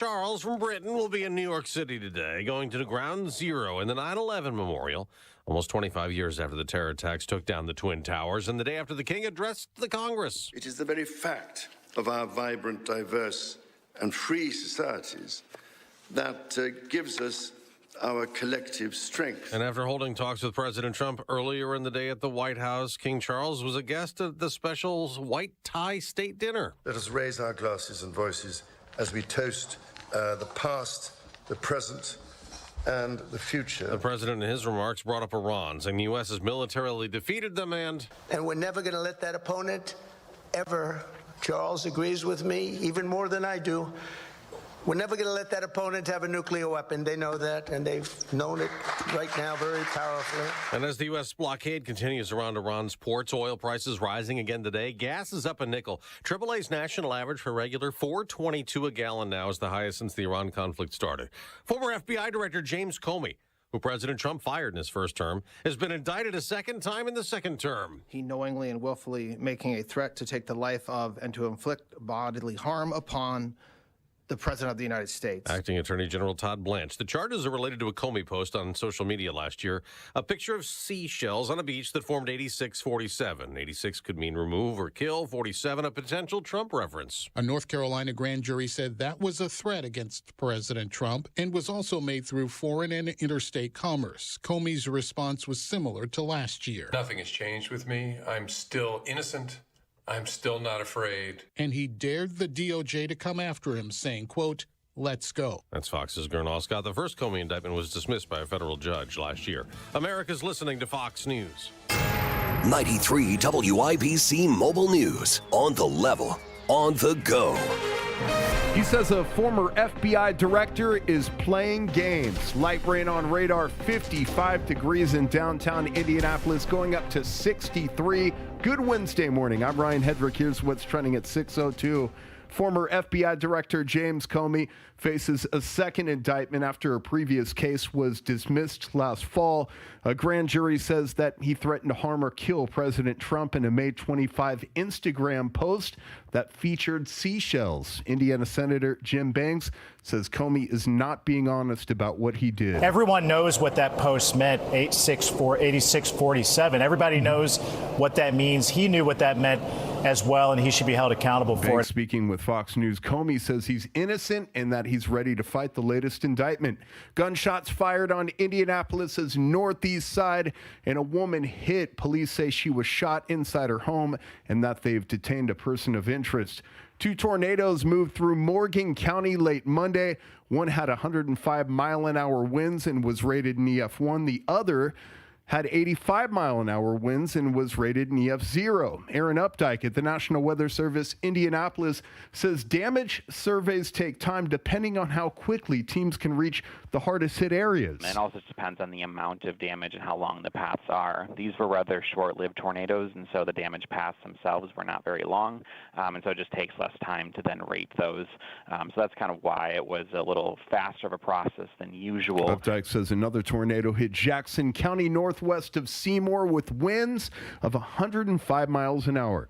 Charles from Britain will be in New York City today, going to the ground zero in the 9/11 memorial, almost 25 years after the terror attacks took down the Twin Towers and the day after the King addressed the Congress. It is the very fact of our vibrant, diverse, and free societies that gives us our collective strength. And after holding talks with President Trump earlier in the day at the White House, King Charles was a guest at the special white tie state dinner. Let us raise our glasses and voices as we toast the past, the present, and the future. The president, in his remarks, brought up Iran, saying the U.S. has militarily defeated them and we're never going to let that opponent ever. Charles agrees with me even more than I do. We're never going to let that opponent have a nuclear weapon. They know that, and they've known it right now very powerfully. And as the U.S. blockade continues around Iran's ports, oil prices rising again today. Gas is up a nickel. AAA's national average for regular $4.22 a gallon now is the highest since the Iran conflict started. Former FBI Director James Comey, who President Trump fired in his first term, has been indicted a second time in the second term. He knowingly and willfully making a threat to take the life of and to inflict bodily harm upon the President of the United States. Acting Attorney General Todd Blanche. The charges are related to a Comey post on social media last year. A picture of seashells on a beach that formed 8647. 86 could mean remove or kill. 47, a potential Trump reference. A North Carolina grand jury said that was a threat against President Trump and was also made through foreign and interstate commerce. Comey's response was similar to last year. Nothing has changed with me. I'm still innocent. I'm still not afraid. And he dared the DOJ to come after him, saying, quote, let's go. That's Fox's Gernal Scott. The first Comey indictment was dismissed by a federal judge last year. America's listening to Fox News. 93 WIBC Mobile News. On the level, on the go. He says a former FBI director is playing games. Light rain on radar, 55 degrees in downtown Indianapolis, going up to 63. Good Wednesday morning. I'm Ryan Hedrick. Here's what's trending at 6:02. Former FBI Director James Comey faces a second indictment after a previous case was dismissed last fall. A grand jury says that he threatened to harm or kill President Trump in a May 25 Instagram post that featured seashells. Indiana Senator Jim Banks says Comey is not being honest about what he did. Everyone knows what that post meant, 8647. Everybody knows what that means. He knew what that meant as well, and he should be held accountable for it. Speaking with Fox News, Comey says he's innocent and that he's ready to fight the latest indictment. Gunshots fired on Indianapolis's northeast side, and a woman hit. Police say she was shot inside her home and that they've detained a person of interest. Two tornadoes moved through Morgan County late Monday. One had 105-mile-an-hour winds and was rated an EF1. The other had 85-mile-an-hour winds and was rated an EF0. Aaron Updike at the National Weather Service Indianapolis says damage surveys take time depending on how quickly teams can reach the hardest hit areas. It also depends on the amount of damage and how long the paths are. These were rather short-lived tornadoes, and so the damage paths themselves were not very long, and so it just takes less time to then rate those. So that's kind of why it was a little faster of a process than usual. Updike says another tornado hit Jackson County northwest of Seymour with winds of 105 miles an hour.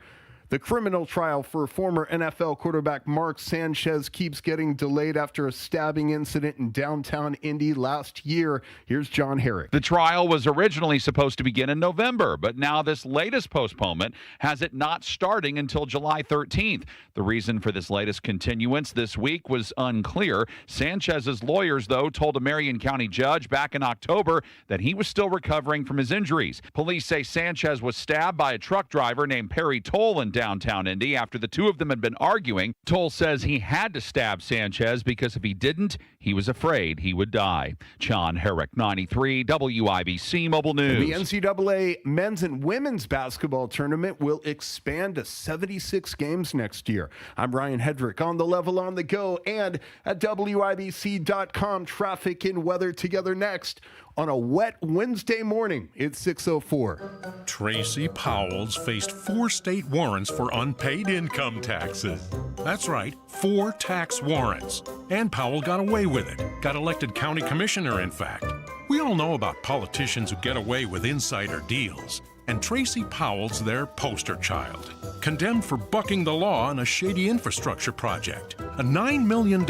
The criminal trial for former NFL quarterback Mark Sanchez keeps getting delayed after a stabbing incident in downtown Indy last year. Here's John Herrick. The trial was originally supposed to begin in November, but now this latest postponement has it not starting until July 13th. The reason for this latest continuance this week was unclear. Sanchez's lawyers, though, told a Marion County judge back in October that he was still recovering from his injuries. Police say Sanchez was stabbed by a truck driver named Perry Toll in downtown Indy after the two of them had been arguing. Toll says he had to stab Sanchez because if he didn't, he was afraid he would die. John Herrick, 93 WIBC Mobile News. The NCAA men's and women's basketball tournament will expand to 76 games next year. I'm Ryan Hedrick on the level, on the go, and at WIBC.com. Traffic and weather together next on a wet Wednesday morning. It's 6:04. Tracy Powell's faced 4 state warrants for unpaid income taxes. That's right, 4 tax warrants. And Powell got away with it. Got elected county commissioner, in fact. We all know about politicians who get away with insider deals. And Tracy Powell's their poster child. condemned for bucking the law on a shady infrastructure project, a $9 million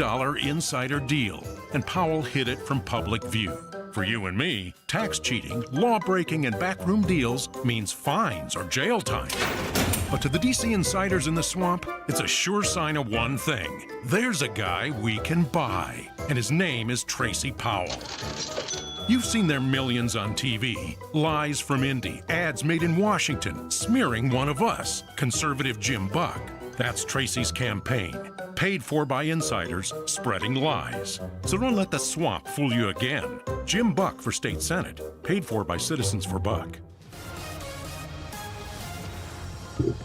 insider deal, and Powell hid it from public view. For you and me, tax cheating, law breaking, and backroom deals means fines or jail time. But to the DC insiders in the swamp, it's a sure sign of one thing. There's a guy we can buy, and his name is Tracy Powell. You've seen their millions on TV, lies from Indy, ads made in Washington, smearing one of us, conservative Jim Buck. That's Tracy's campaign, paid for by insiders spreading lies. So don't let the swamp fool you again. Jim Buck for state senate, paid for by Citizens for Buck.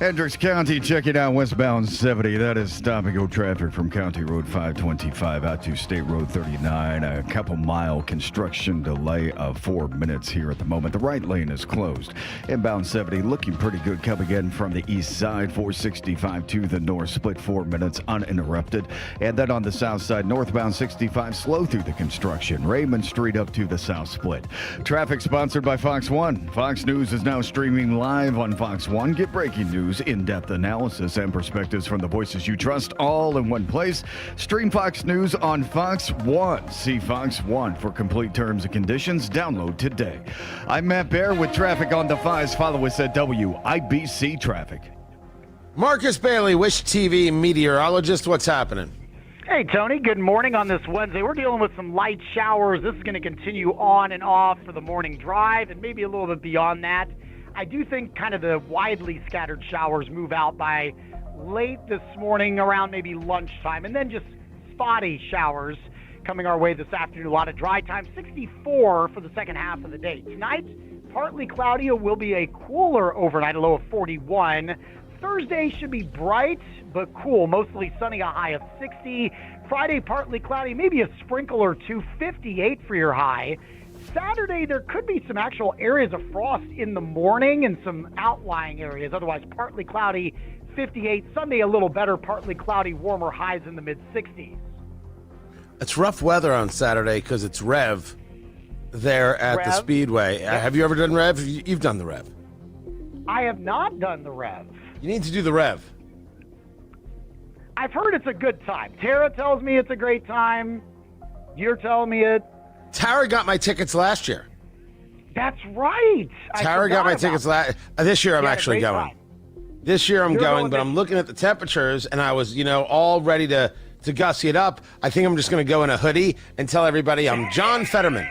Hendricks County, check it out, westbound 70. That is stop-and-go traffic from County Road 525 out to State Road 39. A couple-mile construction delay of 4 minutes here at the moment. The right lane is closed. Inbound 70 looking pretty good coming in from the east side. 465 to the north, split 4 minutes uninterrupted. And then on the south side, northbound 65 slow through the construction. Raymond Street up to the south split. Traffic sponsored by Fox 1. Fox News is now streaming live on Fox 1. Get breaking news, in-depth analysis, and perspectives from the voices you trust all in one place. Stream Fox News on Fox 1. See Fox 1 for complete terms and conditions. Download today. I'm Matt Baer with traffic on the 5s. Follow us at WIBC Traffic. Marcus Bailey, Wish TV meteorologist. What's happening? Hey, Tony. Good morning on this Wednesday. We're dealing with some light showers. This is going to continue on and off for the morning drive and maybe a little bit beyond that. I do think kind of the widely scattered showers move out by late this morning around maybe lunchtime, and then just spotty showers coming our way this afternoon. A lot of dry time. 64 for the second half of the day. Tonight, partly cloudy. It will be a cooler overnight, a low of 41. Thursday should be bright but cool, mostly sunny, a high of 60. Friday, partly cloudy, maybe a sprinkle or two, 58 for your high. Saturday, there could be some actual areas of frost in the morning and some outlying areas. Otherwise, partly cloudy, 58. Sunday, a little better, partly cloudy, warmer highs in the mid-60s. It's rough weather on Saturday because it's Rev there at the Speedway. Yep. Have you ever done Rev? You've done the Rev. I have not done the Rev. You need to do the Rev. I've heard it's a good time. Tara tells me it's a great time. You're telling me it. Tara got my tickets last year. That's right. Tara got my tickets last. This year I'm actually going. Time. This year I'm going, but I'm looking at the temperatures, and I was, all ready to gussy it up. I think I'm just going to go in a hoodie and tell everybody I'm John Fetterman.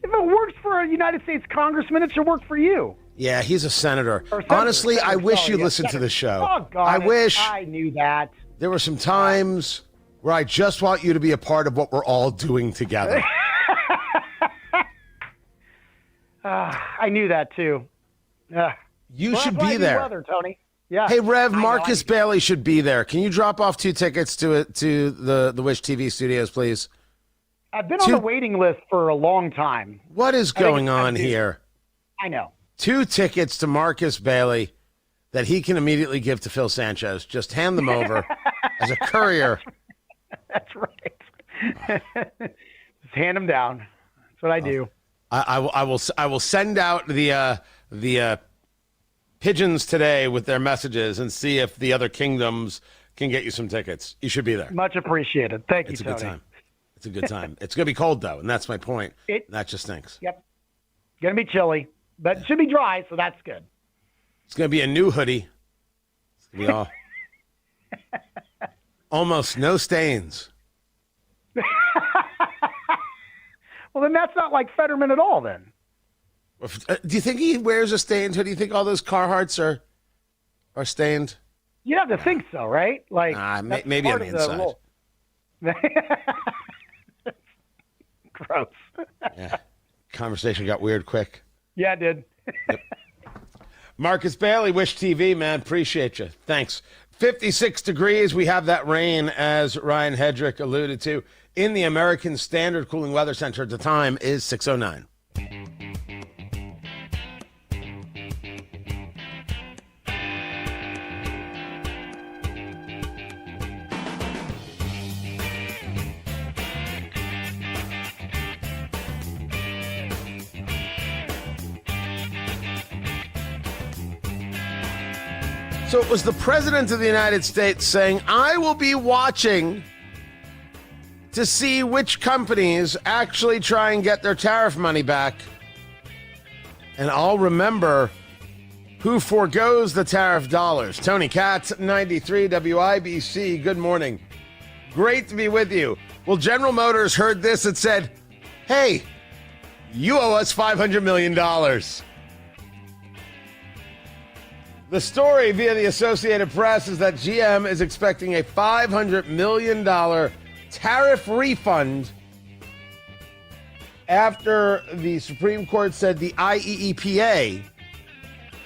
If it works for a United States congressman, it should work for you. Yeah, he's a senator. Honestly, I wish you listened to the show. Oh, God, I wish. I knew that. There were some times where I just want you to be a part of what we're all doing together. I knew that, too. You should be there. Weather, Tony. Yeah. Hey, Rev, Marcus Bailey should be there. Can you drop off 2 tickets to the Wish TV studios, please? I've been on the waiting list for a long time. What is going on here? I know. 2 tickets to Marcus Bailey that he can immediately give to Phil Sanchez. Just hand them over as a courier. That's right. Just hand them down. That's what I do. I will send out the pigeons today with their messages and see if the other kingdoms can get you some tickets. You should be there. Much appreciated. Thank you, Tony. It's a good time. It's a good time. It's going to be cold, though, and that's my point. That just stinks. Yep. Going to be chilly, but it should be dry, so that's good. It's going to be a new hoodie. It's going to be all almost no stains. Well, then that's not like Fetterman at all, then. Do you think he wears a stained hoodie? Do you think all those Carhartts are stained? You have to think so, right? Like maybe on the inside. Gross. Yeah. Conversation got weird quick. Yeah, it did. Yep. Marcus Bailey, Wish TV, man. Appreciate you. Thanks. 56 degrees. We have that rain, as Ryan Hedrick alluded to, in the American Standard Cooling Weather Center. The time is 6:09. So it was the President of the United States saying, I will be watching to see which companies actually try and get their tariff money back. And I'll remember who forgoes the tariff dollars. Tony Katz, 93 WIBC. Good morning. Great to be with you. Well, General Motors heard this and said, hey, you owe us $500 million. The story via the Associated Press is that GM is expecting a $500 million tariff refund after the Supreme Court said the IEEPA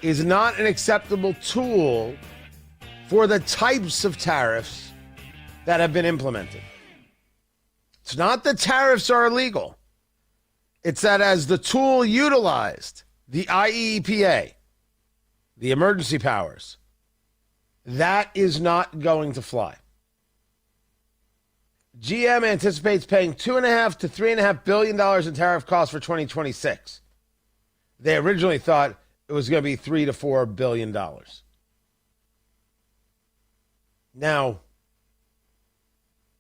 is not an acceptable tool for the types of tariffs that have been implemented. It's not that tariffs are illegal. It's that as the tool utilized, the IEEPA, the emergency powers, that is not going to fly. GM anticipates paying $2.5 to $3.5 billion in tariff costs for 2026. They originally thought it was going to be $3 to $4 billion. Now,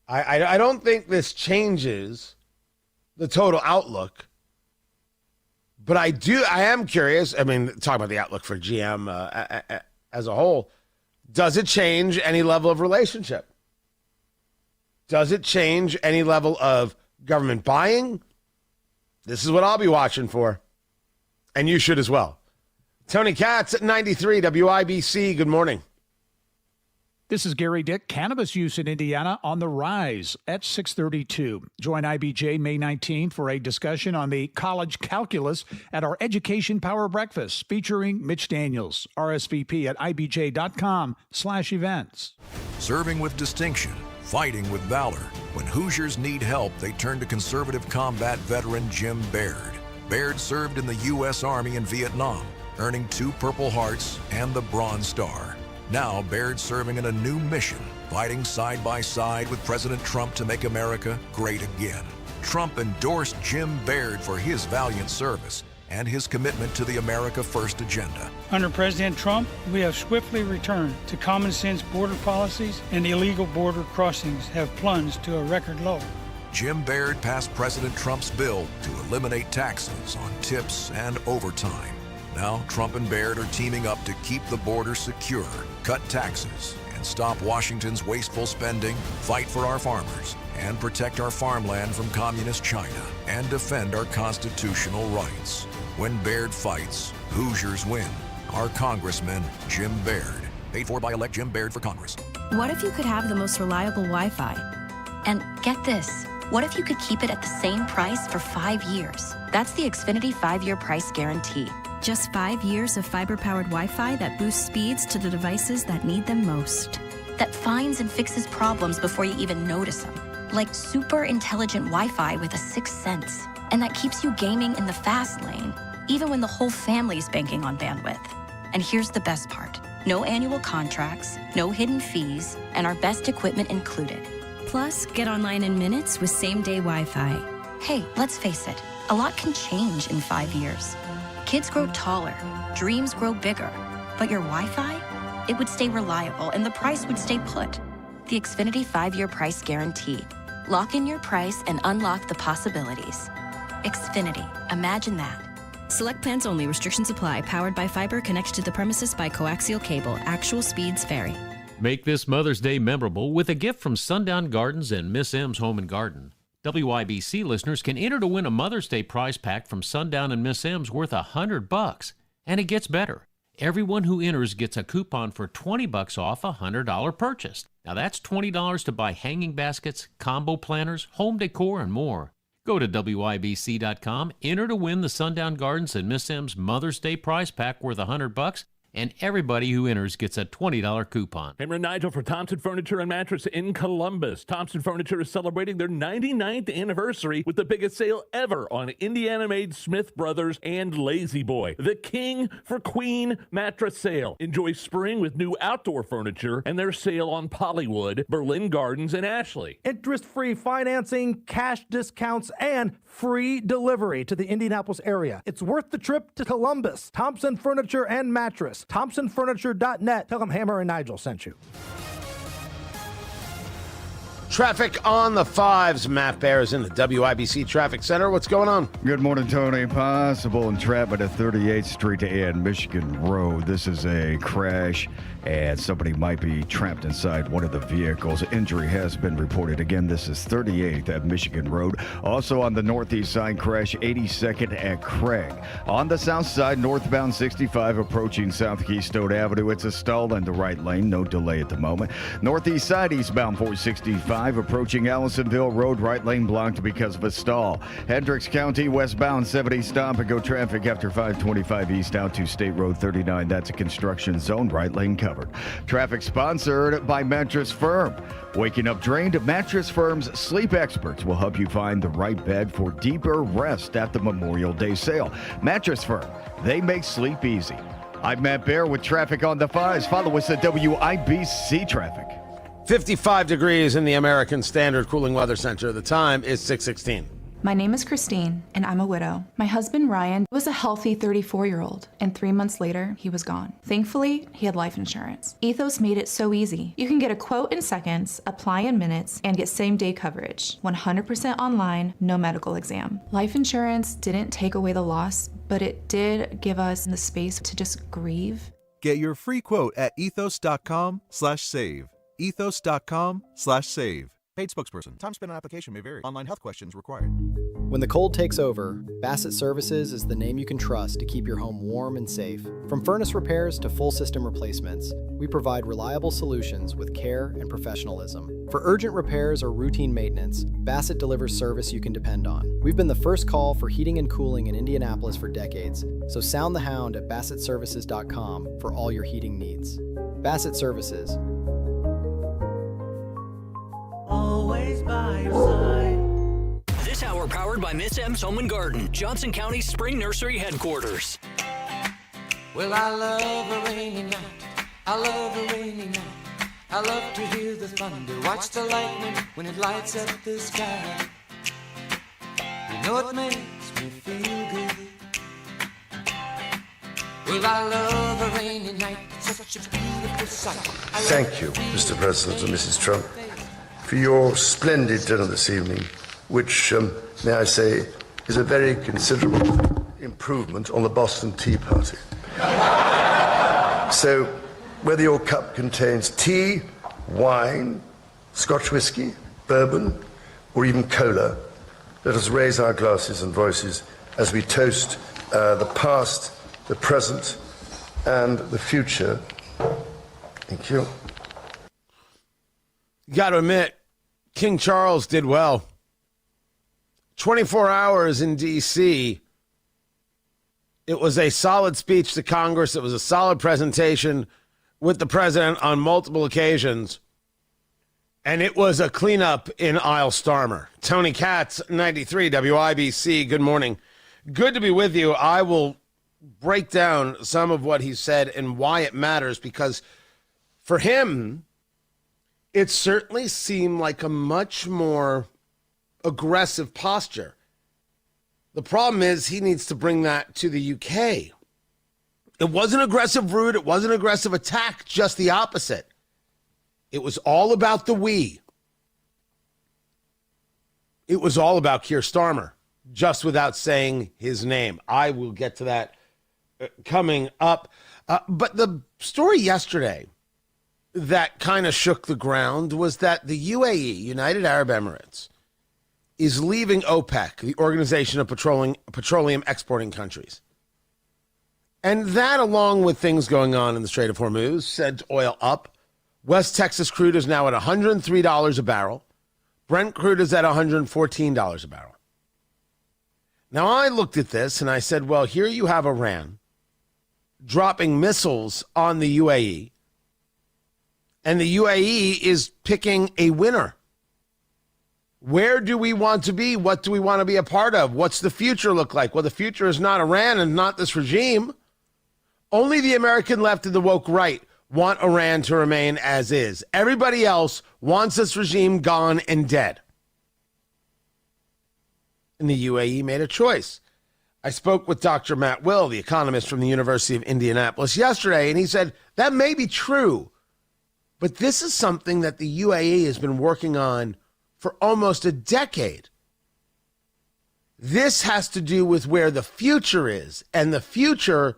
I don't think this changes the total outlook, but I am curious. I mean, talking about the outlook for GM as a whole, does it change any level of relationship? Does it change any level of government buying? This is what I'll be watching for, and you should as well. Tony Katz at 93 WIBC. Good morning. This is Gary Dick. Cannabis use in Indiana on the rise at 6:32. Join IBJ May 19th for a discussion on the college calculus at our Education Power Breakfast featuring Mitch Daniels, RSVP at ibj.com/events. Serving with distinction, fighting with valor. When Hoosiers need help, they turn to conservative combat veteran Jim Baird. Baird served in the U.S. Army in Vietnam, earning 2 Purple Hearts and the Bronze Star. Now, Baird's serving in a new mission, fighting side by side with President Trump to make America great again. Trump endorsed Jim Baird for his valiant service and his commitment to the America First agenda. Under President Trump, we have swiftly returned to common sense border policies, and illegal border crossings have plunged to a record low. Jim Baird passed President Trump's bill to eliminate taxes on tips and overtime. Now, Trump and Baird are teaming up to keep the border secure, cut taxes, and stop Washington's wasteful spending, fight for our farmers, and protect our farmland from communist China, and defend our constitutional rights. When Baird fights, Hoosiers win. Our Congressman, Jim Baird. Paid for by Elect Jim Baird for Congress. What if you could have the most reliable Wi-Fi? And get this, what if you could keep it at the same price for 5 years? That's the Xfinity 5-year price guarantee. Just 5 years of fiber-powered Wi-Fi that boosts speeds to the devices that need them most. That finds and fixes problems before you even notice them. Like super intelligent Wi-Fi with a 6th sense. And that keeps you gaming in the fast lane, even when the whole family's banking on bandwidth. And here's the best part. No annual contracts, no hidden fees, and our best equipment included. Plus, get online in minutes with same-day Wi-Fi. Hey, let's face it, a lot can change in 5 years. Kids grow taller, dreams grow bigger, but your Wi-Fi, it would stay reliable and the price would stay put. The Xfinity 5-year price guarantee. Lock in your price and unlock the possibilities. Xfinity, imagine that. Select plans only. Restrictions apply. Powered by fiber, connected to the premises by coaxial cable. Actual speeds vary. Make this Mother's Day memorable with a gift from Sundown Gardens and Miss M's Home and Garden. WIBC listeners can enter to win a Mother's Day prize pack from Sundown and Miss M's worth $100. And it gets better. Everyone who enters gets a coupon for $20 off a $100 purchase. Now that's $20 to buy hanging baskets, combo planners, home decor, and more. Go to WIBC.com, enter to win the Sundown Gardens and Miss M's Mother's Day prize pack worth $100, and everybody who enters gets a $20 coupon. Hammer and Nigel for Thompson Furniture and Mattress in Columbus. Thompson Furniture is celebrating their 99th anniversary with the biggest sale ever on Indiana-made Smith Brothers and Lazy Boy. The king for queen mattress sale. Enjoy spring with new outdoor furniture and their sale on Pollywood, Berlin Gardens, and Ashley. Interest-free financing, cash discounts, and free delivery to the Indianapolis area. It's worth the trip to Columbus. Thompson Furniture and Mattress. That's ThompsonFurniture.net. Tell them Hammer and Nigel sent you. Traffic on the fives. Matt Bear is in the WIBC Traffic Center. What's going on? Good morning, Tony. Possible entrapment at 38th Street and Michigan Road. This is a crash, and somebody might be trapped inside one of the vehicles. Injury has been reported. Again, this is 38th at Michigan Road. Also on the northeast side, crash 82nd at Craig. On the south side, northbound 65 approaching South Keystone Avenue. It's a stall in the right lane. No delay at the moment. Northeast side, eastbound 465 approaching Allisonville Road. Right lane blocked because of a stall. Hendricks County, westbound 70 stop and go traffic after 525 east out to State Road 39. That's a construction zone. Right lane covered. Traffic sponsored by Mattress Firm. Waking up drained, Mattress Firm's sleep experts will help you find the right bed for deeper rest at the Memorial Day sale. Mattress Firm, they make sleep easy. I'm Matt Bear with traffic on the fives. Follow us at WIBC Traffic. 55 degrees in the American Standard Cooling Weather Center. The time is 6:16. My name is Christine, and I'm a widow. My husband, Ryan, was a healthy 34-year-old, and 3 months later, he was gone. Thankfully, he had life insurance. Ethos made it so easy. You can get a quote in seconds, apply in minutes, and get same-day coverage. 100% online, no medical exam. Life insurance didn't take away the loss, but it did give us the space to just grieve. Get your free quote at ethos.com/save. ethos.com/save. Paid spokesperson. Time spent on application may vary. Online health questions required. When the cold takes over, Bassett Services is the name you can trust to keep your home warm and safe. From furnace repairs to full system replacements, we provide reliable solutions with care and professionalism. For urgent repairs or routine maintenance, Bassett delivers service you can depend on. We've been the first call for heating and cooling in Indianapolis for decades, so sound the hound at BassettServices.com for all your heating needs. Bassett Services. Always by your side. This hour powered by Miss M's Home and Garden, Johnson County's spring nursery headquarters. Well, I love a rainy night. I love a rainy night. I love to hear the thunder, watch the lightning when it lights up the sky. You know it makes me feel good. Well, I love a rainy night. It's such a beautiful sight. Thank you, Mr. President and Mrs. Trump, for your splendid dinner this evening, which, may I say, is a very considerable improvement on the Boston Tea Party. So, whether your cup contains tea, wine, Scotch whiskey, bourbon, or even cola, let us raise our glasses and voices as we toast the past, the present, and the future. Thank you. You got to admit, King Charles did well. 24 hours in D.C. It was a solid speech to Congress. It was a solid presentation with the president on multiple occasions. And it was a cleanup in Isle Starmer. Tony Katz, 93 WIBC. Good morning. Good to be with you. I will break down some of what he said and why it matters, because for him, it certainly seemed like a much more aggressive posture. The problem is he needs to bring that to the UK. It wasn't aggressive rude. It wasn't aggressive attack, just the opposite. It was all about the we. It was all about Keir Starmer, just without saying his name. I will get to that coming up. But the story yesterday that kind of shook the ground was that the UAE, United Arab Emirates, is leaving OPEC, the Organization of Petroleum Exporting Countries. And that, along with things going on in the Strait of Hormuz, sent oil up. West Texas crude is now at $103 a barrel. Brent crude is at $114 a barrel. Now, I looked at this and I said, well, here you have Iran dropping missiles on the UAE, and the UAE is picking a winner. Where do we want to be? What do we want to be a part of? What's the future look like? Well, the future is not Iran and not this regime. Only the American left and the woke right want Iran to remain as is. Everybody else wants this regime gone and dead. And the UAE made a choice. I spoke with Dr. Matt Will, the economist from the University of Indianapolis, yesterday, and he said that may be true, but this is something that the UAE has been working on for almost a decade. This has to do with where the future is, and the future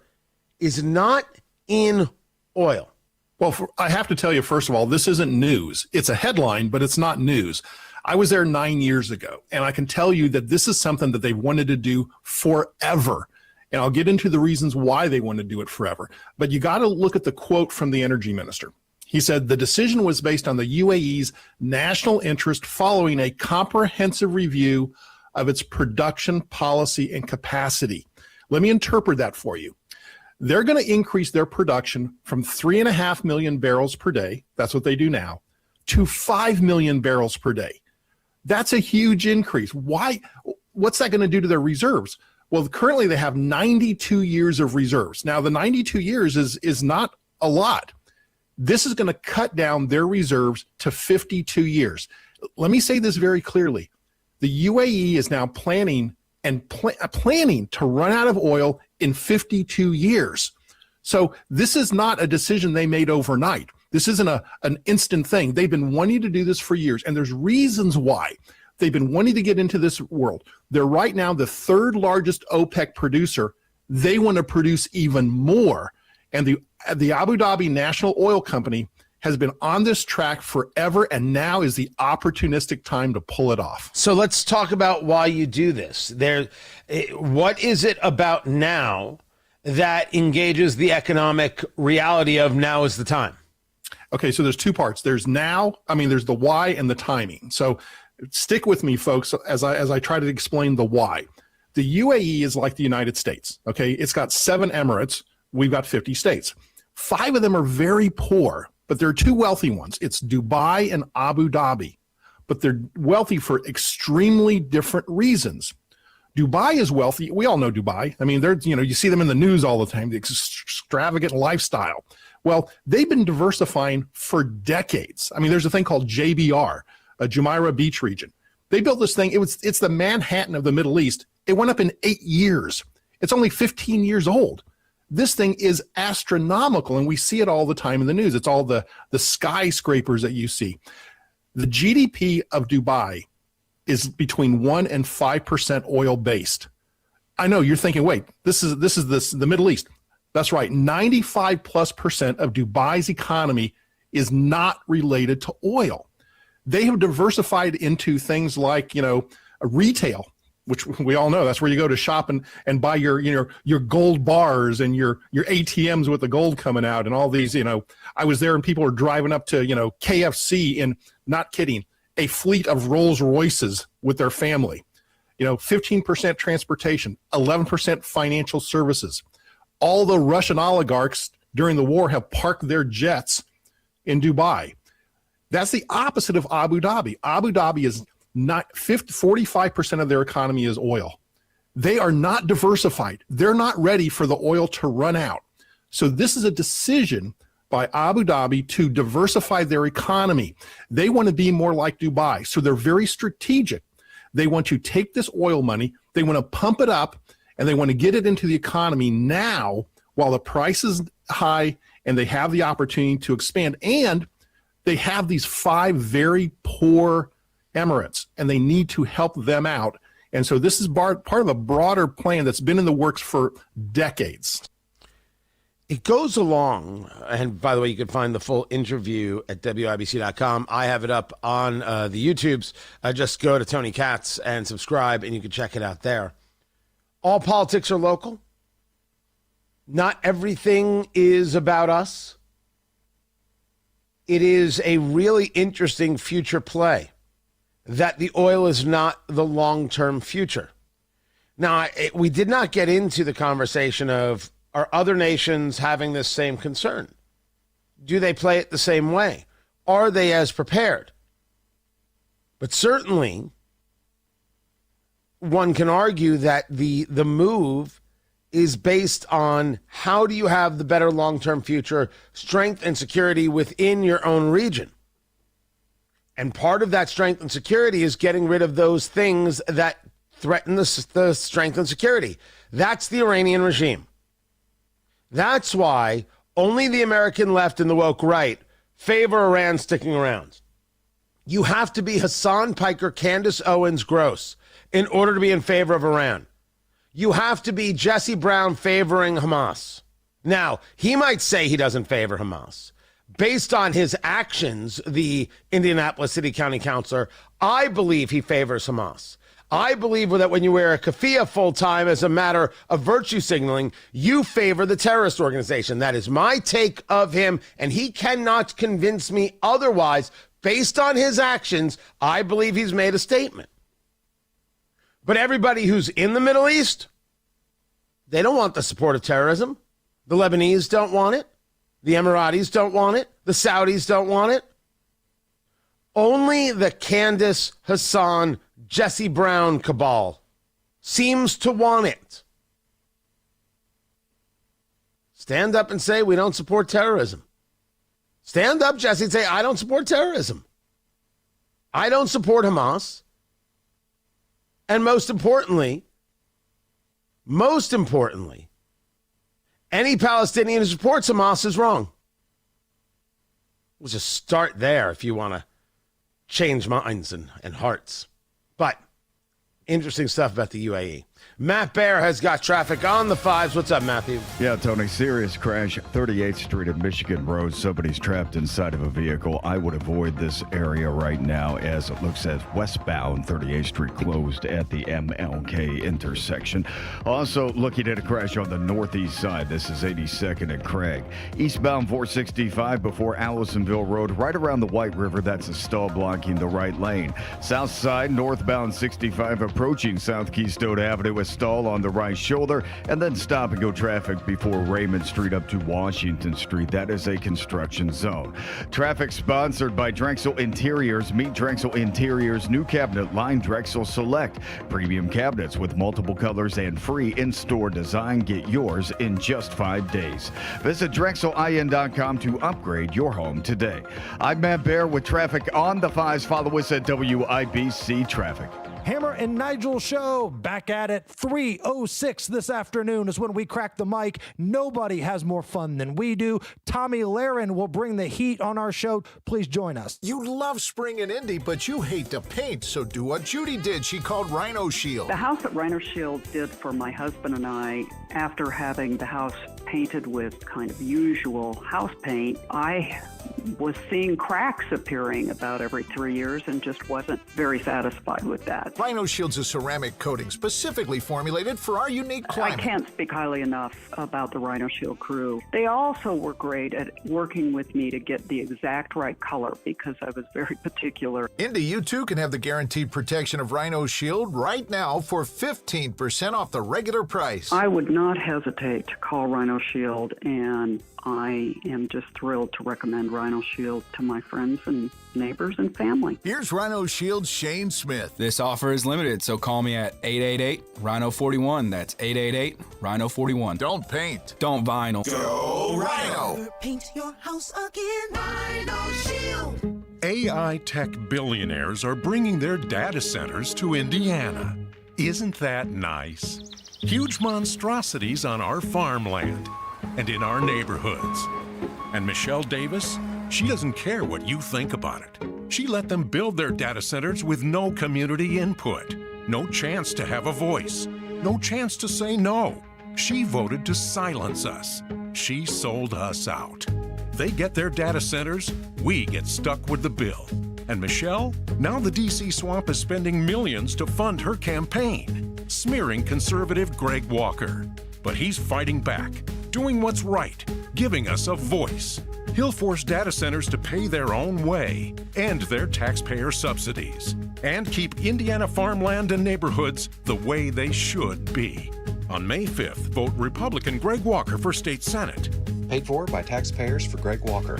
is not in oil. Well, I have to tell you, first of all, this isn't news. It's a headline, but it's not news. I was there 9 years ago, and I can tell you that this is something that they've wanted to do forever. And I'll get into the reasons why they want to do it forever. But you got to look at the quote from the energy minister. He said the decision was based on the UAE's national interest following a comprehensive review of its production policy and capacity. Let me interpret that for you. They're going to increase their production from 3.5 million barrels per day, that's what they do now, to 5 million barrels per day. That's a huge increase. Why? What's that going to do to their reserves? Well, currently they have 92 years of reserves. Now, the 92 years is not a lot. This is going to cut down their reserves to 52 years. Let me say this very clearly. The UAE is now planning to run out of oil in 52 years. So this is not a decision they made overnight. This isn't an instant thing. They've been wanting to do this for years, and there's reasons why. They've been wanting to get into this world. They're right now the third largest OPEC producer. They want to produce even more. And the Abu Dhabi National Oil Company has been on this track forever, and now is the opportunistic time to pull it off. So let's talk about why you do this. What is it about now that engages the economic reality of now is the time? Okay, so there's two parts. There's there's the why and the timing. So stick with me, folks, as I try to explain the why. The UAE is like the United States, okay? It's got 7 emirates. We've got 50 states. 5 of them are very poor, but there are 2 wealthy ones. It's Dubai and Abu Dhabi, but they're wealthy for extremely different reasons. Dubai is wealthy. We all know Dubai. I mean, you see them in the news all the time, the extravagant lifestyle. Well, they've been diversifying for decades. I mean, there's a thing called JBR, Jumeirah Beach region. They built this thing. It's the Manhattan of the Middle East. It went up in 8 years. It's only 15 years old. This thing is astronomical, and we see it all the time in the news. It's all the skyscrapers that you see. The GDP of Dubai is between 1% and 5% oil based. I know you're thinking, wait, this is the Middle East. That's right. 95+% of Dubai's economy is not related to oil. They have diversified into things like, retail, which we all know that's where you go to shop and buy your gold bars and your ATMs with the gold coming out and all these, I was there and people were driving up to, KFC and, not kidding, a fleet of Rolls Royces with their family. 15% transportation, 11% financial services. All the Russian oligarchs during the war have parked their jets in Dubai. That's the opposite of Abu Dhabi. Abu Dhabi is not 45% of their economy is oil. They are not diversified. They're not ready for the oil to run out. So this is a decision by Abu Dhabi to diversify their economy. They want to be more like Dubai. So they're very strategic. They want to take this oil money, they want to pump it up, and they want to get it into the economy now while the price is high and they have the opportunity to expand. And they have these 5 very poor emirates, and they need to help them out. And so this is part of a broader plan that's been in the works for decades. It goes along, and by the way, you can find the full interview at WIBC.com. I have it up on the YouTubes. Just go to Tony Katz and subscribe, and you can check it out there. All politics are local. Not everything is about us. It is a really interesting future play that the oil is not the long-term future. Now, we did not get into the conversation of, are other nations having this same concern? Do they play it the same way? Are they as prepared? But certainly, one can argue that the move is based on how do you have the better long-term future, strength and security within your own region. And part of that strength and security is getting rid of those things that threaten the strength and security. That's the Iranian regime. That's why only the American left and the woke right favor Iran sticking around. You have to be Hassan Piker, Candace Owens Gross in order to be in favor of Iran. You have to be Jesse Brown favoring Hamas. Now, he might say he doesn't favor Hamas. Based on his actions, the Indianapolis City County Councilor, I believe he favors Hamas. I believe that when you wear a keffiyeh full-time as a matter of virtue signaling, you favor the terrorist organization. That is my take of him, and he cannot convince me otherwise. Based on his actions, I believe he's made a statement. But everybody who's in the Middle East, they don't want the support of terrorism. The Lebanese don't want it. The Emiratis don't want it. The Saudis don't want it. Only the Candace, Hassan, Jesse Brown cabal seems to want it. Stand up and say, we don't support terrorism. Stand up, Jesse, and say, I don't support terrorism. I don't support Hamas. And most importantly, any Palestinian who supports Hamas is wrong. We'll just start there if you want to change minds and hearts. But interesting stuff about the UAE. Matt Baer has got traffic on the fives. What's up, Matthew? Yeah, Tony, serious crash, 38th Street and Michigan Road. Somebody's trapped inside of a vehicle. I would avoid this area right now as it looks as westbound 38th Street closed at the MLK intersection. Also looking at a crash on the northeast side. This is 82nd and Craig. Eastbound 465 before Allisonville Road, right around the White River. That's a stall blocking the right lane. South side, northbound 65 approaching South Keystone Avenue. A stall on the right shoulder, and then stop and go traffic before Raymond Street up to Washington Street. That is a construction zone. Traffic sponsored by Drexel Interiors. Meet Drexel Interiors new cabinet line Drexel Select. Premium cabinets with multiple colors and free in-store design. Get yours in just 5 days. Visit DrexelIN.com to upgrade your home today. I'm Matt Baer with traffic on the fives. Follow us at WIBC Traffic. Hammer and Nigel show back at it. 3:06 this afternoon is when we crack the mic. Nobody has more fun than we do. Tommy Lahren will bring the heat on our show. Please join us. You love spring and Indy, but you hate to paint, so do what Judy did. She called Rhino Shield. The house that Rhino Shield did for my husband and I, after having the house painted with kind of usual house paint, I was seeing cracks appearing about every 3 years and just wasn't very satisfied with that. Rhino Shield's a ceramic coating specifically formulated for our unique climate. I can't speak highly enough about the Rhino Shield crew. They also were great at working with me to get the exact right color because I was very particular. Indy, you too can have the guaranteed protection of Rhino Shield right now for 15% off the regular price. I would not hesitate to call Rhino Shield, and I am just thrilled to recommend Rhino Shield to my friends and neighbors and family. Here's Rhino Shield's Shane Smith. This offer is limited, so call me at 888-RHINO-41. That's 888-RHINO-41. Don't paint. Don't vinyl. Go Rhino! Paint your house again. Rhino Shield. AI tech billionaires are bringing their data centers to Indiana. Isn't that nice? Huge monstrosities on our farmland and in our neighborhoods. And Michelle Davis, she doesn't care what you think about it. She let them build their data centers with no community input, no chance to have a voice, no chance to say no. She voted to silence us. She sold us out. They get their data centers, we get stuck with the bill. And Michelle, now the DC swamp is spending millions to fund her campaign, smearing conservative Greg Walker. But he's fighting back, doing what's right, giving us a voice. He'll force data centers to pay their own way, end their taxpayer subsidies, and keep Indiana farmland and neighborhoods the way they should be. On May 5th, vote Republican Greg Walker for state senate. Paid for by taxpayers for Greg Walker.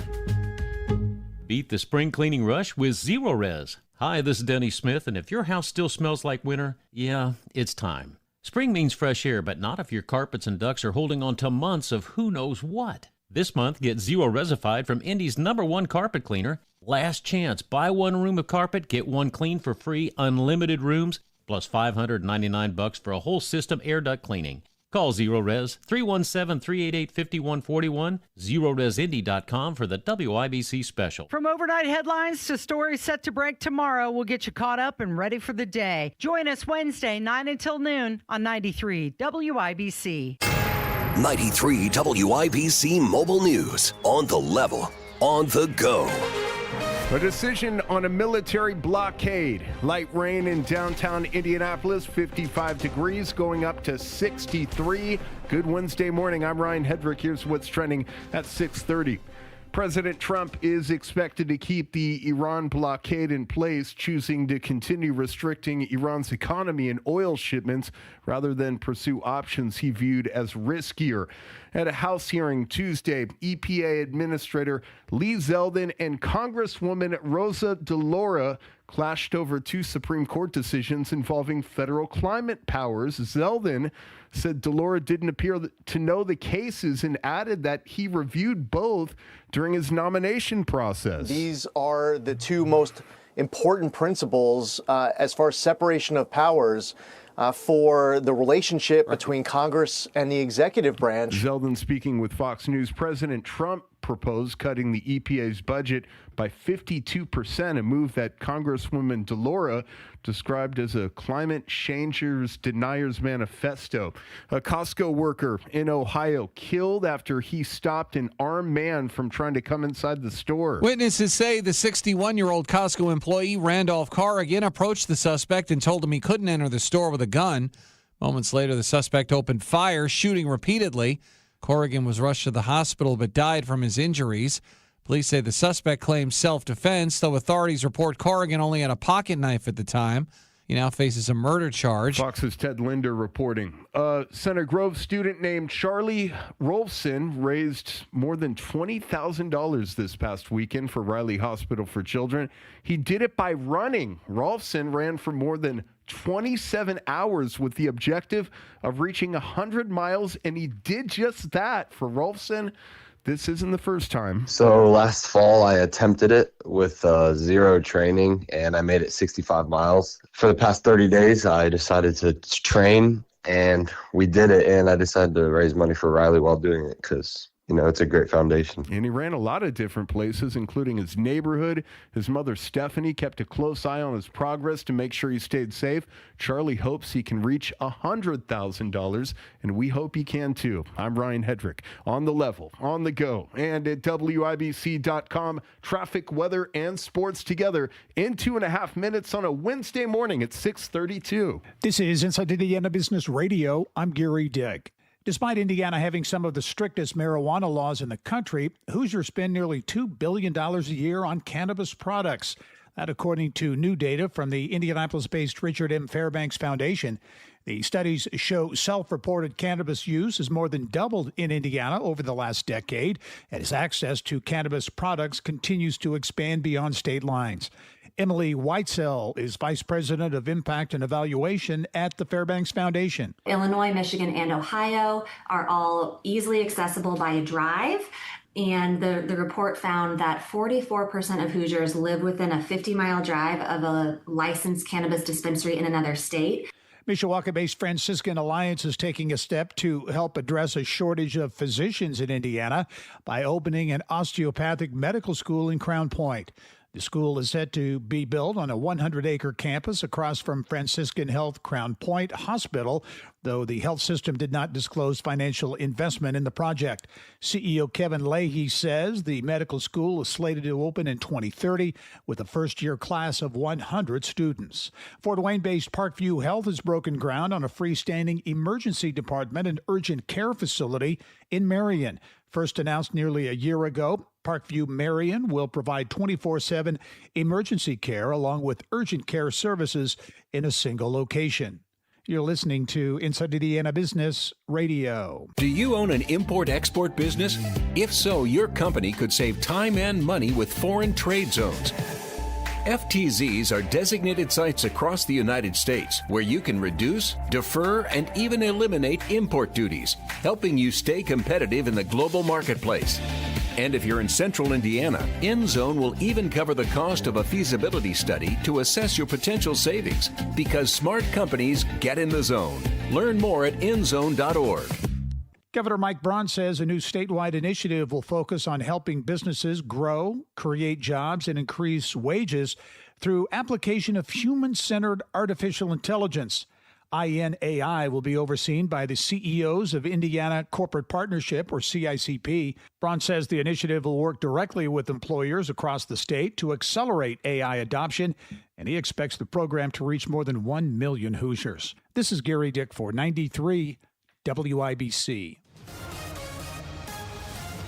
Beat the spring cleaning rush with Zero Res. Hi, this is Denny Smith, and if your house still smells like winter, yeah, it's time. Spring means fresh air, but not if your carpets and ducts are holding on to months of who knows what. This month, get Zero Resified from Indy's #1 carpet cleaner. Last chance. Buy one room of carpet, get one clean for free, unlimited rooms. plus $599 for a whole system air duct cleaning. Call ZeroRes 317-388-5141, ZeroResIndy.com for the WIBC special. From overnight headlines to stories set to break tomorrow, we'll get you caught up and ready for the day. Join us Wednesday, 9 until noon on 93 WIBC. 93 WIBC Mobile News. On the level, on the go. A decision on a military blockade. Light rain in downtown Indianapolis, 55 degrees, going up to 63. Good Wednesday morning. I'm Ryan Hedrick. Here's what's trending at 6:30. President Trump is expected to keep the Iran blockade in place, choosing to continue restricting Iran's economy and oil shipments rather than pursue options he viewed as riskier. At a House hearing Tuesday, EPA Administrator Lee Zeldin and Congresswoman Rosa DeLauro clashed over two Supreme Court decisions involving federal climate powers. Zeldin said DeLauro didn't appear to know the cases and added that he reviewed both during his nomination process. These are the two most important principles as far as separation of powers for the relationship between Congress and the executive branch. Zeldin speaking with Fox News. President Trump proposed cutting the EPA's budget by 52%, a move that Congresswoman DeLauro described as a climate changers deniers manifesto. A Costco worker in Ohio killed after he stopped an armed man from trying to come inside the store. Witnesses say the 61-year-old Costco employee, Randolph Corrigan, approached the suspect and told him he couldn't enter the store with a gun. Moments later, the suspect opened fire, shooting repeatedly. Corrigan was rushed to the hospital but died from his injuries. Police say the suspect claims self-defense, though authorities report Corrigan only had a pocket knife at the time. He now faces a murder charge. Fox's Ted Linder reporting. Center Grove student named Charlie Rolfson raised more than $20,000 this past weekend for Riley Hospital for Children. He did it by running. Rolfson ran for more than 27 hours with the objective of reaching 100 miles, and he did just that. For Rolfson, this isn't the first time. So last fall, I attempted it with zero training, and I made it 65 miles. For the past 30 days, I decided to train, and we did it, and I decided to raise money for Riley while doing it because, you know, it's a great foundation. And he ran a lot of different places, including his neighborhood. His mother, Stephanie, kept a close eye on his progress to make sure he stayed safe. Charlie hopes he can reach $100,000, and we hope he can too. I'm Ryan Hedrick, on the level, on the go, and at WIBC.com. Traffic, weather, and sports together in 2.5 minutes on a Wednesday morning at 6:32. This is Inside Indiana Business Radio. I'm Gary Dick. Despite Indiana having some of the strictest marijuana laws in the country, Hoosiers spend nearly $2 billion a year on cannabis products. That according to new data from the Indianapolis-based Richard M. Fairbanks Foundation. The studies show self-reported cannabis use has more than doubled in Indiana over the last decade, as access to cannabis products continues to expand beyond state lines. Emily Whitesell is Vice President of Impact and Evaluation at the Fairbanks Foundation. Illinois, Michigan, and Ohio are all easily accessible by a drive. And the report found that 44% of Hoosiers live within a 50-mile drive of a licensed cannabis dispensary in another state. Mishawaka-based Franciscan Alliance is taking a step to help address a shortage of physicians in Indiana by opening an osteopathic medical school in Crown Point. The school is set to be built on a 100-acre campus across from Franciscan Health Crown Point Hospital, though the health system did not disclose financial investment in the project. CEO Kevin Leahy says the medical school is slated to open in 2030 with a first-year class of 100 students. Fort Wayne-based Parkview Health has broken ground on a freestanding emergency department and urgent care facility in Marion. First announced nearly a year ago, Parkview Marion will provide 24/7 emergency care along with urgent care services in a single location. You're listening to Inside Indiana Business Radio. Do you own an import-export business? If so, your company could save time and money with foreign trade zones. FTZs are designated sites across the United States where you can reduce, defer, and even eliminate import duties, helping you stay competitive in the global marketplace. And if you're in central Indiana, InZone will even cover the cost of a feasibility study to assess your potential savings, because smart companies get in the zone. Learn more at inzone.org. Governor Mike Braun says a new statewide initiative will focus on helping businesses grow, create jobs, and increase wages through application of human-centered artificial intelligence. INAI will be overseen by the CEOs of Indiana Corporate Partnership, or CICP. Braun says the initiative will work directly with employers across the state to accelerate AI adoption, and he expects the program to reach more than 1 million Hoosiers. This is Gary Dick for 93 WIBC.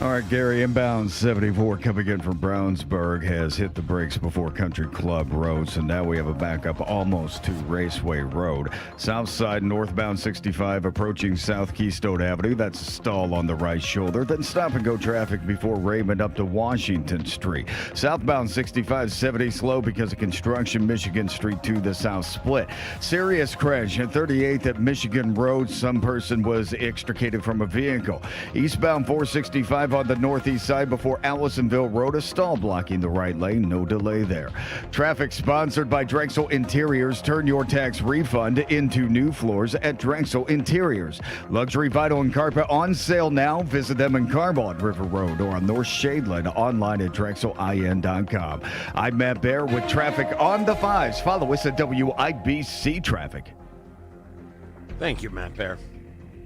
All right, Gary, inbound 74 coming in from Brownsburg has hit the brakes before Country Club Road, so now we have a backup almost to Raceway Road. South side northbound 65 approaching South Keystone Avenue. That's a stall on the right shoulder. Then stop and go traffic before Raymond up to Washington Street. Southbound 65 70 slow because of construction. Michigan Street to the south split. Serious crash at 38th at Michigan Road. Some person was extricated from a vehicle. Eastbound 465 on the northeast side before Allisonville Road, a stall blocking the right lane. No delay there. Traffic sponsored by Drexel Interiors. Turn your tax refund into new floors at Drexel Interiors. Luxury vinyl and carpet on sale now. Visit them in Carmel on River Road or on North Shadeland, online at drexelin.com. I'm Matt Bear with traffic on the 5s. Follow us at WIBC Traffic. Thank you, Matt Bear.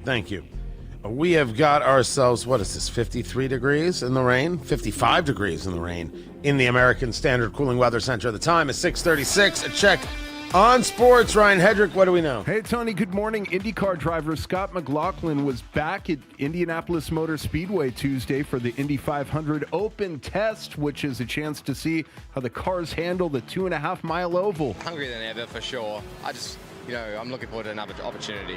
Thank you. We have got ourselves, what is this, 53 degrees in the rain? 55 degrees in the rain in the American Standard Cooling Weather Center. The time is 6:36. A check on sports. Ryan Hedrick, what do we know? Hey, Tony, good morning. IndyCar driver Scott McLaughlin was back at Indianapolis Motor Speedway Tuesday for the Indy 500 Open Test, which is a chance to see how the cars handle the 2.5-mile oval. Hungrier than ever, for sure. I'm looking forward to another opportunity,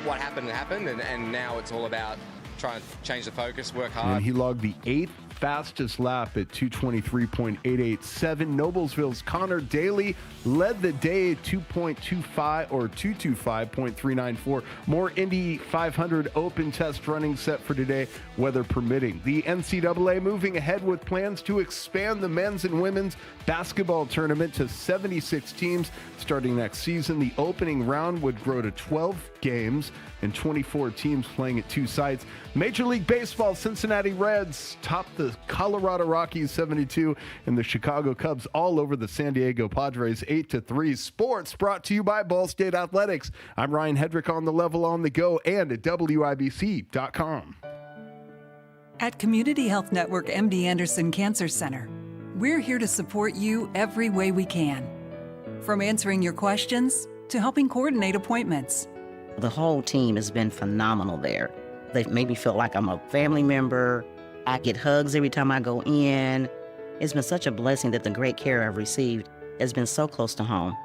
What happened, and now it's all about trying to change the focus, work hard. And he logged the 8th fastest lap at 2:23.887. Noblesville's Connor Daly led the day at 2.25.394. More Indy 500 Open Test running set for today, weather permitting. The NCAA moving ahead with plans to expand the men's and women's basketball tournament to 76 teams starting next season. The opening round would grow to 12 games and 24 teams playing at 2 sites. Major League Baseball, Cincinnati Reds topped the Colorado Rockies 72 and the Chicago Cubs all over the San Diego Padres 8-3. Sports brought to you by Ball State Athletics. I'm Ryan Hedrick on the level, on the go, and at WIBC.com. At Community Health Network MD Anderson Cancer Center, we're here to support you every way we can. From answering your questions to helping coordinate appointments. The whole team has been phenomenal there. They make me feel like I'm a family member. I get hugs every time I go in. It's been such a blessing that the great care I've received has been so close to home.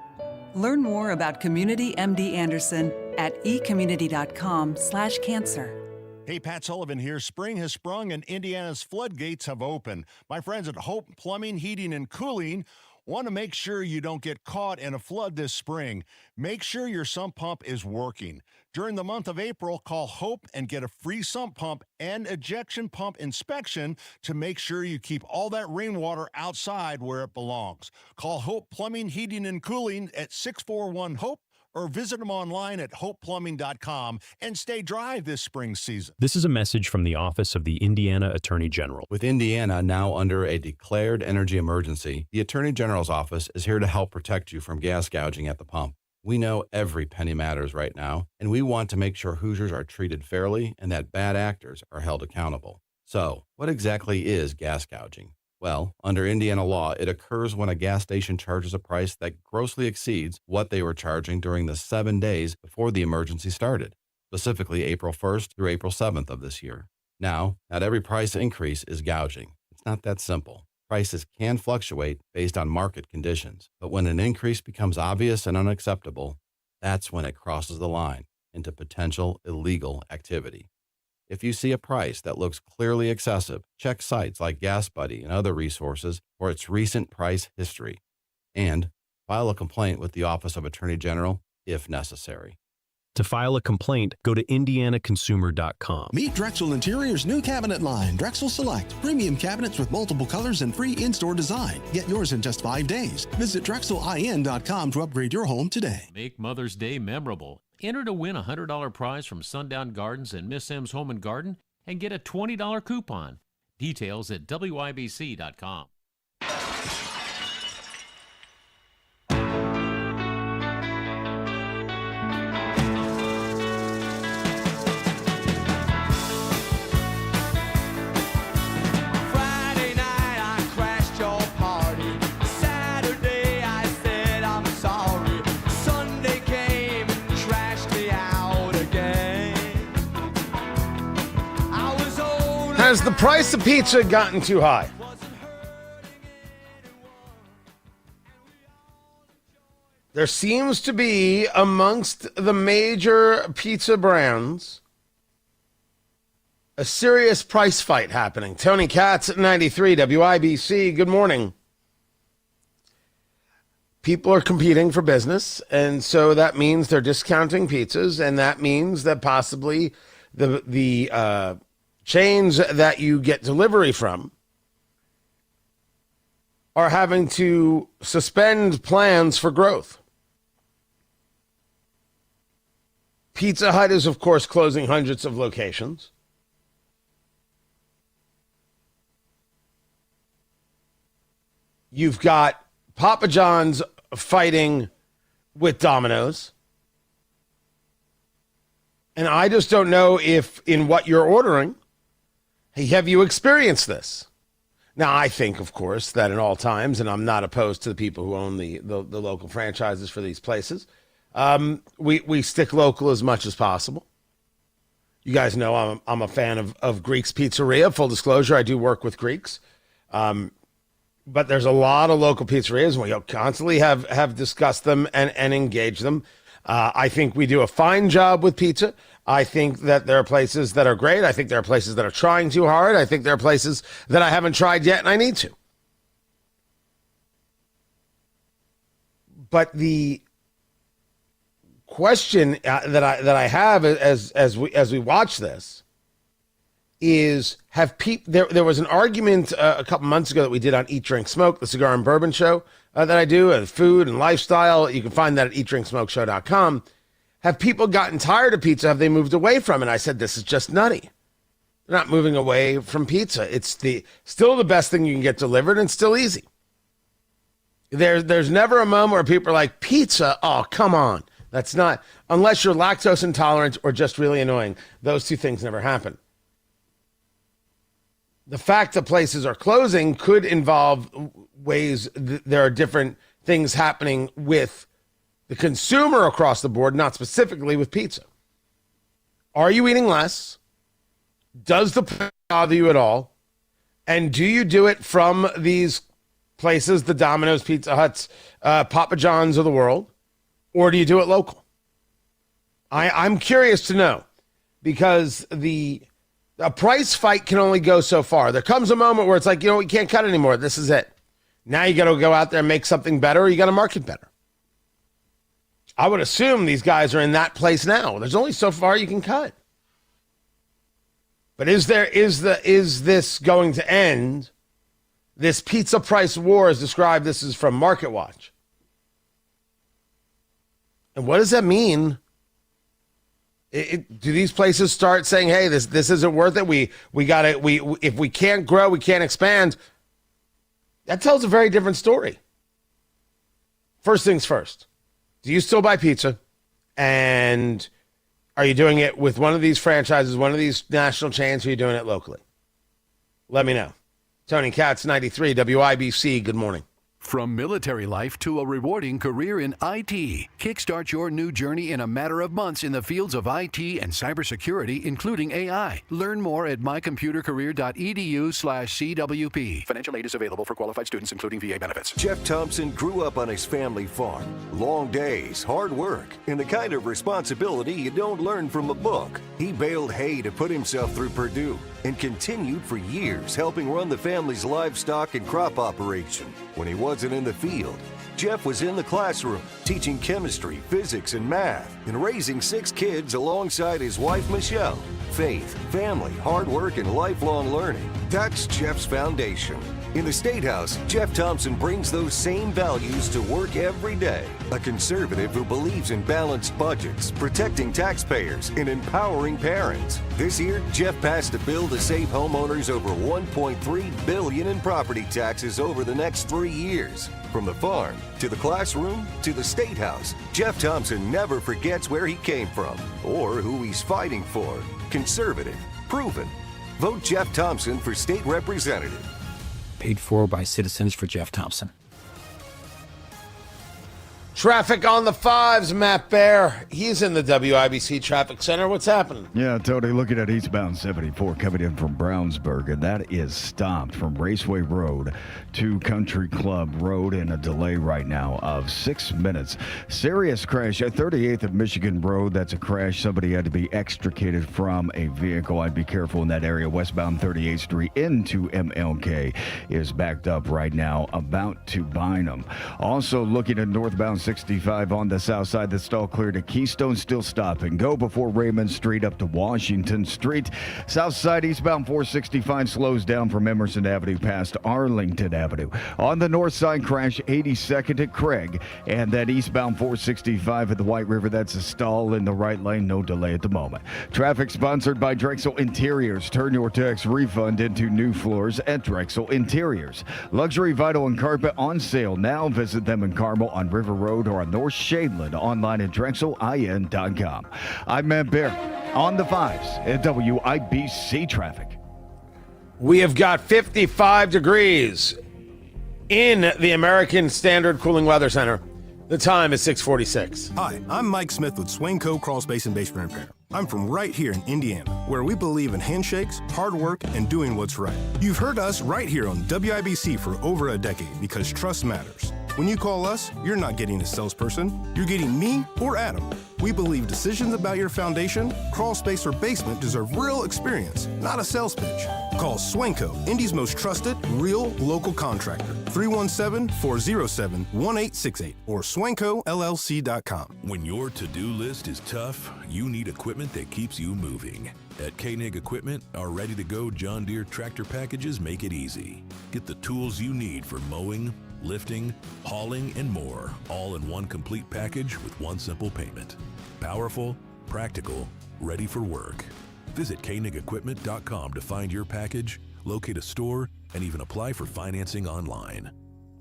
Learn more about Community MD Anderson at ecommunity.com/cancer. Hey, Pat Sullivan here. Spring has sprung and Indiana's floodgates have opened. My friends at Hope Plumbing, Heating, and Cooling want to make sure you don't get caught in a flood this spring. Make sure your sump pump is working. During the month of April, call Hope and get a free sump pump and ejection pump inspection to make sure you keep all that rainwater outside where it belongs. Call Hope Plumbing, Heating, and Cooling at 641-HOPE or visit them online at hopeplumbing.com and stay dry this spring season. This is a message from the Office of the Indiana Attorney General. With Indiana now under a declared energy emergency, the Attorney General's office is here to help protect you from gas gouging at the pump. We know every penny matters right now, and we want to make sure Hoosiers are treated fairly and that bad actors are held accountable. So, what exactly is gas gouging? Well, under Indiana law, it occurs when a gas station charges a price that grossly exceeds what they were charging during the 7 days before the emergency started, specifically April 1st through April 7th of this year. Now, not every price increase is gouging. It's not that simple. Prices can fluctuate based on market conditions, but when an increase becomes obvious and unacceptable, that's when it crosses the line into potential illegal activity. If you see a price that looks clearly excessive, check sites like GasBuddy and other resources for its recent price history, and file a complaint with the Office of Attorney General if necessary. To file a complaint, go to indianaconsumer.com. Meet Drexel Interior's new cabinet line, Drexel Select. Premium cabinets with multiple colors and free in-store design. Get yours in just 5 days. Visit DrexelIN.com to upgrade your home today. Make Mother's Day memorable. Enter to win a $100 prize from Sundown Gardens and Miss M's Home and Garden and get a $20 coupon. Details at WIBC.com. Has the price of pizza gotten too high? There seems to be, amongst the major pizza brands, a serious price fight happening. Tony Katz at 93 WIBC. Good morning. People are competing for business, and so that means they're discounting pizzas, and that means that possibly the chains that you get delivery from are having to suspend plans for growth. Pizza Hut is, of course, closing hundreds of locations. You've got Papa John's fighting with Domino's. And I just don't know if in what you're ordering, have you experienced this? Now, I think, of course, that in all times, and I'm not opposed to the people who own the local franchises for these places, we stick local as much as possible. You guys know I'm a fan of Greek's Pizzeria. Full disclosure, I do work with Greeks. But there's a lot of local pizzerias, and we constantly have discussed them and engaged them. I think we do a fine job with pizza. I think that there are places that are great. I think there are places that are trying too hard. I think there are places that I haven't tried yet and I need to. But the question that I have as we watch this is, there was an argument a couple months ago that we did on Eat, Drink, Smoke, the cigar and bourbon show that I do, food and lifestyle. You can find that at eatdrinksmokeshow.com. Have people gotten tired of pizza? Have they moved away from it? I said, this is just nutty. They're not moving away from pizza. It's still the best thing you can get delivered and still easy. There's never a moment where people are like, pizza? Oh, come on. That's not, unless you're lactose intolerant or just really annoying. Those two things never happen. The fact that places are closing could involve ways there are different things happening with the consumer across the board, not specifically with pizza. Are you eating less? Does the price bother you at all? And do you do it from these places, the Domino's, Pizza Huts, Papa John's of the world? Or do you do it local? I'm curious to know, because a price fight can only go so far. There comes a moment where it's like, we can't cut anymore. This is it. Now you got to go out there and make something better, or you got to market better. I would assume these guys are in that place now. There's only so far you can cut. But is this going to end? This pizza price war is described, this is from Market Watch. And what does that mean? Do these places start saying, hey, this isn't worth it? If we can't grow, we can't expand. That tells a very different story. First things first. Do you still buy pizza? And are you doing it with one of these franchises, one of these national chains, or are you doing it locally? Let me know. Tony Katz, 93 WIBC. Good morning. From military life to a rewarding career in IT, kickstart your new journey in a matter of months in the fields of IT and cybersecurity, including AI. Learn more at mycomputercareer.edu/CWP. Financial aid is available for qualified students, including VA benefits. Jeff Thompson grew up on his family farm. Long days, hard work, and the kind of responsibility you don't learn from a book. He baled hay to put himself through Purdue. and continued for years helping run the family's livestock and crop operation. When he wasn't in the field, Jeff was in the classroom, teaching chemistry, physics, and math, and raising 6 kids alongside his wife, Michelle. Faith, family, hard work, and lifelong learning. That's Jeff's foundation. In the State House, Jeff Thompson brings those same values to work every day. A conservative who believes in balanced budgets, protecting taxpayers, and empowering parents. This year, Jeff passed a bill to save homeowners over $1.3 billion in property taxes over the next 3 years. From the farm, to the classroom, to the State House, Jeff Thompson never forgets where he came from or who he's fighting for. Conservative, proven. Vote Jeff Thompson for state representative. Paid for by Citizens for Jeff Thompson. Traffic on the 5s, Matt Bear. He's in the WIBC Traffic Center. What's happening? Yeah, Tony, looking at eastbound 74 coming in from Brownsburg, and that is stopped from Raceway Road to Country Club Road in a delay right now of 6 minutes. Serious crash at 38th of Michigan Road. That's a crash. Somebody had to be extricated from a vehicle. I'd be careful in that area. Westbound 38th Street into MLK is backed up right now, about to Bynum. Also looking at northbound 65 on the south side, the stall clear to Keystone, still stopping. Go before Raymond Street up to Washington Street. South side eastbound 465 slows down from Emerson Avenue past Arlington Avenue. On the north side, crash 82nd at Craig, and that eastbound 465 at the White River, that's a stall in the right lane, no delay at the moment. Traffic sponsored by Drexel Interiors. Turn your tax refund into new floors at Drexel Interiors. Luxury vinyl and carpet on sale now. Visit them in Carmel on River Road or on North Shadeland, online at DrexelIN.com. I'm Matt Bear on the 5s at WIBC Traffic. We have got 55 degrees in the American Standard Cooling Weather Center. The time is 6:46. Hi, I'm Mike Smith with Swainco Crawl Space and Basement Repair. I'm from right here in Indiana, where we believe in handshakes, hard work, and doing what's right. You've heard us right here on WIBC for over a decade because trust matters. When you call us, you're not getting a salesperson. You're getting me or Adam. We believe decisions about your foundation, crawl space, or basement deserve real experience, not a sales pitch. Call Swainco, Indy's most trusted, real local contractor. 317-407-1868 or SwaincoLLC.com. When your to-do list is tough, you need equipment that keeps you moving. At Koenig Equipment, our ready-to-go John Deere tractor packages make it easy. Get the tools you need for mowing, lifting, hauling, and more, all in one complete package with one simple payment. Powerful, practical, ready for work. Visit KoenigEquipment.com to find your package, locate a store, and even apply for financing online.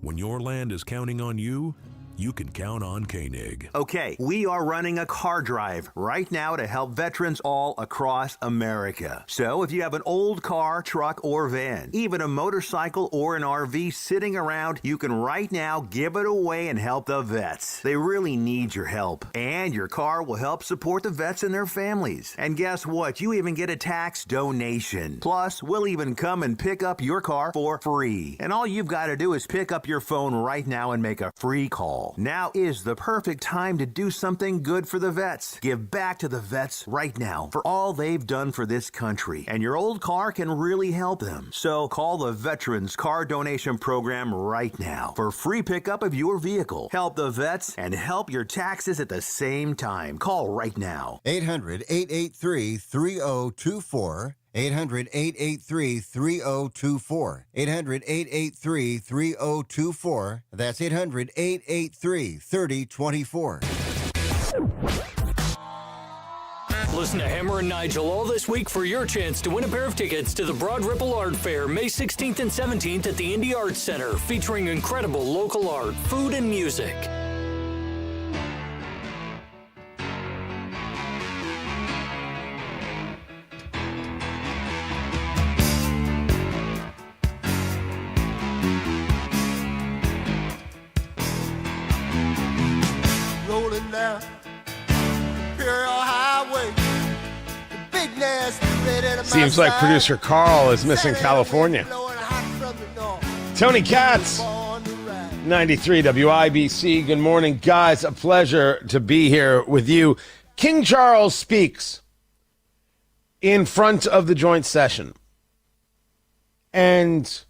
When your land is counting on you, you can count on Koenig. Okay, we are running a car drive right now to help veterans all across America. So if you have an old car, truck, or van, even a motorcycle or an RV sitting around, you can right now give it away and help the vets. They really need your help. And your car will help support the vets and their families. And guess what? You even get a tax donation. Plus, we'll even come and pick up your car for free. And all you've got to do is pick up your phone right now and make a free call. Now is the perfect time to do something good for the vets. Give back to the vets right now for all they've done for this country. And your old car can really help them. So call the Veterans Car Donation Program right now for free pickup of your vehicle. Help the vets and help your taxes at the same time. Call right now. 800-883-3024. 800-883-3024. 800-883-3024. That's 800-883-3024. Listen to Hammer and Nigel all this week for your chance to win a pair of tickets to the Broad Ripple Art Fair, May 16th and 17th at the Indy Arts Center, featuring incredible local art, food, and music. Rolling down Imperial Highway, the big nasty red at Seems like producer Carl is missing California. Tony Katz, 93 WIBC. Good morning, guys. A pleasure to be here with you. King Charles speaks in front of the joint session And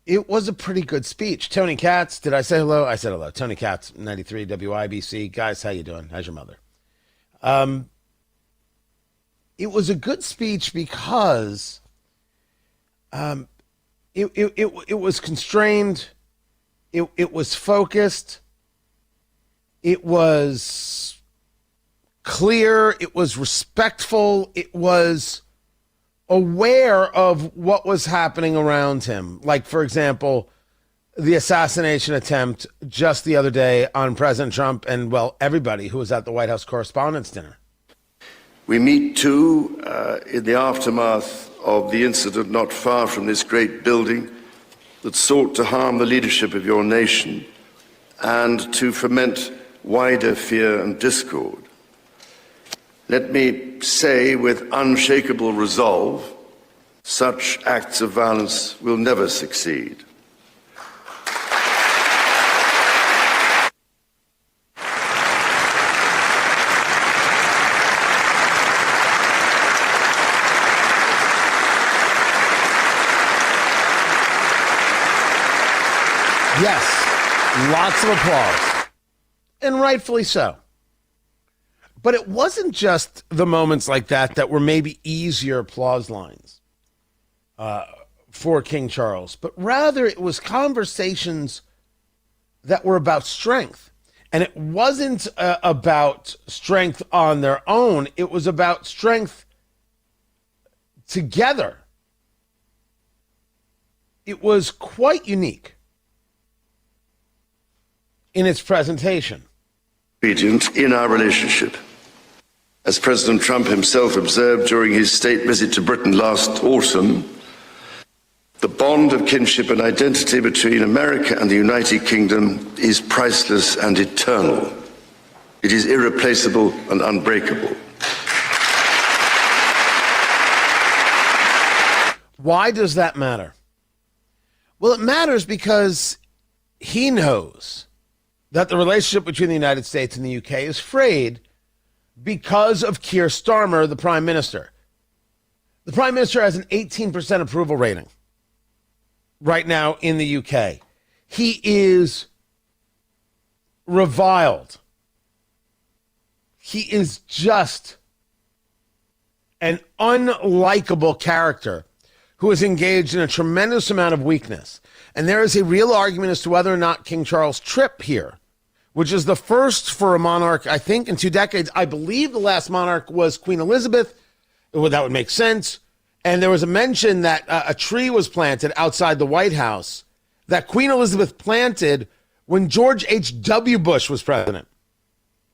it was a pretty good speech. Tony Katz, did I say hello? I said hello. Tony Katz, 93 WIBC. Guys, how you doing? How's your mother? It was a good speech because it was constrained. It was focused. It was clear. It was respectful. It was aware of what was happening around him. Like, for example, the assassination attempt just the other day on President Trump and, well, everybody who was at the White House Correspondents' Dinner. We meet, too, in the aftermath of the incident not far from this great building that sought to harm the leadership of your nation and to foment wider fear and discord. Let me say with unshakable resolve, such acts of violence will never succeed. Yes, lots of applause, and rightfully so. But it wasn't just the moments like that that were maybe easier applause lines for King Charles, but rather it was conversations that were about strength. And it wasn't about strength on their own. It was about strength together. It was quite unique in its presentation. In our relationship. As President Trump himself observed during his state visit to Britain last autumn, the bond of kinship and identity between America and the United Kingdom is priceless and eternal. It is irreplaceable and unbreakable. Why does that matter? Well, it matters because he knows that the relationship between the United States and the UK is frayed because of Keir Starmer, the Prime Minister. The Prime Minister has an 18% approval rating right now in the UK. He is reviled. He is just an unlikable character who is engaged in a tremendous amount of weakness. And there is a real argument as to whether or not King Charles' trip here, which is the first for a monarch, I think, in 2 decades. I believe the last monarch was Queen Elizabeth. Well, that would make sense. And there was a mention that a tree was planted outside the White House that Queen Elizabeth planted when George H.W. Bush was president.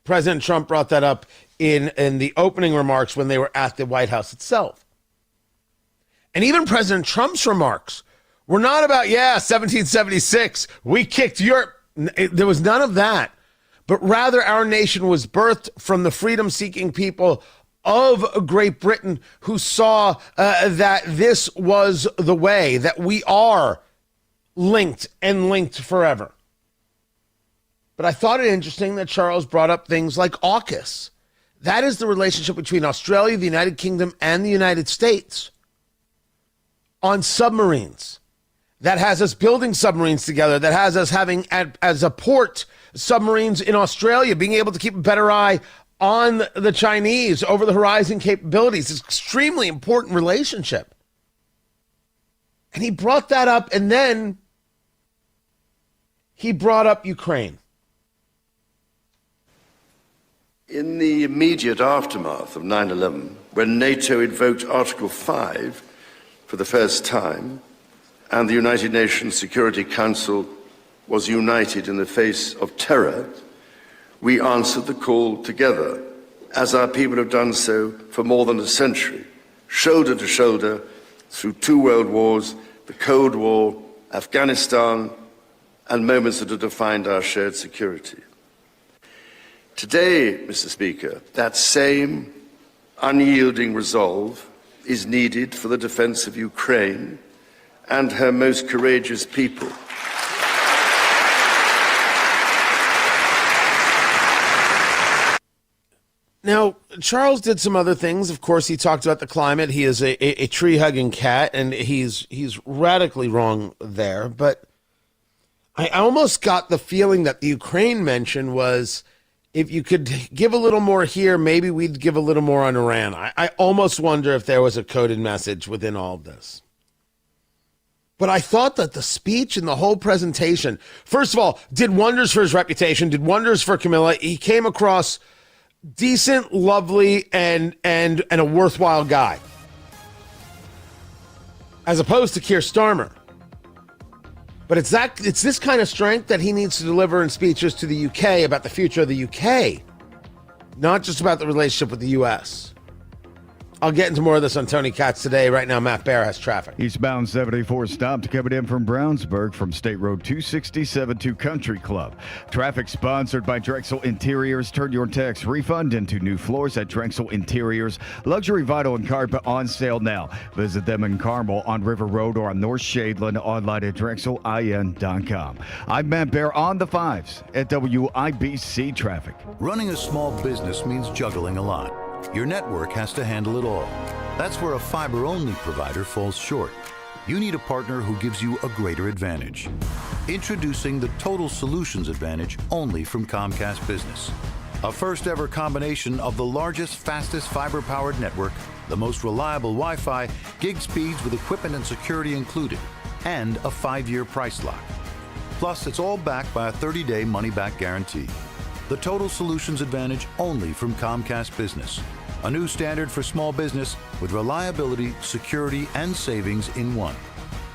President Trump brought that up in the opening remarks when they were at the White House itself. And even President Trump's remarks were not about, 1776, we kicked Europe. There was none of that, but rather our nation was birthed from the freedom-seeking people of Great Britain who saw that this was the way, that we are linked and linked forever. But I thought it interesting that Charles brought up things like AUKUS. That is the relationship between Australia, the United Kingdom, and the United States on submarines. That has us building submarines together, that has us having as a port submarines in Australia, being able to keep a better eye on the Chinese over the horizon capabilities. It's an extremely important relationship. And he brought that up, and then he brought up Ukraine. In the immediate aftermath of 9/11, when NATO invoked Article 5 for the first time, and the United Nations Security Council was united in the face of terror, we answered the call together, as our people have done so for more than a century, shoulder to shoulder, through 2 world wars, the Cold War, Afghanistan, and moments that have defined our shared security. Today, Mr. Speaker, that same unyielding resolve is needed for the defense of Ukraine and her most courageous people. Now, Charles did some other things. Of course, he talked about the climate. He is a tree-hugging cat, and he's radically wrong there. But I almost got the feeling that the Ukraine mention was, if you could give a little more here, maybe we'd give a little more on Iran. I almost wonder if there was a coded message within all of this. But I thought that the speech and the whole presentation, first of all, did wonders for his reputation, did wonders for Camilla. He came across decent, lovely, and a worthwhile guy, as opposed to Keir Starmer. But it's this kind of strength that he needs to deliver in speeches to the UK about the future of the UK, not just about the relationship with the US. I'll get into more of this on Tony Katz today. Right now, Matt Bear has traffic. Eastbound 74 stopped coming in from Brownsburg from State Road 267 to Country Club. Traffic sponsored by Drexel Interiors. Turn your tax refund into new floors at Drexel Interiors. Luxury vinyl and carpet on sale now. Visit them in Carmel on River Road or on North Shadeland, online at drexelin.com. I'm Matt Bear on the 5s at WIBC Traffic. Running a small business means juggling a lot. Your network has to handle it all. That's where a fiber-only provider falls short. You need a partner who gives you a greater advantage. Introducing the Total Solutions Advantage only from Comcast Business. A first-ever combination of the largest, fastest fiber-powered network, the most reliable Wi-Fi, gig speeds with equipment and security included, and a 5-year price lock. Plus, it's all backed by a 30-day money-back guarantee. The Total Solutions Advantage only from Comcast Business. A new standard for small business with reliability, security, and savings in one.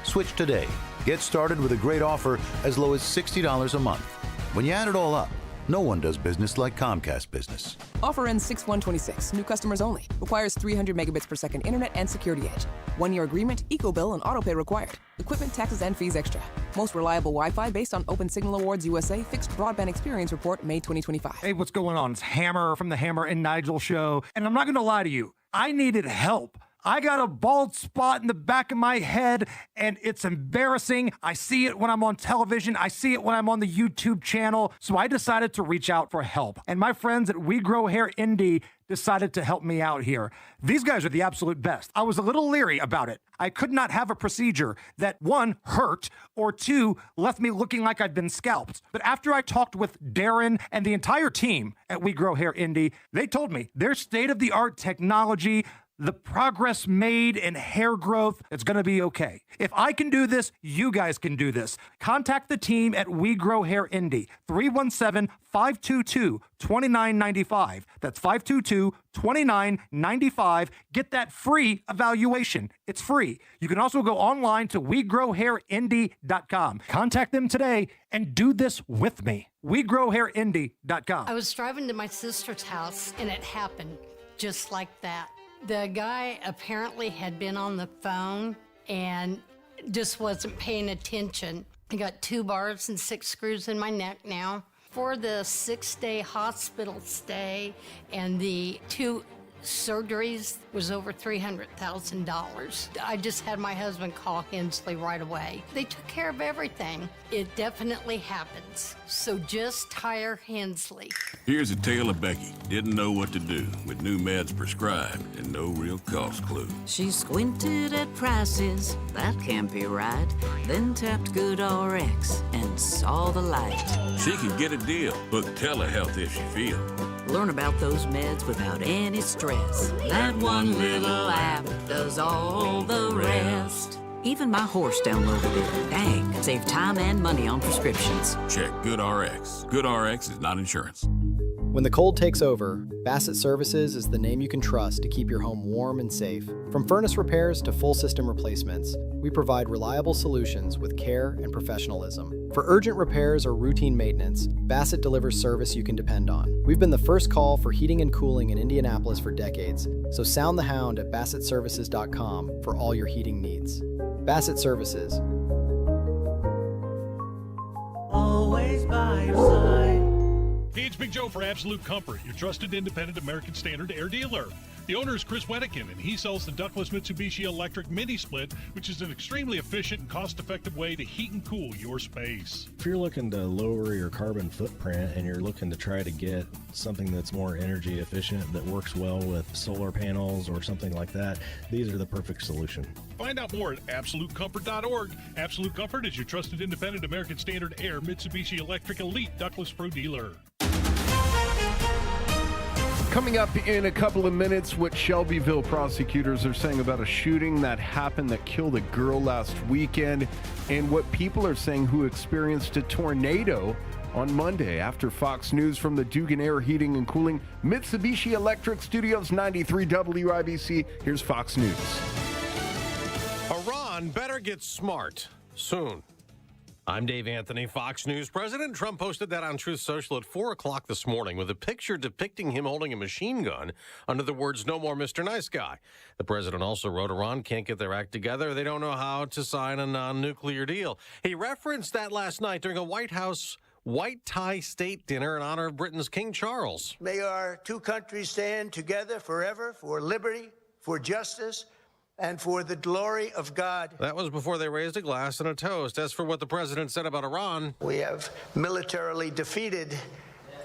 Switch today. Get started with a great offer as low as $60 a month. When you add it all up, no one does business like Comcast Business. Offer ends 6/1/26. New customers only. Requires 300 megabits per second internet and security edge. 1-year agreement, eco-bill, and autopay required. Equipment, taxes, and fees extra. Most reliable Wi-Fi based on Open Signal Awards USA Fixed Broadband Experience Report, May 2025. Hey, what's going on? It's Hammer from the Hammer and Nigel Show. And I'm not going to lie to you. I needed help. I got a bald spot in the back of my head, and it's embarrassing. I see it when I'm on television. I see it when I'm on the YouTube channel. So I decided to reach out for help. And my friends at We Grow Hair Indie decided to help me out here. These guys are the absolute best. I was a little leery about it. I could not have a procedure that, 1, hurt, or 2, left me looking like I'd been scalped. But after I talked with Darren and the entire team at We Grow Hair Indie, they told me their state-of-the-art technology, the progress made in hair growth, it's going to be okay. If I can do this, you guys can do this. Contact the team at We Grow Hair Indie, 317-522-2995. That's 522-2995. Get that free evaluation. It's free. You can also go online to WeGrowHairIndie.com. Contact them today and do this with me. WeGrowHairIndie.com. I was driving to my sister's house and it happened just like that. The guy apparently had been on the phone and just wasn't paying attention. I got 2 bars and 6 screws in my neck now. For the 6-day hospital stay and the 2 surgeries was over $300,000. I just had my husband call Hensley right away. They took care of everything. It definitely happens. So just hire Hensley. Here's a tale of Becky. Didn't know what to do with new meds prescribed and no real cost clue. She squinted at prices, that can't be right. Then tapped GoodRx and saw the light. She can get a deal. Book telehealth if she feels. Learn about those meds without any stress. That one little app does all the rest. Even my horse downloaded it. Dang, save time and money on prescriptions. Check GoodRx. GoodRx is not insurance. When the cold takes over, Bassett Services is the name you can trust to keep your home warm and safe. From furnace repairs to full system replacements, we provide reliable solutions with care and professionalism. For urgent repairs or routine maintenance, Bassett delivers service you can depend on. We've been the first call for heating and cooling in Indianapolis for decades, so sound the hound at BassettServices.com for all your heating needs. Bassett Services. Always by your side. Hey, it's Big Joe for Absolute Comfort, your trusted independent American Standard air dealer. The owner is Chris Wettikin, and he sells the ductless Mitsubishi Electric Mini Split, which is an extremely efficient and cost-effective way to heat and cool your space. If you're looking to lower your carbon footprint and you're looking to try to get something that's more energy efficient that works well with solar panels or something like that, these are the perfect solution. Find out more at AbsoluteComfort.org. Absolute Comfort is your trusted independent American Standard Air Mitsubishi Electric Elite Ductless Pro dealer. Coming up in a couple of minutes, what Shelbyville prosecutors are saying about a shooting that happened that killed a girl last weekend, and what people are saying who experienced a tornado on Monday. After Fox News from the Dugan Air Heating and Cooling Mitsubishi Electric Studios 93 WIBC, here's Fox News. Iran better get smart soon. I'm Dave Anthony, Fox News. President Trump posted that on Truth Social at 4 o'clock this morning with a picture depicting him holding a machine gun under the words, "No more Mr. Nice Guy." The president also wrote, Iran can't get their act together. They don't know how to sign a non-nuclear deal. He referenced that last night during a White House white tie state dinner in honor of Britain's King Charles. May our two countries stand together forever for liberty, for justice, and for the glory of God. That was before they raised a glass and a toast. As for what the president said about Iran, we have militarily defeated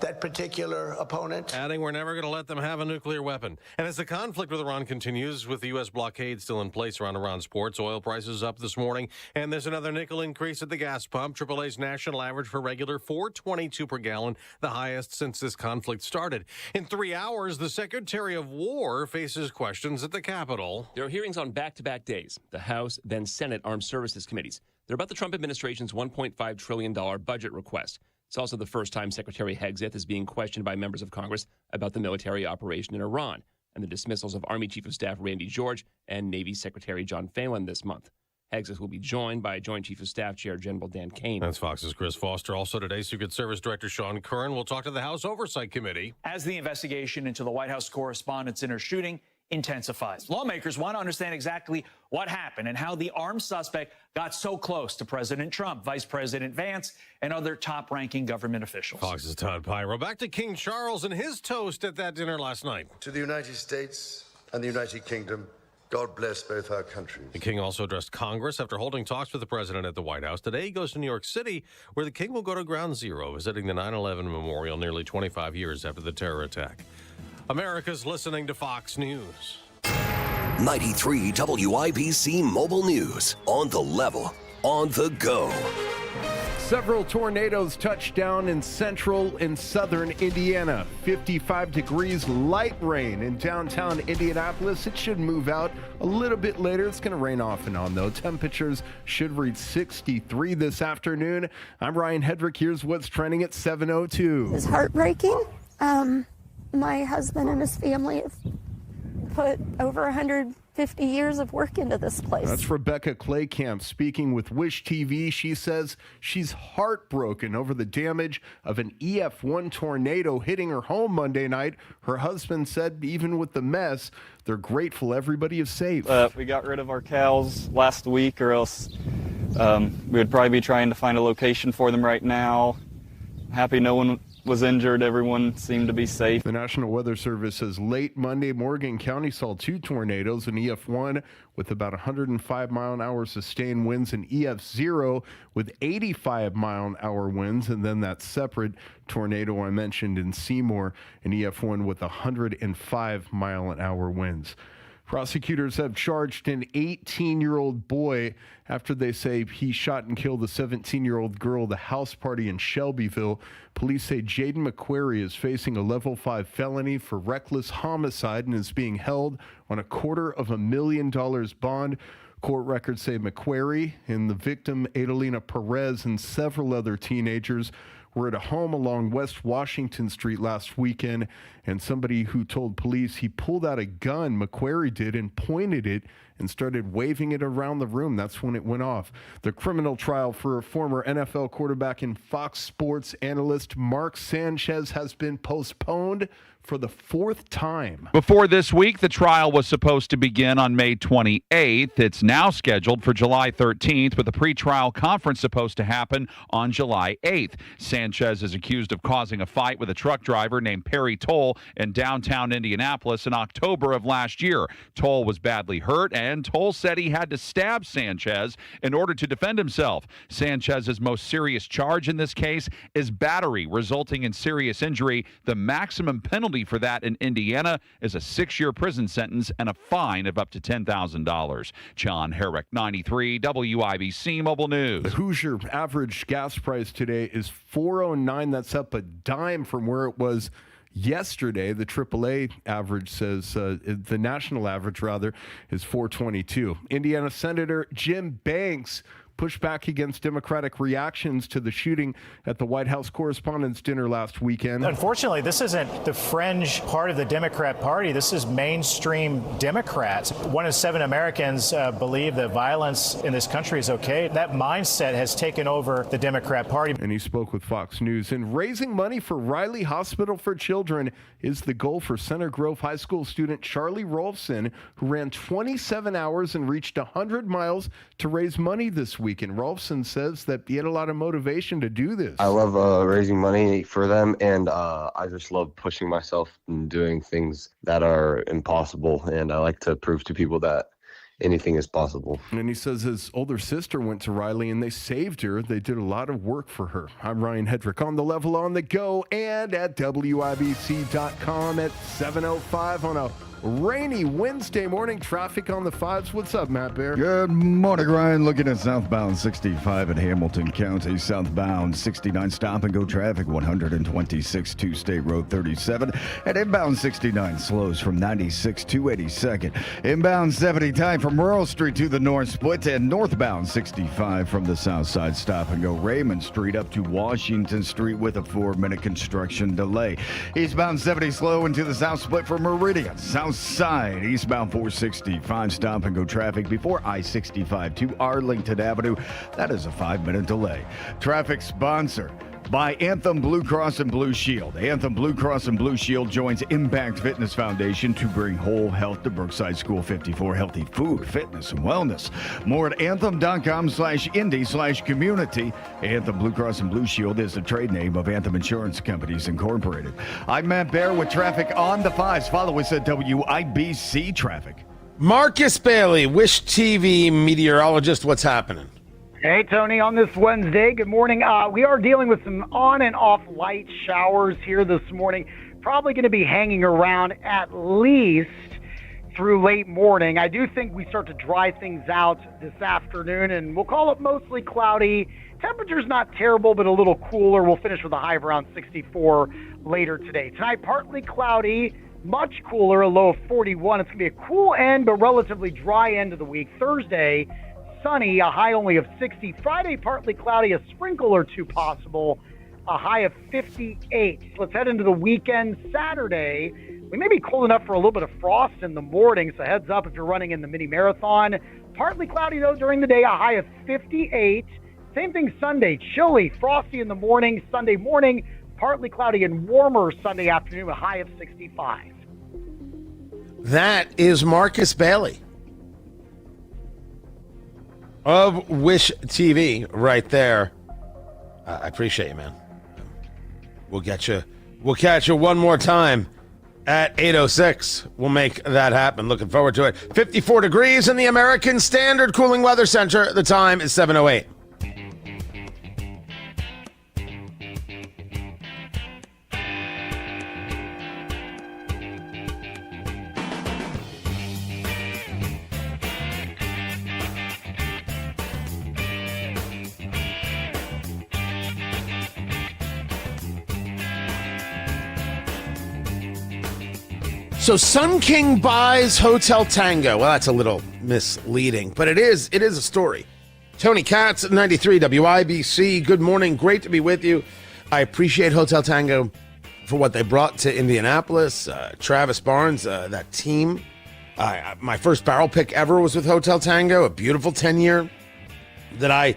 that particular opponent. Adding, we're never going to let them have a nuclear weapon. And as the conflict with Iran continues, with the U.S. blockade still in place around Iran's ports, oil prices up this morning, and there's another nickel increase at the gas pump. AAA's national average for regular $4.22 per gallon, the highest since this conflict started. In 3 hours, the Secretary of War faces questions at the Capitol. There are hearings on back-to-back days, the House, then Senate Armed Services Committees. They're about the Trump administration's $1.5 trillion budget request. It's also the first time Secretary Hegseth is being questioned by members of Congress about the military operation in Iran and the dismissals of Army Chief of Staff Randy George and Navy Secretary John Phelan this month. Hegseth will be joined by Joint Chief of Staff Chair General Dan Kane. That's Fox's Chris Foster. Also today, Secret Service Director Sean Curran will talk to the House Oversight Committee. As the investigation into the White House Correspondents' Dinner shooting intensifies, lawmakers want to understand exactly what happened and how the armed suspect got so close to President Trump, Vice President Vance, and other top-ranking government officials. Fox's Todd Pyro. Back to King Charles and his toast at that dinner last night. To the United States and the United Kingdom, God bless both our countries. The king also addressed Congress after holding talks with the president at the White House. Today he goes to New York City, where the king will go to Ground Zero, visiting the 9/11 memorial nearly 25 years after the terror attack. America's listening to Fox News. 93 WIBC Mobile News. On the level, on the go. Several tornadoes touched down in central and southern Indiana. 55 degrees, light rain in downtown Indianapolis. It should move out a little bit later. It's going to rain off and on, though. Temperatures should reach 63 this afternoon. I'm Ryan Hedrick. Here's what's trending at 7:02. It's heartbreaking. My husband and his family have put over 150 years of work into this place. That's Rebecca Claycamp speaking with Wish TV. She says she's heartbroken over the damage of an EF1 tornado hitting her home Monday night. Her husband said even with the mess, they're grateful everybody is safe. We got rid of our cows last week, or else we would probably be trying to find a location for them right now. Happy no one was injured. Everyone seemed to be safe. The National Weather Service says late Monday, Morgan County saw two tornadoes, an EF1 with about 105 mile an hour sustained winds, and EF0 with 85 mile an hour winds, and then that separate tornado I mentioned in Seymour, an EF1 with 105 mile an hour winds. Prosecutors have charged an 18-year-old boy after they say he shot and killed a 17-year-old girl at a house party in Shelbyville. Police say Jaden McQuarrie is facing a level 5 felony for reckless homicide and is being held on a $250,000 bond. Court records say McQuarrie and the victim, Adalina Perez, and several other teenagers were at a home along West Washington Street last weekend, and somebody who told police he pulled out a gun, McQuarrie did, and pointed it and started waving it around the room. That's when it went off. The criminal trial for a former NFL quarterback and Fox Sports analyst Mark Sanchez has been postponed for the fourth time. Before this week, the trial was supposed to begin on May 28th. It's now scheduled for July 13th, with a pretrial conference supposed to happen on July 8th. Sanchez Sanchez is accused of causing a fight with a truck driver named Perry Toll in downtown Indianapolis in October of last year. Toll was badly hurt, and Toll said he had to stab Sanchez in order to defend himself. Sanchez's most serious charge in this case is battery, resulting in serious injury. The maximum penalty for that in Indiana is a 6-year prison sentence and a fine of up to $10,000. John Herrick, 93 WIBC Mobile News. The Hoosier average gas price today is $4.09. That's up a dime from where it was yesterday. The AAA average says, the national average rather, is $4.22. Indiana Senator Jim Banks pushed back against Democratic reactions to the shooting at the White House Correspondents' Dinner last weekend. Unfortunately, this isn't the fringe part of the Democrat Party. This is mainstream Democrats. 1 in 7 Americans believe that violence in this country is okay. That mindset has taken over the Democrat Party. And he spoke with Fox News. And raising money for Riley Hospital for Children is the goal for Center Grove High School student Charlie Rolfson, who ran 27 hours and reached 100 miles to raise money this week. And Rolfson says that he had a lot of motivation to do this. I love raising money for them, and I just love pushing myself and doing things that are impossible, and I like to prove to people that anything is possible. And he says his older sister went to Riley and they saved her. They did a lot of work for her. I'm Ryan Hedrick on The Level on the Go and at WIBC.com at 7:05 on a rainy Wednesday morning. Traffic on the 5s. What's up, Matt Bear? Good morning, Ryan. Looking at southbound 65 at Hamilton County. Southbound 69 stop-and-go traffic, 126 to State Road 37. And inbound 69 slows from 96 to 82nd. Inbound 70 time from Rural Street to the North Split. And northbound 65 from the south side stop-and-go Raymond Street up to Washington Street with a 4-minute construction delay. Eastbound 70 slow into the south split from Meridian. South side, eastbound 465 stop-and-go traffic before I-65 to Arlington Avenue. That is a 5-minute delay. Traffic sponsor by Anthem Blue Cross and Blue Shield. Anthem Blue Cross and Blue Shield joins Impact Fitness Foundation to bring whole health to Brookside School 54. Healthy food, fitness, and wellness. More at anthem.com/indie/community. Anthem Blue Cross and Blue Shield is the trade name of Anthem Insurance Companies Incorporated. I'm Matt Bear with traffic on the 5s. Follow us at WIBC Traffic. Marcus Bailey, Wish TV meteorologist, what's happening? Hey, Tony, on this Wednesday, good morning. We are dealing with some on and off light showers here this morning. Probably going to be hanging around at least through late morning. I do think we start to dry things out this afternoon, and we'll call it mostly cloudy. Temperature's not terrible, but a little cooler. We'll finish with a high of around 64 later today. Tonight, partly cloudy, much cooler, a low of 41. It's going to be a cool end, but relatively dry end of the week. Thursday, sunny, a high only of 60. Friday, partly cloudy, a sprinkle or two possible, a high of 58. Let's head into the weekend. Saturday, we may be cold enough for a little bit of frost in the morning, so heads up if you're running in the mini marathon. Partly cloudy, though, during the day, a high of 58. Same thing Sunday, chilly, frosty in the morning. Sunday morning, partly cloudy and warmer Sunday afternoon, a high of 65. That is Marcus Bailey of Wish TV right there. I appreciate you, man. We'll catch you one more time at 8:06. We'll make that happen. Looking forward to it. 54 degrees in the American Standard Cooling Weather Center. The time is 7:08. So Sun King buys Hotel Tango. Well, that's a little misleading, but it is a story. Tony Katz, 93 WIBC. Good morning. Great to be with you. I appreciate Hotel Tango for what they brought to Indianapolis. Travis Barnes, that team. My first barrel pick ever was with Hotel Tango, a beautiful 10-year that I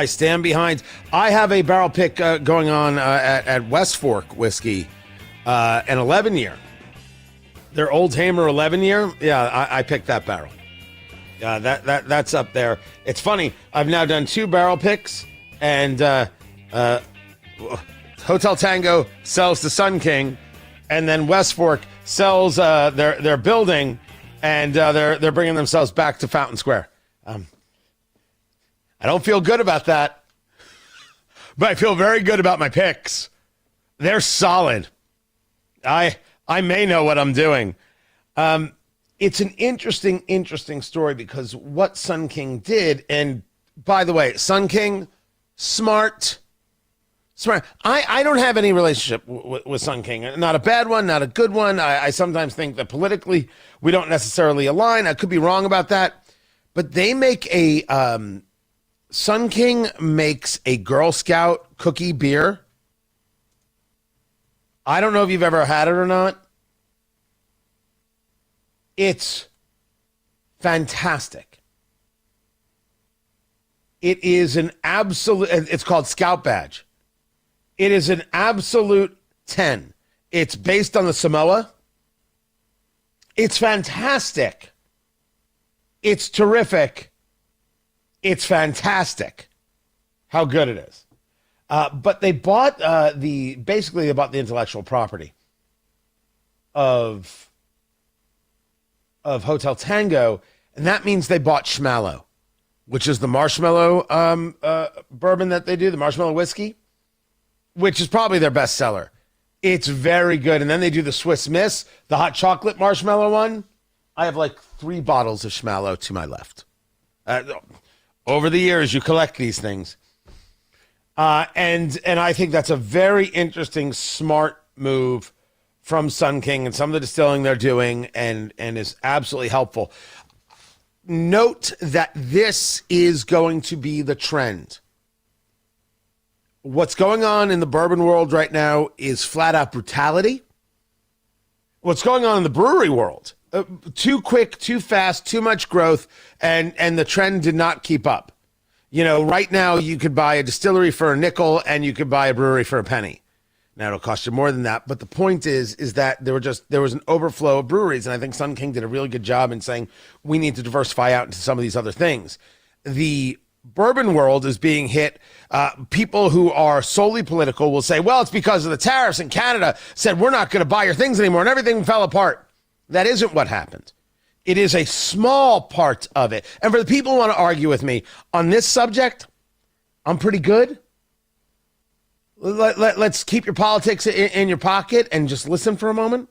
stand behind. I have a barrel pick going on at West Fork Whiskey, an 11-year. Their Old Hamer 11-year, yeah, I picked that barrel. That's up there. It's funny, I've now done 2 barrel picks, and Hotel Tango sells to Sun King, and then West Fork sells their building, and they're bringing themselves back to Fountain Square. I don't feel good about that, but I feel very good about my picks. They're solid. I may know what I'm doing. It's an interesting story because what Sun King did, and by the way, Sun King, smart. I don't have any relationship with Sun King. Not a bad one, not a good one. I sometimes think that politically we don't necessarily align. I could be wrong about that. But they make Sun King makes a Girl Scout cookie beer. I don't know if you've ever had it or not. It's fantastic. It is an absolute, it's called Scout Badge. It is an absolute 10. It's based on the Samoa. It's fantastic. It's terrific. It's fantastic how good it is. But they bought basically they bought the intellectual property of Hotel Tango, and that means they bought Schmallow, which is the marshmallow bourbon that they do, the marshmallow whiskey, which is probably their best seller. It's very good. And then they do the Swiss Miss, the hot chocolate marshmallow one. I have like 3 bottles of Schmallow to my left. Over the years, you collect these things. And I think that's a very interesting, smart move from Sun King and some of the distilling they're doing and is absolutely helpful. Note that this is going to be the trend. What's going on in the bourbon world right now is flat out brutality. What's going on in the brewery world, too quick, too fast, too much growth, and the trend did not keep up. You know, right now you could buy a distillery for a nickel and you could buy a brewery for a penny. Now it'll cost you more than that, but the point is that there was an overflow of breweries, and I think Sun King did a really good job in saying we need to diversify out into some of these other things. The bourbon world is being hit. People who are solely political will say, well, it's because of the tariffs, and Canada said we're not going to buy your things anymore, and everything fell apart. That isn't what happened. It is a small part of it. And for the people who want to argue with me on this subject, I'm pretty good. Let's keep your politics in your pocket and just listen for a moment.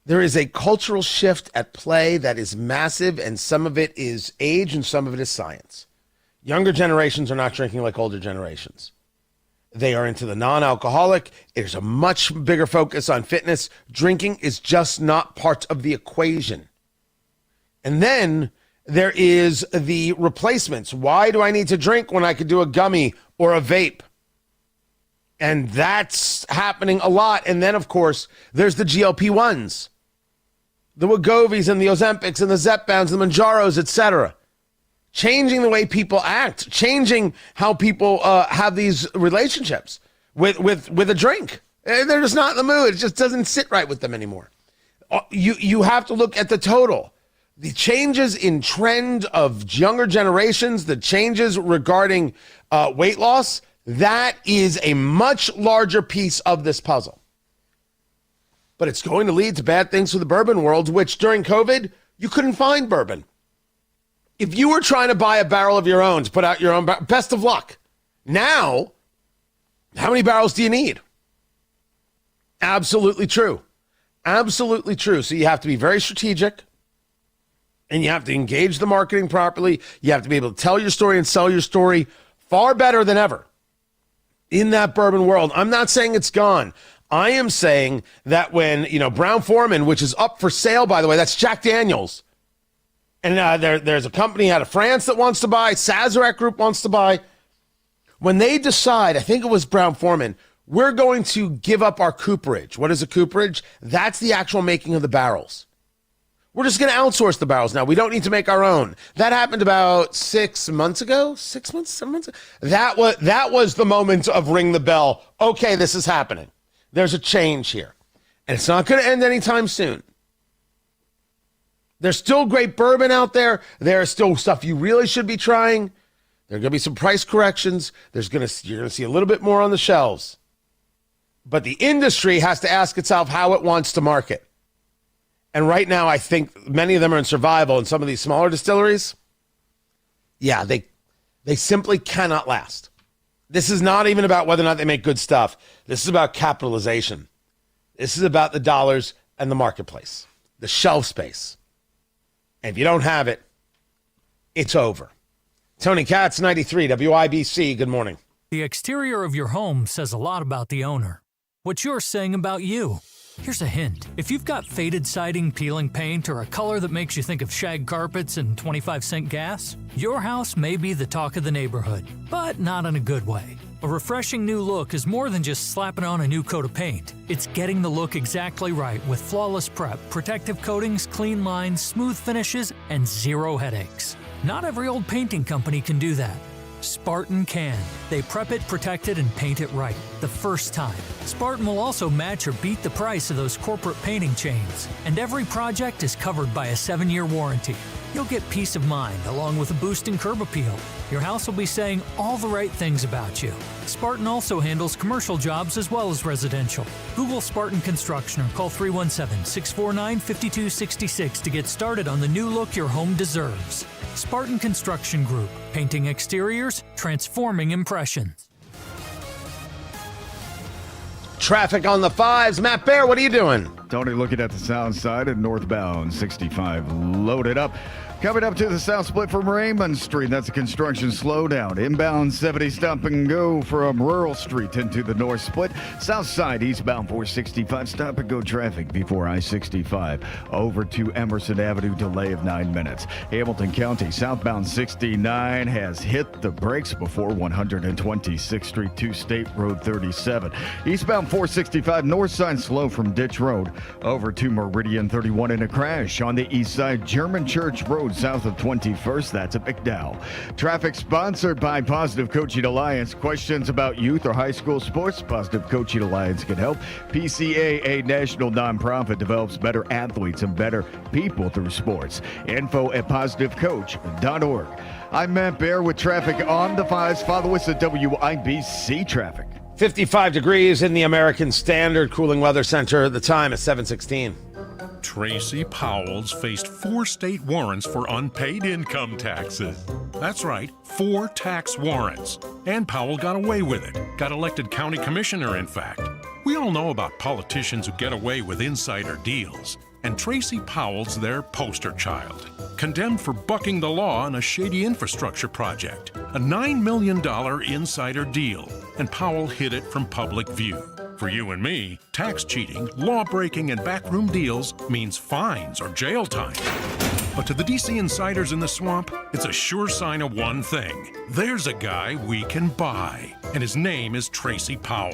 There is a cultural shift at play that is massive, and some of it is age and some of it is science. Younger generations are not drinking like older generations. They are into the non-alcoholic. There's a much bigger focus on fitness. Drinking is just not part of the equation. And then there is the replacements. Why do I need to drink when I could do a gummy or a vape? And that's happening a lot. And then, of course, there's the GLP-1s, the Wegovy's and the Ozempics and the Zepbounds, the Manjaros, etc. Changing the way people act, changing how people have these relationships with a drink. They're just not in the mood. It just doesn't sit right with them anymore. You have to look at the total. The changes in trend of younger generations, the changes regarding weight loss, that is a much larger piece of this puzzle. But it's going to lead to bad things for the bourbon world, which during COVID, you couldn't find bourbon. If you were trying to buy a barrel of your own to put out your own, best of luck. Now, how many barrels do you need? Absolutely true. Absolutely true. So you have to be very strategic, and you have to engage the marketing properly. You have to be able to tell your story and sell your story far better than ever in that bourbon world. I'm not saying it's gone. I am saying that when, Brown-Forman, which is up for sale, by the way, that's Jack Daniels. And there's a company out of France that wants to buy. Sazerac Group wants to buy. When they decide, I think it was Brown-Forman, we're going to give up our cooperage. What is a cooperage? That's the actual making of the barrels. We're just going to outsource the barrels now. We don't need to make our own. That happened about 6 months ago. 6 months, 7 months ago. That was the moment of ring the bell. Okay, this is happening. There's a change here. And it's not going to end anytime soon. There's still great bourbon out there. There's still stuff you really should be trying. There are going to be some price corrections. You're going to see a little bit more on the shelves. But the industry has to ask itself how it wants to market. And right now, I think many of them are in survival, and some of these smaller distilleries, yeah, they simply cannot last. This is not even about whether or not they make good stuff. This is about capitalization. This is about the dollars and the marketplace, the shelf space. And if you don't have it, it's over. Tony Katz, 93, WIBC, good morning. The exterior of your home says a lot about the owner. What you're saying about you. Here's a hint. If you've got faded siding, peeling paint, or a color that makes you think of shag carpets and 25-cent gas, your house may be the talk of the neighborhood, but not in a good way. A refreshing new look is more than just slapping on a new coat of paint. It's getting the look exactly right with flawless prep, protective coatings, clean lines, smooth finishes, and zero headaches. Not every old painting company can do that. Spartan can. They prep it, protect it, and paint it right the first time. Spartan will also match or beat the price of those corporate painting chains. And every project is covered by a 7-year warranty. You'll get peace of mind along with a boost in curb appeal. Your house will be saying all the right things about you. Spartan also handles commercial jobs as well as residential. Google Spartan Construction or call 317-649-5266 to get started on the new look your home deserves. Spartan Construction Group. Painting exteriors, transforming impressions. Traffic on the 5s. Matt Bear, what are you doing? Tony looking at the south side of northbound 65 loaded up. Coming up to the south split from Raymond Street. That's a construction slowdown. Inbound 70 stop and go from Rural Street into the north split. South side eastbound 465 stop and go traffic before I-65 over to Emerson Avenue, delay of 9 minutes. Hamilton County southbound 69 has hit the brakes before 126th Street to State Road 37. Eastbound 465 north side slow from Ditch Road over to Meridian 31 in a crash on the east side German Church Road south of 21st. That's at McDowell. Traffic sponsored by Positive Coaching Alliance. Questions about youth or high school sports? Positive Coaching Alliance can help. PCA, a national nonprofit, develops better athletes and better people through sports. Info at positivecoach.org. I'm Matt Bear with traffic on the 5s. Follow us at WIBC Traffic. 55 degrees in the American Standard Cooling Weather Center. The time is 7:16. Tracy Powell's faced 4 state warrants for unpaid income taxes. That's right, 4 tax warrants. And Powell got away with it. Got elected county commissioner, in fact. We all know about politicians who get away with insider deals. And Tracy Powell's their poster child. Condemned for bucking the law on a shady infrastructure project. A $9 million insider deal. And Powell hid it from public view. For you and me, tax cheating, law breaking, and backroom deals means fines or jail time. But to the DC insiders in the swamp, it's a sure sign of one thing. There's a guy we can buy, and his name is Tracy Powell.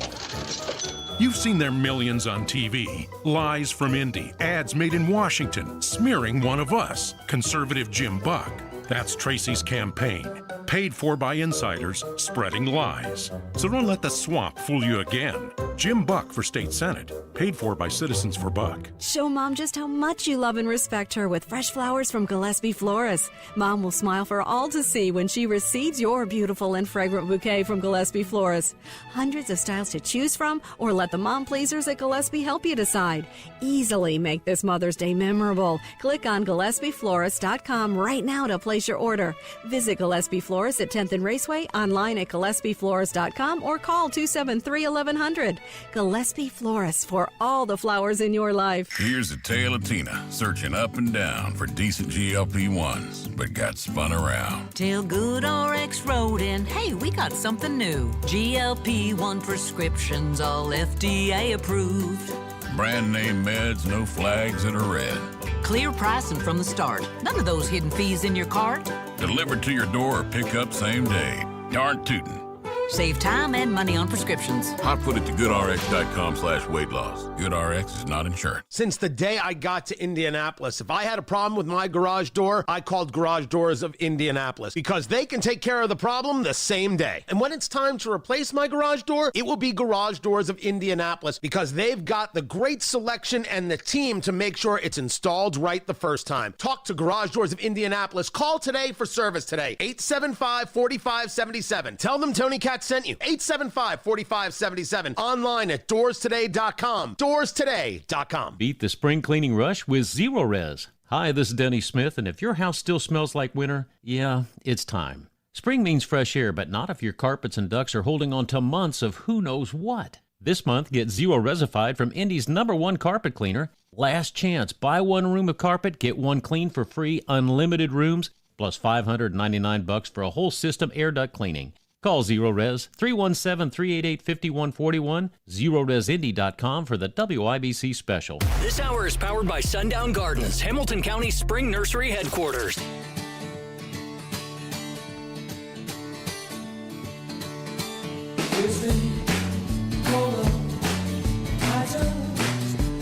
You've seen their millions on TV. Lies from Indy, ads made in Washington, smearing one of us, conservative Jim Buck. That's Tracy's campaign, paid for by insiders spreading lies. So don't let the swamp fool you again. Jim Buck for state senate, paid for by Citizens for Buck. Show Mom just how much you love and respect her with fresh flowers from Gillespie Florists. Mom will smile for all to see when she receives your beautiful and fragrant bouquet from Gillespie Florists. Hundreds of styles to choose from, or let the mom pleasers at Gillespie help you decide. Easily make this Mother's Day memorable. Click on GillespieFlorist.com right now to place your order. Visit Gillespie Florist at 10th and Raceway, online at GillespieFlorist.com, or call 273-1100. Gillespie Florist, for all the flowers in your life. Here's a tale of Tina searching up and down for decent GLP-1s, but got spun around. Till Good RX wrote in, hey, we got something new. GLP-1 prescriptions, all FDA approved. Brand name meds, no flags that are red. Clear pricing from the start. None of those hidden fees in your cart. Delivered to your door or pick up same day. Darn tootin'. Save time and money on prescriptions. Hot foot it to goodrx.com/weight loss. GoodRx is not insured. Since the day I got to Indianapolis, if I had a problem with my garage door, I called Garage Doors of Indianapolis because they can take care of the problem the same day. And when it's time to replace my garage door, it will be Garage Doors of Indianapolis because they've got the great selection and the team to make sure it's installed right the first time. Talk to Garage Doors of Indianapolis. Call today for service today. 875-4577. Tell them Tony Katz Katz sent you. 875-4577. Online at doorstoday.com. Doorstoday.com. Beat the spring cleaning rush with Zero Res. Hi, this is Denny Smith, and if your house still smells like winter, yeah, it's time. Spring means fresh air, but not if your carpets and ducts are holding on to months of who knows what. This month, get Zero Resified from Indy's #1 carpet cleaner. Last chance. Buy one room of carpet, get one clean for free, unlimited rooms, plus $599 for a whole system air duct cleaning. Call Zero Res, 317-388-5141, ZeroResIndy.com for the WIBC special. This hour is powered by Sundown Gardens, Hamilton County Spring Nursery headquarters.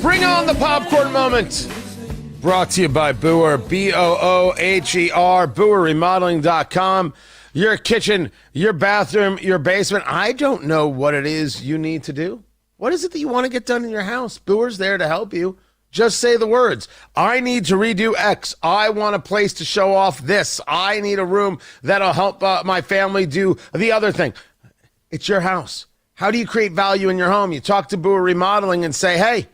Bring on the popcorn moment. Brought to you by Booher, Booher, BooherRemodeling.com. Your kitchen, your bathroom, your basement. I don't know what it is you need to do. What is it that you want to get done in your house? Booher's there to help you. Just say the words. I need to redo X. I want a place to show off this. I need a room that'll help my family do the other thing. It's your house. How do you create value in your home? You talk to Booher Remodeling and say, hey,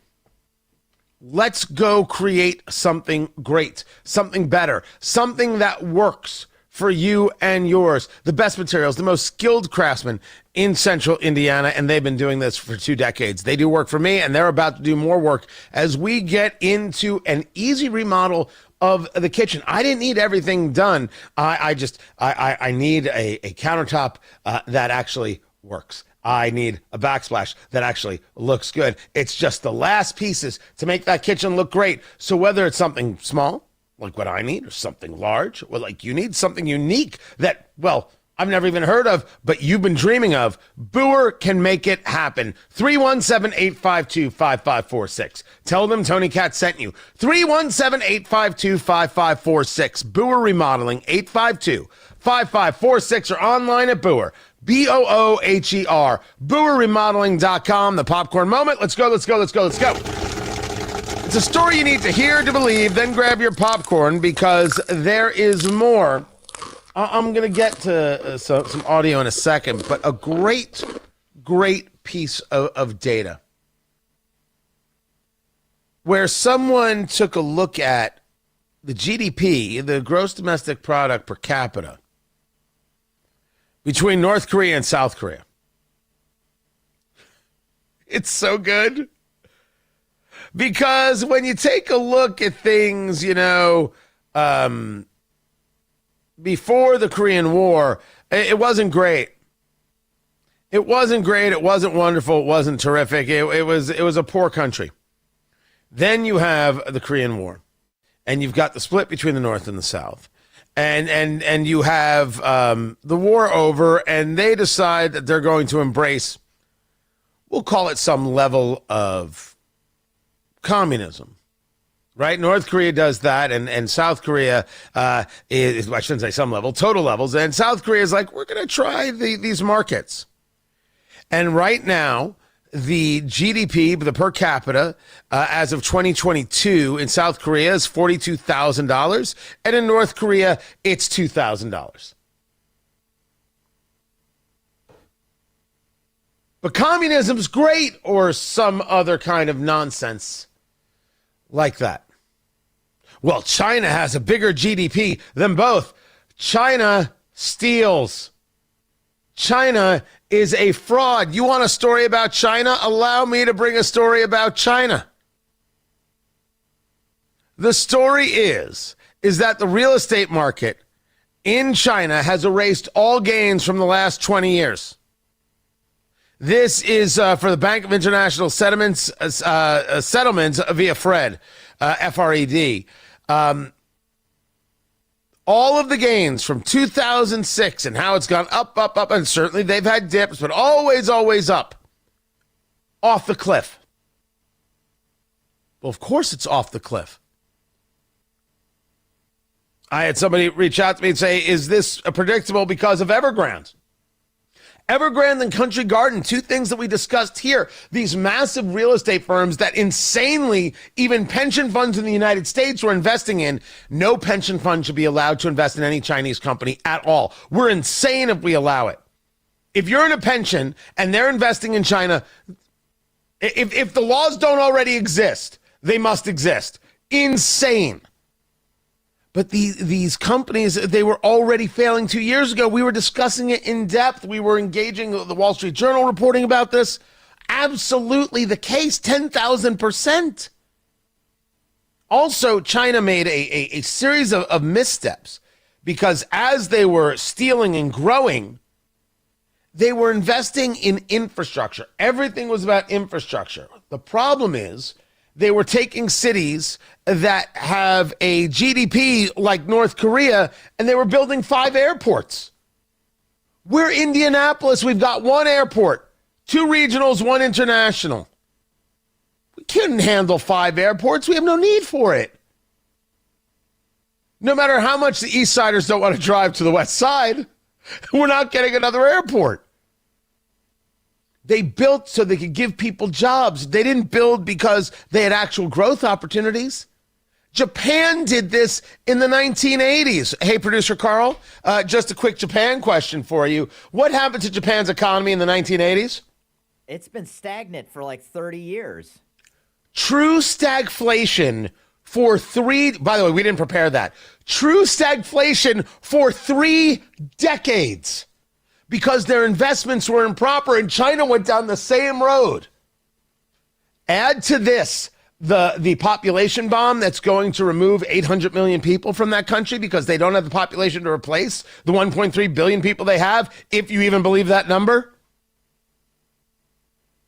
let's go create something great, something better, something that works for you and yours. The best materials, the most skilled craftsmen in central Indiana, and they've been doing this for 2 decades. They do work for me, and they're about to do more work as we get into an easy remodel of the kitchen. I didn't need everything done. I need a countertop that actually works. I need a backsplash that actually looks good. It's just the last pieces to make that kitchen look great. So whether it's something small, like what I need, or something large, or like you need something unique that, well, I've never even heard of, but you've been dreaming of, Booher can make it happen. 317-852-5546. Tell them Tony Katz sent you. 317-852-5546. Booher Remodeling, 852-5546, or online at Booher. Booher, BooherRemodeling.com. The popcorn moment. Let's go. It's a story you need to hear to believe. Then grab your popcorn because there is more. I'm going to get to some audio in a second, but a great piece of data where someone took a look at the GDP, the gross domestic product per capita, between North Korea and South Korea. It's so good. Because when you take a look at things, before the Korean War, it wasn't great. It wasn't great. It wasn't wonderful. It wasn't terrific. It was a poor country. Then you have the Korean War, and you've got the split between the North and the South. And you have the war over, and they decide that they're going to embrace, we'll call it some level of communism, right? North Korea does that, and South Korea is, I shouldn't say some level, total levels. And South Korea is like, we're going to try these markets. And right now, the GDP, the per capita, as of 2022 in South Korea is $42,000, and in North Korea, it's $2,000. But communism's great, or some other kind of nonsense like that. Well, China has a bigger GDP than both. China steals. China is a fraud. You want a story about China? Allow me to bring a story about China. The story is that the real estate market in China has erased all gains from the last 20 years. This is for the Bank of International Settlements via FRED, F-R-E-D. All of the gains from 2006 and how it's gone up, and certainly they've had dips, but always up, off the cliff. Well, of course it's off the cliff. I had somebody reach out to me and say, is this predictable because of Evergrande? Evergrande and Country Garden, two things that we discussed here. These massive real estate firms that insanely, even pension funds in the United States were investing in. No pension fund should be allowed to invest in any Chinese company at all. We're insane if we allow it. If you're in a pension and they're investing in China, if the laws don't already exist, they must exist. Insane. But these companies, they were already failing 2 years ago. We were discussing it in depth. We were engaging the Wall Street Journal reporting about this. Absolutely the case, 10,000%. Also, China made a series of missteps because as they were stealing and growing, they were investing in infrastructure. Everything was about infrastructure. The problem is they were taking cities that have a GDP like North Korea, and they were building 5 airports. We're Indianapolis. We've got 1 airport, 2 regionals, 1 international. We couldn't handle 5 airports. We have no need for it. No matter how much the East Siders don't want to drive to the West Side, we're not getting another airport. They built so they could give people jobs. They didn't build because they had actual growth opportunities. Japan did this in the 1980s. Hey, producer Carl, just a quick Japan question for you. What happened to Japan's economy in the 1980s? It's been stagnant for like 30 years. True stagflation for 3, by the way, we didn't prepare that. True stagflation for 3 decades because their investments were improper and China went down the same road. Add to this the population bomb that's going to remove 800 million people from that country because they don't have the population to replace the 1.3 billion people they have, if you even believe that number.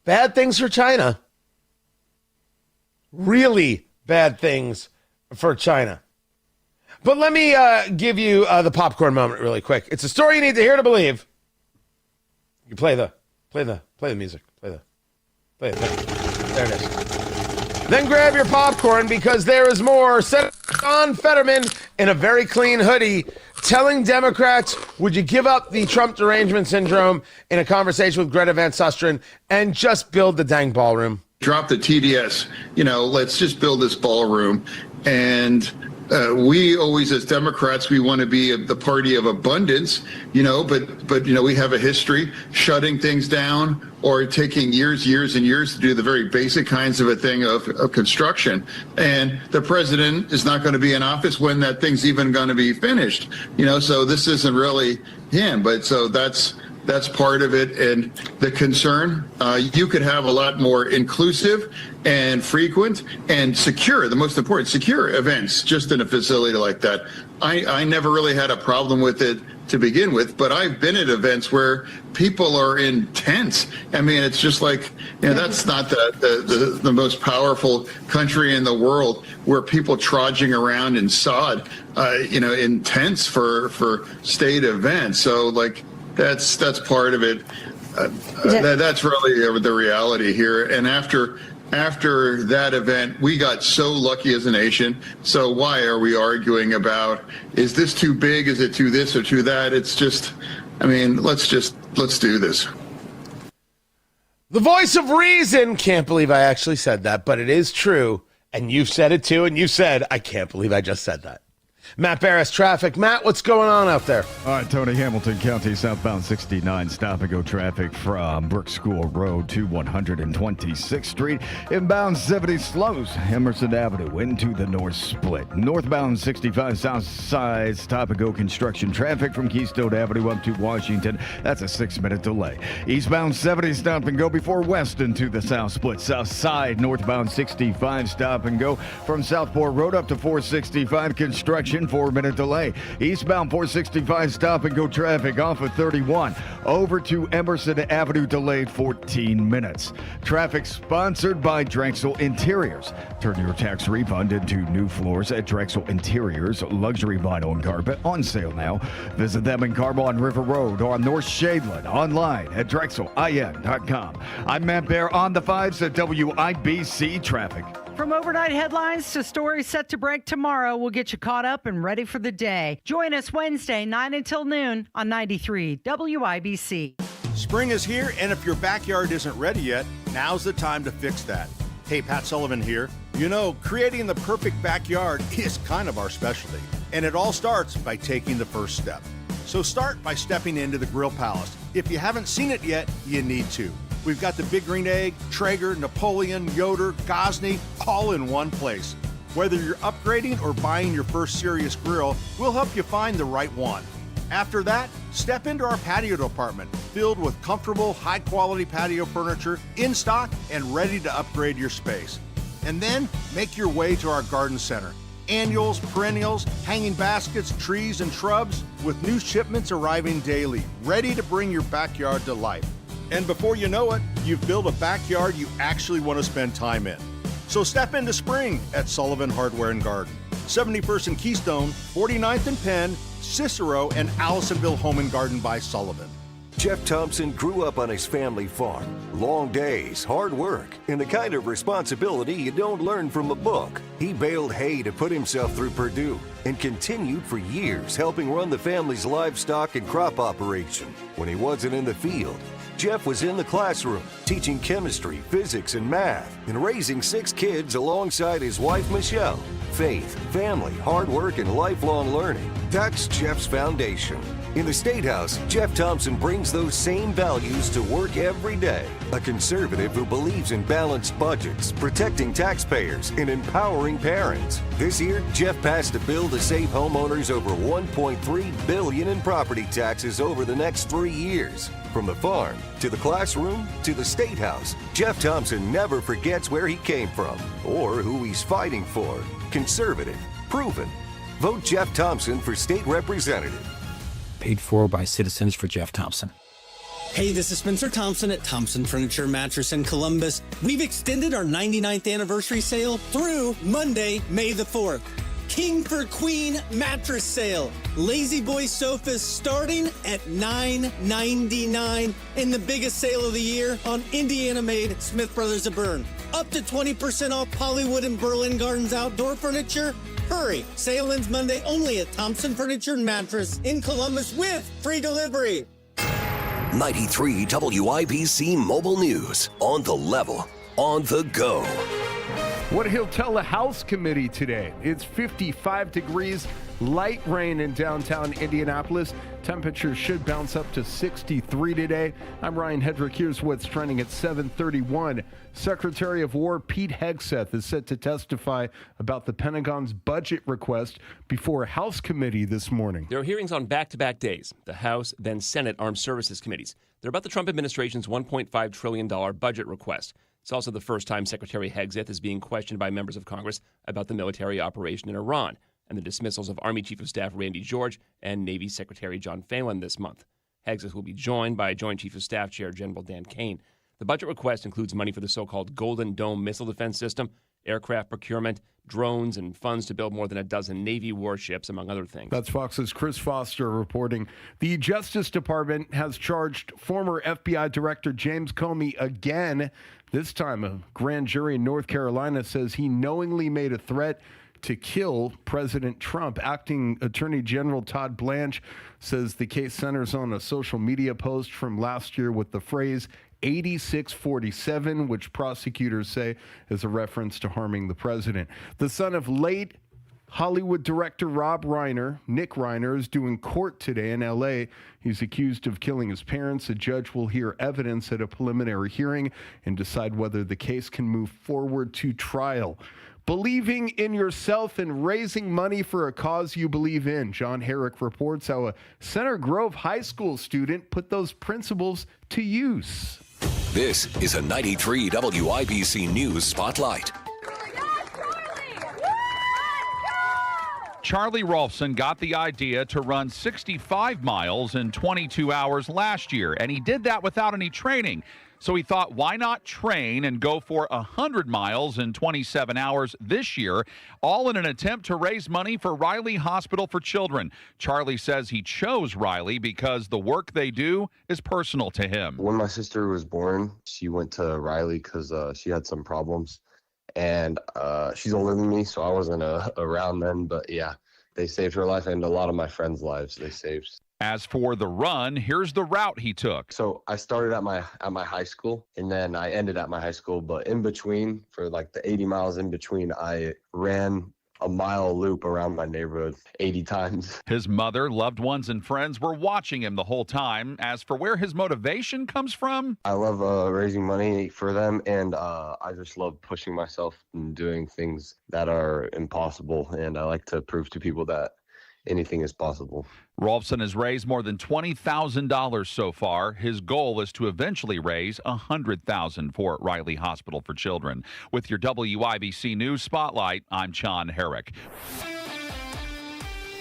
Bad things for China. Really bad things for China. But let me give you the popcorn moment really quick. It's a story you need to hear to believe. You play the music. Play the thing. There it is. Then grab your popcorn because there is more. Senator John Fetterman in a very clean hoodie telling Democrats, would you give up the Trump derangement syndrome in a conversation with Greta Van Susteren and just build the dang ballroom? Drop the TDS, let's just build this ballroom. And we always, as Democrats, we want to be the party of abundance, but we have a history shutting things down or taking years and years to do the very basic kinds of a thing of construction. And the president is not going to be in office when that thing's even going to be finished, so this isn't really him. But so that's part of it. And the concern, you could have a lot more inclusive and frequent and secure, the most important, secure events just in a facility like that. I never really had a problem with it to begin with, but I've been at events where people are in tents. I mean, it's just like, that's not the most powerful country in the world where people trudging around in sod, in tents for state events. So like, that's part of it. That's really the reality here. And after that event, we got so lucky as a nation. So why are we arguing about, is this too big? Is it too this or too that? It's just, let's do this. The voice of reason. Can't believe I actually said that, but it is true. And you've said it too. And you said, I can't believe I just said that. Matt Barris, traffic. Matt, what's going on out there? All right, Tony, Hamilton County, southbound 69, stop-and-go traffic from Brook School Road to 126th Street. Inbound 70 slows Emerson Avenue into the north split. Northbound 65, south side, stop-and-go construction traffic from Keystone Avenue up to Washington. That's a 6-minute delay. Eastbound 70, stop-and-go before Weston to the south split. South side, northbound 65, stop-and-go from Southport Road up to 465, construction. 4-minute delay. Eastbound 465 stop-and-go traffic off of 31 over to Emerson Avenue delayed 14 minutes. Traffic sponsored by Drexel Interiors. Turn your tax refund into new floors at Drexel Interiors. Luxury vinyl and carpet on sale now. Visit them in Carmel on River Road or on North Shadeland online at drexelin.com. I'm Matt Bear on the 5s at WIBC Traffic. From overnight headlines to stories set to break tomorrow, we'll get you caught up and ready for the day. Join us Wednesday, 9 until noon on 93 WIBC. Spring is here, and if your backyard isn't ready yet, now's the time to fix that. Hey, Pat Sullivan here. Creating the perfect backyard is kind of our specialty, and it all starts by taking the first step. So start by stepping into the Grill Palace. If you haven't seen it yet, you need to. We've got the Big Green Egg, Traeger, Napoleon, Yoder, Gosney, all in one place. Whether you're upgrading or buying your first serious grill, we'll help you find the right one. After that, step into our patio department, filled with comfortable, high-quality patio furniture in stock and ready to upgrade your space. And then make your way to our garden center. Annuals, perennials, hanging baskets, trees, and shrubs, with new shipments arriving daily, ready to bring your backyard to life. And before you know it, you've built a backyard you actually want to spend time in. So step into spring at Sullivan Hardware and Garden. 71st and Keystone, 49th and Penn, Cicero, and Allisonville Home and Garden by Sullivan. Jeff Thompson grew up on his family farm. Long days, hard work, and the kind of responsibility you don't learn from a book. He baled hay to put himself through Purdue and continued for years helping run the family's livestock and crop operation. When he wasn't in the field, Jeff was in the classroom, teaching chemistry, physics, and math, and raising 6 kids alongside his wife, Michelle. Faith, family, hard work, and lifelong learning. That's Jeff's foundation. In the State House, Jeff Thompson brings those same values to work every day. A conservative who believes in balanced budgets, protecting taxpayers, and empowering parents. This year, Jeff passed a bill to save homeowners over $1.3 billion in property taxes over the next 3 years. From the farm, to the classroom, to the State House, Jeff Thompson never forgets where he came from or who he's fighting for. Conservative, proven. Vote Jeff Thompson for state representative. Paid for by Citizens for Jeff Thompson. Hey, this is Spencer Thompson at Thompson Furniture Mattress in Columbus. We've extended our 99th anniversary sale through Monday, May the 4th. King for Queen mattress sale. Lazy Boy sofas starting at $9.99. And the biggest sale of the year on Indiana-made Smith Brothers of Bern. Up to 20% off Hollywood and Berlin Gardens outdoor furniture. Hurry! Sale ends Monday only at Thompson Furniture and Mattress in Columbus with free delivery. 93 WIBC Mobile News. On the level, on the go. What he'll tell the House committee today. It's 55 degrees, light rain in downtown Indianapolis. Temperatures should bounce up to 63 today. I'm Ryan Hedrick. Here's what's trending at 7:31. Secretary of War Pete Hegseth is set to testify about the Pentagon's budget request before a House committee this morning. There are hearings on back-to-back days, the House, then Senate Armed Services Committees. They're about the Trump administration's $1.5 trillion budget request. It's also the first time Secretary Hegseth is being questioned by members of Congress about the military operation in Iran and the dismissals of Army Chief of Staff Randy George and Navy Secretary John Phelan this month. Hegseth will be joined by Joint Chief of Staff Chair General Dan Kane. The budget request includes money for the so-called Golden Dome missile defense system, aircraft procurement, drones, and funds to build more than a dozen Navy warships, among other things. That's Fox's Chris Foster reporting. The Justice Department has charged former FBI Director James Comey again. This time, a grand jury in North Carolina says he knowingly made a threat to kill President Trump. Acting Attorney General Todd Blanche says the case centers on a social media post from last year with the phrase 8647, which prosecutors say is a reference to harming the president. The son of late Hollywood director Rob Reiner, Nick Reiner, is doing court today in L.A. He's accused of killing his parents. A judge will hear evidence at a preliminary hearing and decide whether the case can move forward to trial. Believing in yourself and raising money for a cause you believe in. John Herrick reports how a Center Grove High School student put those principles to use. This is a 93 WIBC News Spotlight. Charlie Rolfson got the idea to run 65 miles in 22 hours last year, and he did that without any training. So he thought, why not train and go for 100 miles in 27 hours this year, all in an attempt to raise money for Riley Hospital for Children. Charlie says he chose Riley because the work they do is personal to him. When my sister was born, she went to Riley because she had some problems. And she's older than me, so I wasn't around then. But yeah, they saved her life and a lot of my friends' lives they saved. As for the run, here's the route he took. So I started at my high school, and then I ended at my high school. But in between, for like the 80 miles in between, I ran a mile loop around my neighborhood 80 times. His mother, loved ones, and friends were watching him the whole time. As for where his motivation comes from, I love raising money for them, and I just love pushing myself and doing things that are impossible, and I like to prove to people that anything is possible. Rolfson has raised more than $20,000 so far. His goal is to eventually raise $100,000 for Riley Hospital for Children. With your WIBC News Spotlight, I'm John Herrick.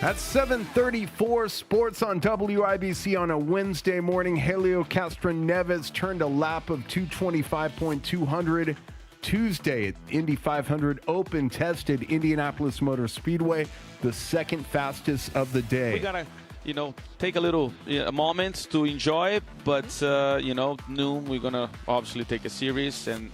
At 7:34, sports on WIBC on a Wednesday morning. Helio Castroneves turned a lap of 225.200 Tuesday at Indy 500 Open tested Indianapolis Motor Speedway, the second fastest of the day. We gotta, take a little moments to enjoy it, but noon we're gonna obviously take it serious and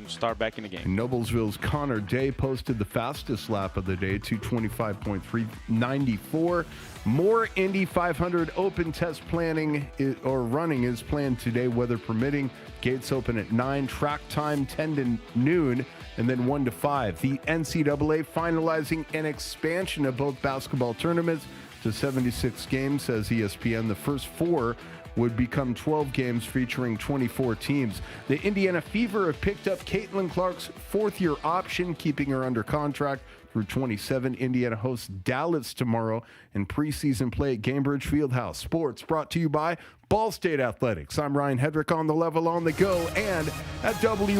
start back in the game. Noblesville's Connor Day posted the fastest lap of the day, 225.394. More Indy 500 Open test running is planned today, weather permitting. Gates open at 9, track time 10 to noon, and then 1 to 5. The NCAA finalizing an expansion of both basketball tournaments to 76 games, says ESPN. The first 4 would become 12 games featuring 24 teams. The Indiana Fever have picked up Caitlin Clark's fourth-year option, keeping her under contract through 27. Indiana hosts Dallas tomorrow in preseason play at Gainbridge Fieldhouse. Sports brought to you by Ball State Athletics. I'm Ryan Hedrick on the level on the go and at WIBC.com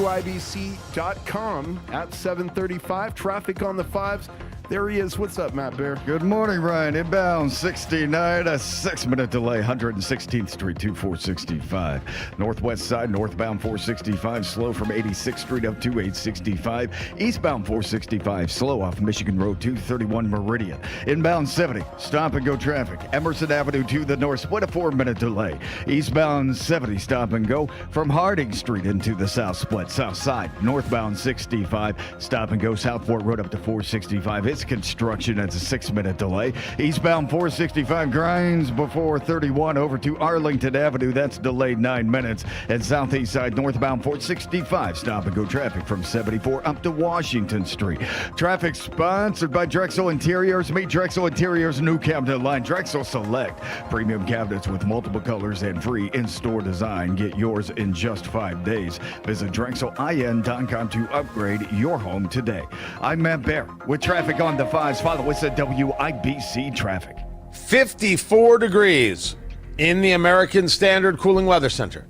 at 7:35. Traffic on the 5s. There he is. What's up, Matt Bear? Good morning, Ryan. Inbound 69, a 6-minute delay, 116th Street to 465. Northwest side, northbound 465, slow from 86th Street up to 865. Eastbound 465, slow off Michigan Road 231 Meridian. Inbound 70, stop and go traffic. Emerson Avenue to the north, split a 4-minute delay. Eastbound 70, stop and go from Harding Street into the south split. South side, northbound 65, stop and go Southport Road up to 465. It's construction. It's a 6-minute delay. Eastbound 465 grinds before 31 over to Arlington Avenue. That's delayed 9 minutes. And southeast side northbound 465 stop and go traffic from 74 up to Washington Street. Traffic sponsored by Drexel Interiors. Meet Drexel Interiors' new cabinet line. Drexel Select. Premium cabinets with multiple colors and free in-store design. Get yours in just 5 days. Visit DrexelIN.com to upgrade your home today. I'm Matt Bear with traffic on the 5s. Follow us at WIBC Traffic. 54 degrees in the American Standard Cooling Weather Center.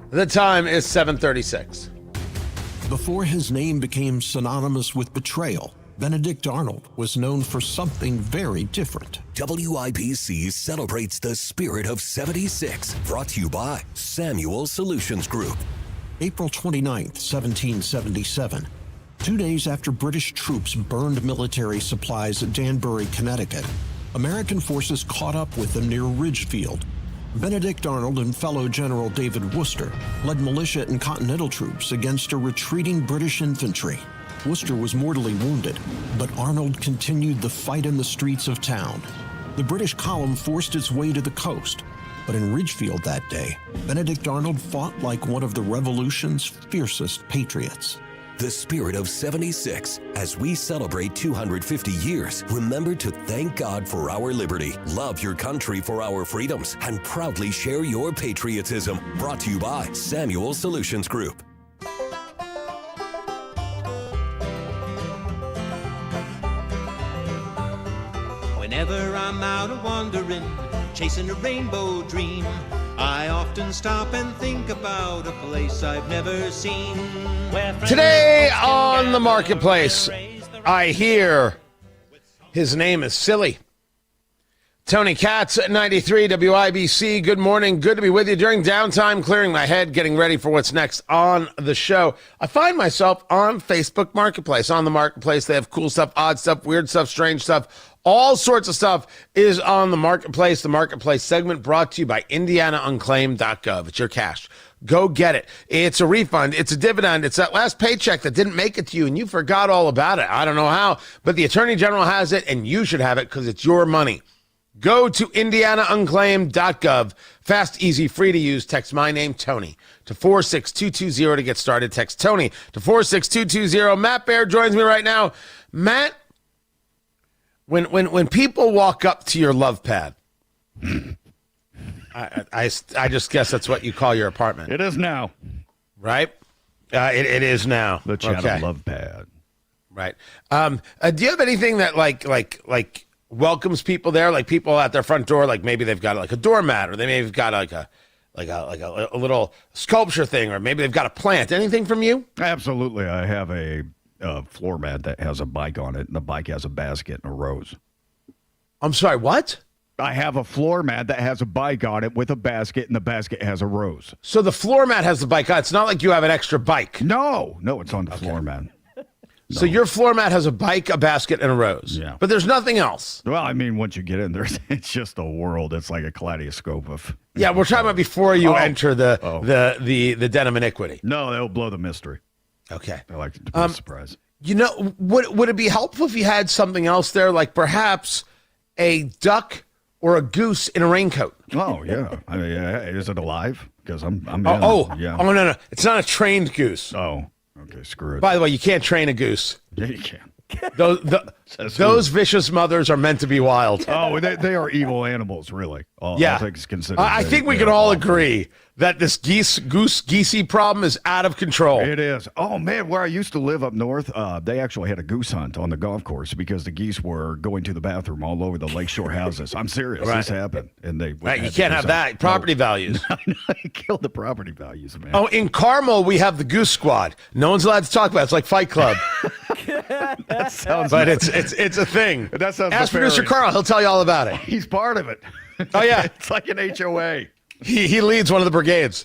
The time is 7:36. Before his name became synonymous with betrayal, Benedict Arnold was known for something very different. WIBC celebrates the spirit of 76, brought to you by Samuel Solutions Group. April 29th, 1777. 2 days after British troops burned military supplies at Danbury, Connecticut, American forces caught up with them near Ridgefield. Benedict Arnold and fellow General David Wooster led militia and Continental troops against a retreating British infantry. Wooster was mortally wounded, but Arnold continued the fight in the streets of town. The British column forced its way to the coast, but in Ridgefield that day, Benedict Arnold fought like one of the Revolution's fiercest patriots. The spirit of 76. As we celebrate 250 years, remember to thank God for our liberty, love your country for our freedoms, and proudly share your patriotism. Brought to you by Samuel Solutions Group. Whenever I'm out a-wandering, chasing a rainbow dream, I often stop and think about a place I've never seen. Today on the marketplace, I hear his name is Silly. Tony Katz at 93 WIBC. Good morning. Good to be with you during downtime, clearing my head, getting ready for what's next on the show. I find myself on Facebook Marketplace. On the marketplace, they have cool stuff, odd stuff, weird stuff, strange stuff. All sorts of stuff is on the marketplace. The marketplace segment brought to you by IndianaUnclaimed.gov. It's your cash. Go get it. It's a refund. It's a dividend. It's that last paycheck that didn't make it to you and you forgot all about it. I don't know how, but the Attorney General has it and you should have it because it's your money. Go to IndianaUnclaimed.gov. Fast, easy, free to use. Text my name, Tony, to 46220 to get started. Text Tony to 46220. Matt Bear joins me right now. Matt, When people walk up to your love pad, I just guess that's what you call your apartment. It is now. Right? It is now. The Chatham love pad. Right. Do you have anything that like welcomes people there? Like people at their front door, like maybe they've got like a doormat, or they may have got like a little sculpture thing, or maybe they've got a plant. Anything from you? Absolutely. I have a floor mat that has a bike on it, and the bike has a basket and a rose. I'm sorry, what? I have a floor mat that has a bike on it with a basket, and the basket has a rose. So the floor mat has the bike on. It's not like you have an extra bike. No, it's on the floor mat. So your floor mat has a bike, a basket, and a rose. Yeah. But there's nothing else. Well, I mean, once you get in there, it's just a world. It's like a kaleidoscope of. Yeah, we're talking about before you enter the den of iniquity. No, they'll blow the mystery. Okay. I like it to be a surprise. You know, would it be helpful if you had something else there, like perhaps a duck or a goose in a raincoat? Oh yeah. I mean, is it alive? Because I'm. Yeah. Oh no, it's not a trained goose. Oh. Okay, screw it. By the way, you can't train a goose. Yeah, you can. Those vicious mothers are meant to be wild. Oh, they are evil animals, really. Yeah. I think it's considered. I think we can all agree that this geesey problem is out of control. It is. Oh, man, where I used to live up north, they actually had a goose hunt on the golf course because the geese were going to the bathroom all over the lakeshore houses. I'm serious. Right. This happened. And they Right, you can't have that. Property values. It killed the property values, man. Oh, in Carmel, we have the Goose Squad. No one's allowed to talk about it. It's like Fight Club. That sounds But it's a thing. That sounds Ask producer Carl. He'll tell you all about it. He's part of it. Oh, yeah. It's like an HOA. He leads one of the brigades.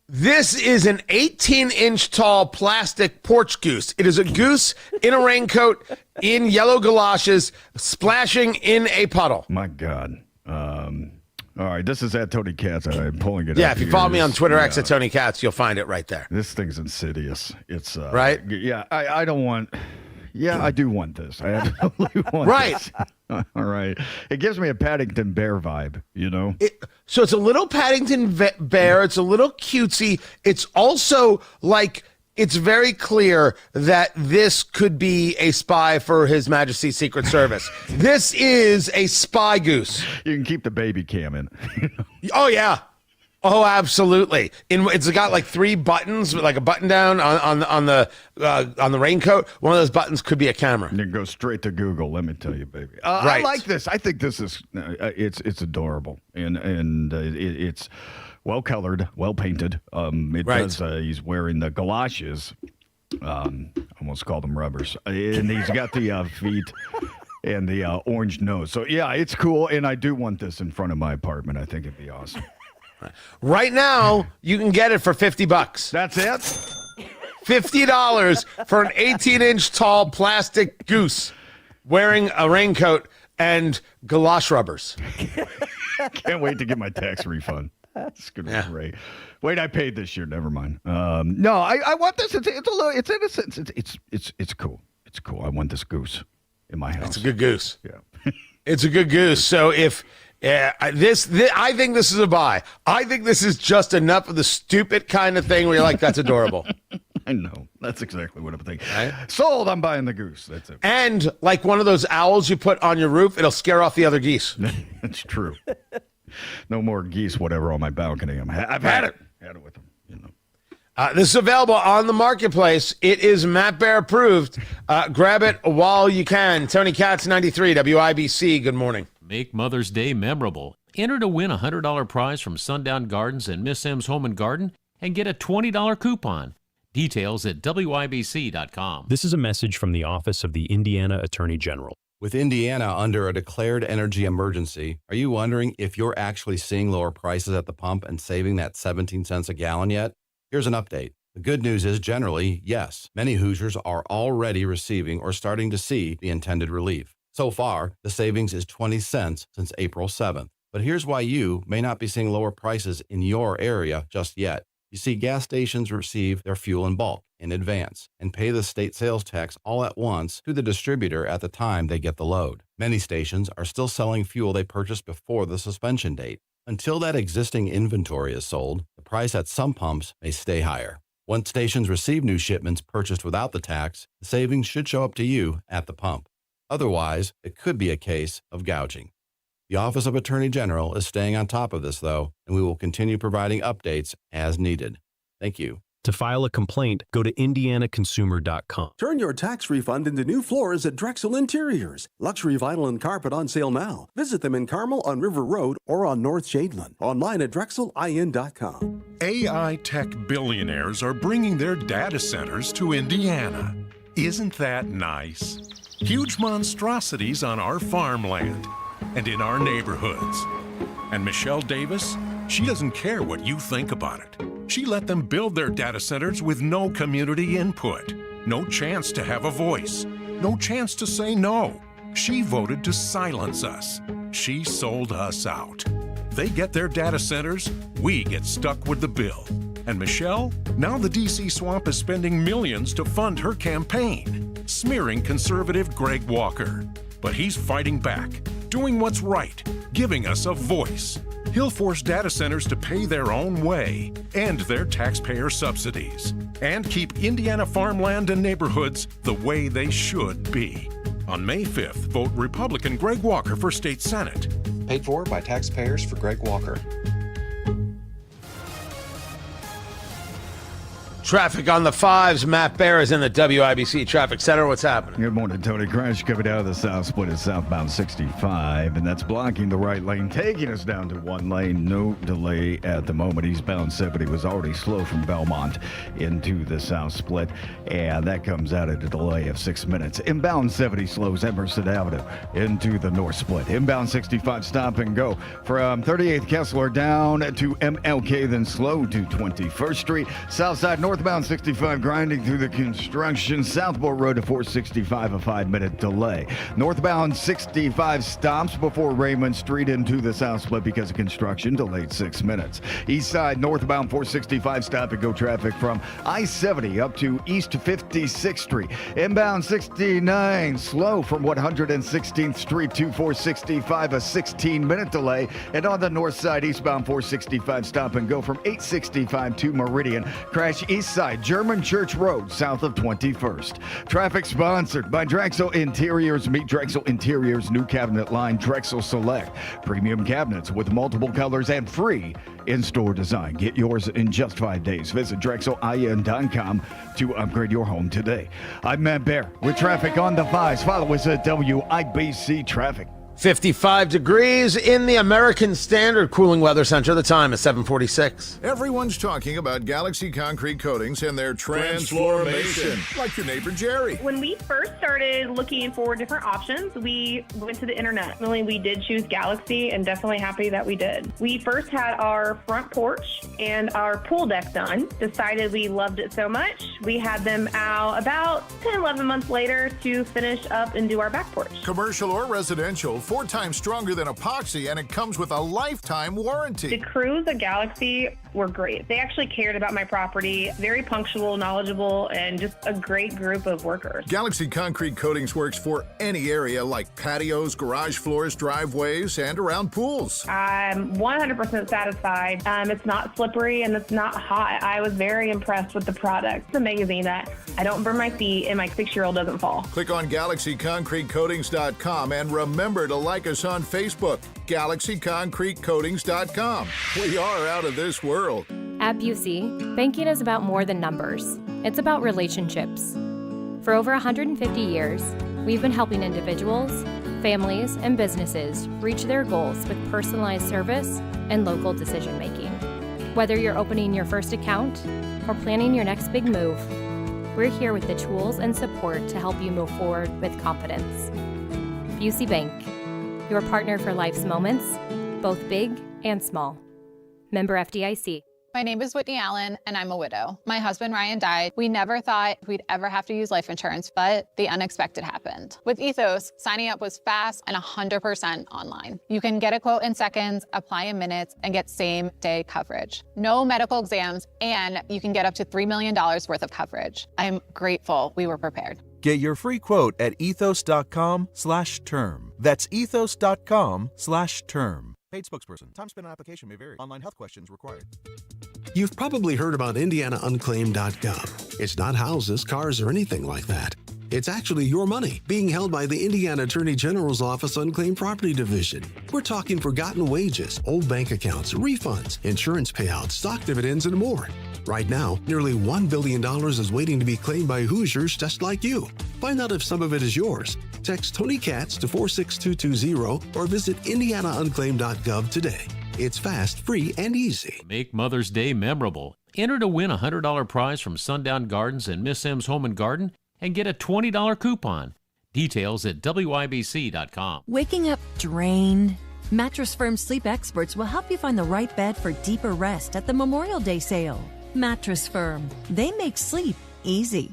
This is an 18-inch tall plastic porch goose. It is a goose in a raincoat, in yellow galoshes, splashing in a puddle. My God. All right, this is at Tony Katz. I'm pulling it up. Yeah, if you here. follow me on Twitter, X at Tony Katz, you'll find it right there. This thing's insidious. It's right? Yeah, I don't want. Yeah, I do want this. I absolutely want Right. this. All right. It gives me a Paddington Bear vibe, you know? So it's a little Paddington Bear. It's a little cutesy. It's also like, it's very clear that this could be a spy for His Majesty's Secret Service. This is a spy goose. You can keep the baby cam in. Oh, yeah. Oh, absolutely. It's got like 3 buttons, like a button down on the raincoat. One of those buttons could be a camera. And it goes straight to Google. Let me tell you, baby. Right. I like this. I think this is it's adorable, and it's well colored, well painted. It Right. does. He's wearing the galoshes. Almost called them rubbers, and he's got the feet. And the orange nose. So yeah, it's cool, and I do want this in front of my apartment. I think it'd be awesome. Right now, you can get it for $50. That's it? $50 for an 18-inch tall plastic goose wearing a raincoat and galosh rubbers. Can't wait to get my tax refund. It's gonna be great. Wait, I paid this year. Never mind. No, I want this. It's a little. It's innocent. It's cool. It's cool. I want this goose in my house. It's a good goose. Yeah, it's a good goose. So if this, I think this is a buy. I think this is just enough of the stupid kind of thing where you're like, that's adorable. I know. That's exactly what I'm thinking. Right? Sold. I'm buying the goose. That's it. And like one of those owls you put on your roof, it'll scare off the other geese. That's true. No more geese, whatever, on my balcony. I've had it. Had it with them. You know. This is available on the marketplace. It is Matt Bear approved. Grab it while you can. Tony Katz, 93 WIBC. Good morning. Make Mother's Day memorable. Enter to win a $100 prize from Sundown Gardens and Miss M's Home and Garden and get a $20 coupon. Details at WIBC.com. This is a message from the Office of the Indiana Attorney General. With Indiana under a declared energy emergency, are you wondering if you're actually seeing lower prices at the pump and saving that 17 cents a gallon yet? Here's an update. The good news is generally, yes. Many Hoosiers are already receiving or starting to see the intended relief. So far, the savings is 20 cents since April 7th. But here's why you may not be seeing lower prices in your area just yet. You see, gas stations receive their fuel in bulk in advance and pay the state sales tax all at once to the distributor at the time they get the load. Many stations are still selling fuel they purchased before the suspension date. Until that existing inventory is sold, the price at some pumps may stay higher. Once stations receive new shipments purchased without the tax, the savings should show up to you at the pump. Otherwise, it could be a case of gouging. The Office of Attorney General is staying on top of this, though, and we will continue providing updates as needed. Thank you. To file a complaint, go to indianaconsumer.com. Turn your tax refund into new floors at Drexel Interiors. Luxury vinyl and carpet on sale now. Visit them in Carmel, on River Road, or on North Shadeland. Online at drexelin.com. AI tech billionaires are bringing their data centers to Indiana. Isn't that nice? Huge monstrosities on our farmland and in our neighborhoods. And Michelle Davis, she doesn't care what you think about it. She let them build their data centers with no community input, no chance to have a voice, no chance to say no. She voted to silence us. She sold us out. They get their data centers, we get stuck with the bill. And Michelle, now the DC swamp is spending millions to fund her campaign, smearing conservative Greg Walker. But he's fighting back, doing what's right, giving us a voice. He'll force data centers to pay their own way, end their taxpayer subsidies, and keep Indiana farmland and neighborhoods the way they should be. On May 5th, vote Republican Greg Walker for State Senate. Paid for by taxpayers for Greg Walker. Traffic on the 5s. Matt Bear is in the WIBC Traffic Center. What's happening? Good morning, Tony. Crash coming out of the south split is southbound 65, and that's blocking the right lane, taking us down to one lane. No delay at the moment. Eastbound 70 was already slow from Belmont into the south split, and that comes out at a delay of 6 minutes. Inbound 70 slows Emerson Avenue into the north split. Inbound 65 stop and go from 38th Kessler down to MLK, then slow to 21st Street. Southside northbound 65 grinding through the construction. Southport Road to 465, a 5-minute delay. Northbound 65 stops before Raymond Street into the south split because of construction, delayed 6 minutes. East side northbound 465 stop and go traffic from I-70 up to East 56th Street. Inbound 69 slow from 116th Street to 465, a 16-minute delay. And on the north side eastbound 465 stop and go from 865 to Meridian. Crash east side German Church Road south of 21st. Traffic sponsored by Drexel Interiors. Meet Drexel Interiors new cabinet line Drexel Select. Premium cabinets with multiple colors and free in-store design. Get yours in just 5 days. Visit drexelin.com to upgrade your home today. I'm Matt Bear with traffic on the 5s. Follow us at WIBC Traffic. 55 degrees in the American Standard Cooling Weather Center. The time is 7:46. Everyone's talking about Galaxy Concrete Coatings and their transformation, like your neighbor Jerry. When we first started looking for different options, we went to the internet. Really, we did choose Galaxy, and definitely happy that we did. We first had our front porch and our pool deck done. Decided we loved it so much, we had them out about 10, 11 months later to finish up and do our back porch. Commercial or residential, 4 times stronger than epoxy, and it comes with a lifetime warranty. The crews at Galaxy were great. They actually cared about my property, very punctual, knowledgeable, and just a great group of workers. Galaxy Concrete Coatings works for any area like patios, garage floors, driveways, and around pools. I'm 100% satisfied. It's not slippery and it's not hot. I was very impressed with the product. It's amazing that I don't burn my feet and my 6-year-old doesn't fall. Click on GalaxyConcreteCoatings.com and remember to like us on Facebook, GalaxyConcreteCoatings.com. We are out of this world. At WIBC, banking is about more than numbers. It's about relationships. For over 150 years, we've been helping individuals, families, and businesses reach their goals with personalized service and local decision-making. Whether you're opening your first account or planning your next big move, we're here with the tools and support to help you move forward with confidence. WIBC Bank, your partner for life's moments, both big and small. Member FDIC. My name is Whitney Allen, and I'm a widow. My husband, Ryan, died. We never thought we'd ever have to use life insurance, but the unexpected happened. With Ethos, signing up was fast and 100% online. You can get a quote in seconds, apply in minutes, and get same-day coverage. No medical exams, and you can get up to $3 million worth of coverage. I'm grateful we were prepared. Get your free quote at ethos.com/term. That's ethos.com/term. Paid spokesperson. Time spent on application may vary. Online health questions required. You've probably heard about IndianaUnclaimed.gov. It's not houses, cars, or anything like that. It's actually your money being held by the Indiana Attorney General's Office Unclaimed Property Division. We're talking forgotten wages, old bank accounts, refunds, insurance payouts, stock dividends, and more. Right now, nearly $1 billion is waiting to be claimed by Hoosiers just like you. Find out if some of it is yours. Text Tony Katz to 46220 or visit indianaunclaimed.gov today. It's fast, free, and easy. Make Mother's Day memorable. Enter to win a $100 prize from Sundown Gardens and Miss M's Home and Garden and get a $20 coupon. Details at WIBC.com. Waking up drained? Mattress Firm sleep experts will help you find the right bed for deeper rest at the Memorial Day sale. Mattress Firm. They make sleep easy.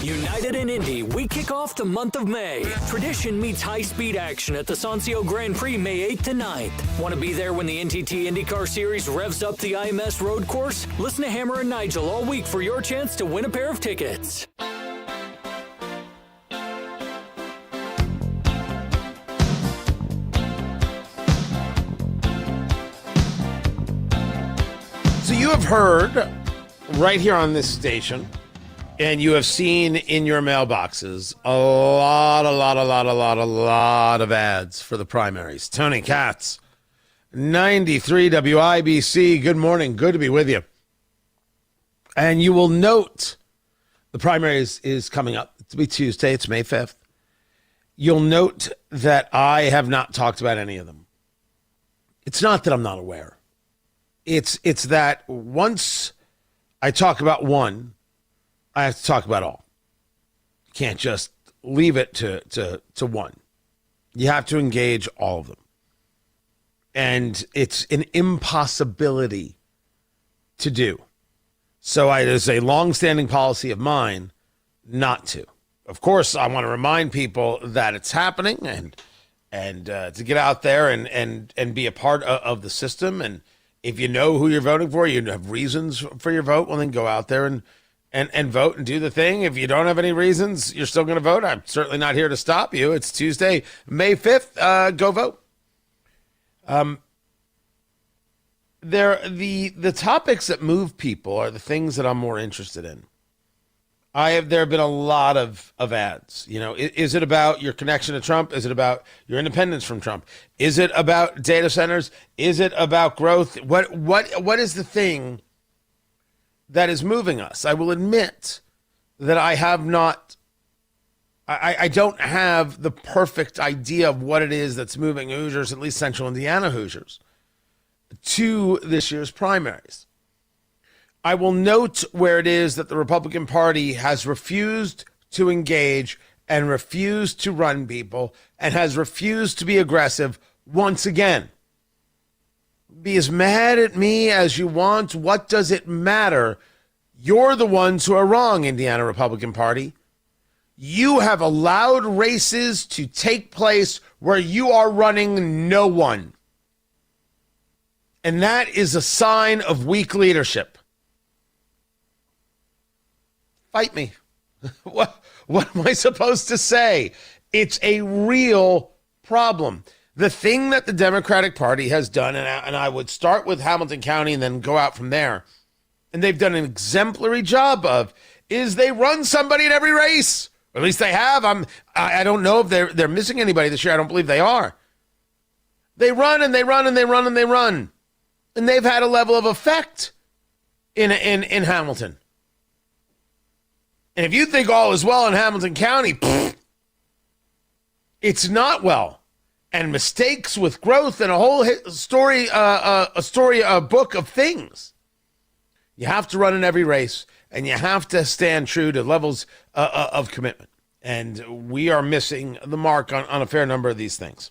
United in Indy, we kick off the month of May. Tradition meets high-speed action at the Sancio Grand Prix May 8th to 9th. Want to be there when the NTT IndyCar Series revs up the IMS road course? Listen to Hammer and Nigel all week for your chance to win a pair of tickets. So you have heard right here on this station, and you have seen in your mailboxes a lot of ads for the primaries. Tony Katz, 93 WIBC. Good morning. Good to be with you. And you will note the primaries is coming up. It'll be Tuesday. It's May 5th. You'll note that I have not talked about any of them. It's not that I'm not aware. It's that once I talk about one, I have to talk about all. You can't just leave it to one. You have to engage all of them. And it's an impossibility to do. So it is a longstanding policy of mine not to. Of course, I want to remind people that it's happening and to get out there and be a part of the system. And if you know who you're voting for, you have reasons for your vote, well, then go out there and vote and do the thing. If you don't have any reasons, you're still going to vote. I'm certainly not here to stop you. It's Tuesday, May 5th. Go vote. The topics that move people are the things that I'm more interested in. There have been a lot of ads. You know, is it about your connection to Trump? Is it about your independence from Trump? Is it about data centers? Is it about growth? What is the thing that is moving us? I will admit that I don't have the perfect idea of what it is that's moving Hoosiers, at least Central Indiana Hoosiers, to this year's primaries. I will note where it is that the Republican Party has refused to engage and refused to run people and has refused to be aggressive once again. Be as mad at me as you want. What does it matter? You're the ones who are wrong, Indiana Republican Party. You have allowed races to take place where you are running no one. And that is a sign of weak leadership. Fight me. What am I supposed to say? It's a real problem. The thing that the Democratic Party has done, and I would start with Hamilton County and then go out from there, and they've done an exemplary job of, is they run somebody in every race. Or at least they have. I don't know if they're missing anybody this year. I don't believe they are. They run and they run and they run and they run. And they've had a level of effect in Hamilton. And if you think all is well in Hamilton County, it's not well. And mistakes with growth and a whole story, a book of things. You have to run in every race, and you have to stand true to levels of commitment. And we are missing the mark on a fair number of these things.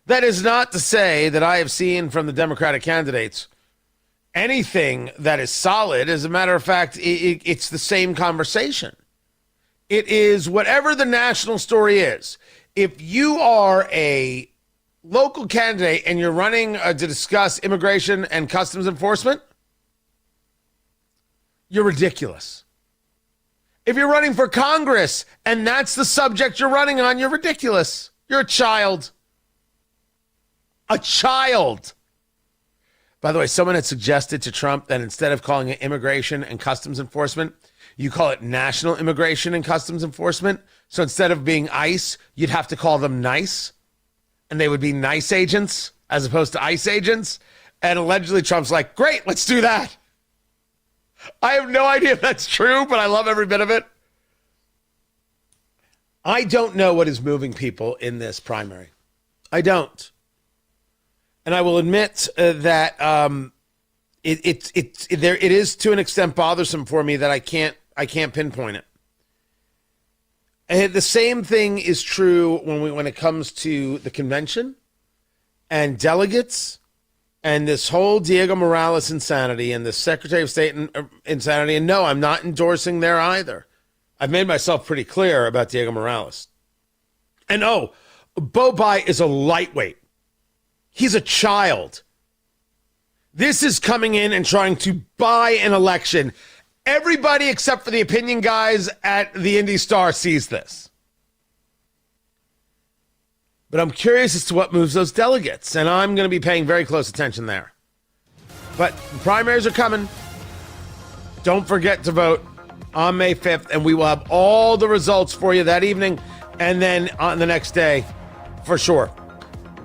That is not to say that I have seen from the Democratic candidates anything that is solid. As a matter of fact, it's the same conversation. It is whatever the national story is. If you are a local candidate and you're running to discuss immigration and customs enforcement, you're ridiculous. If you're running for Congress and that's the subject you're running on, you're ridiculous. You're a child. A child. By the way, someone had suggested to Trump that instead of calling it immigration and customs enforcement, You call it National Immigration and Customs Enforcement. So instead of being ICE, you'd have to call them NICE. And they would be NICE agents as opposed to ICE agents. And allegedly Trump's like, great, let's do that. I have no idea if that's true, but I love every bit of it. I don't know what is moving people in this primary. I don't. And I will admit that it is to an extent bothersome for me that I can't pinpoint it. And the same thing is true when it comes to the convention and delegates and this whole Diego Morales insanity and the Secretary of State insanity. And no, I'm not endorsing there either. I've made myself pretty clear about Diego Morales. And Bo Bai is a lightweight. He's a child. This is coming in and trying to buy an election. Everybody except for the opinion guys at the Indy Star sees this. But I'm curious as to what moves those delegates, and I'm going to be paying very close attention there. But the primaries are coming. Don't forget to vote on May 5th, and we will have all the results for you that evening and then on the next day for sure.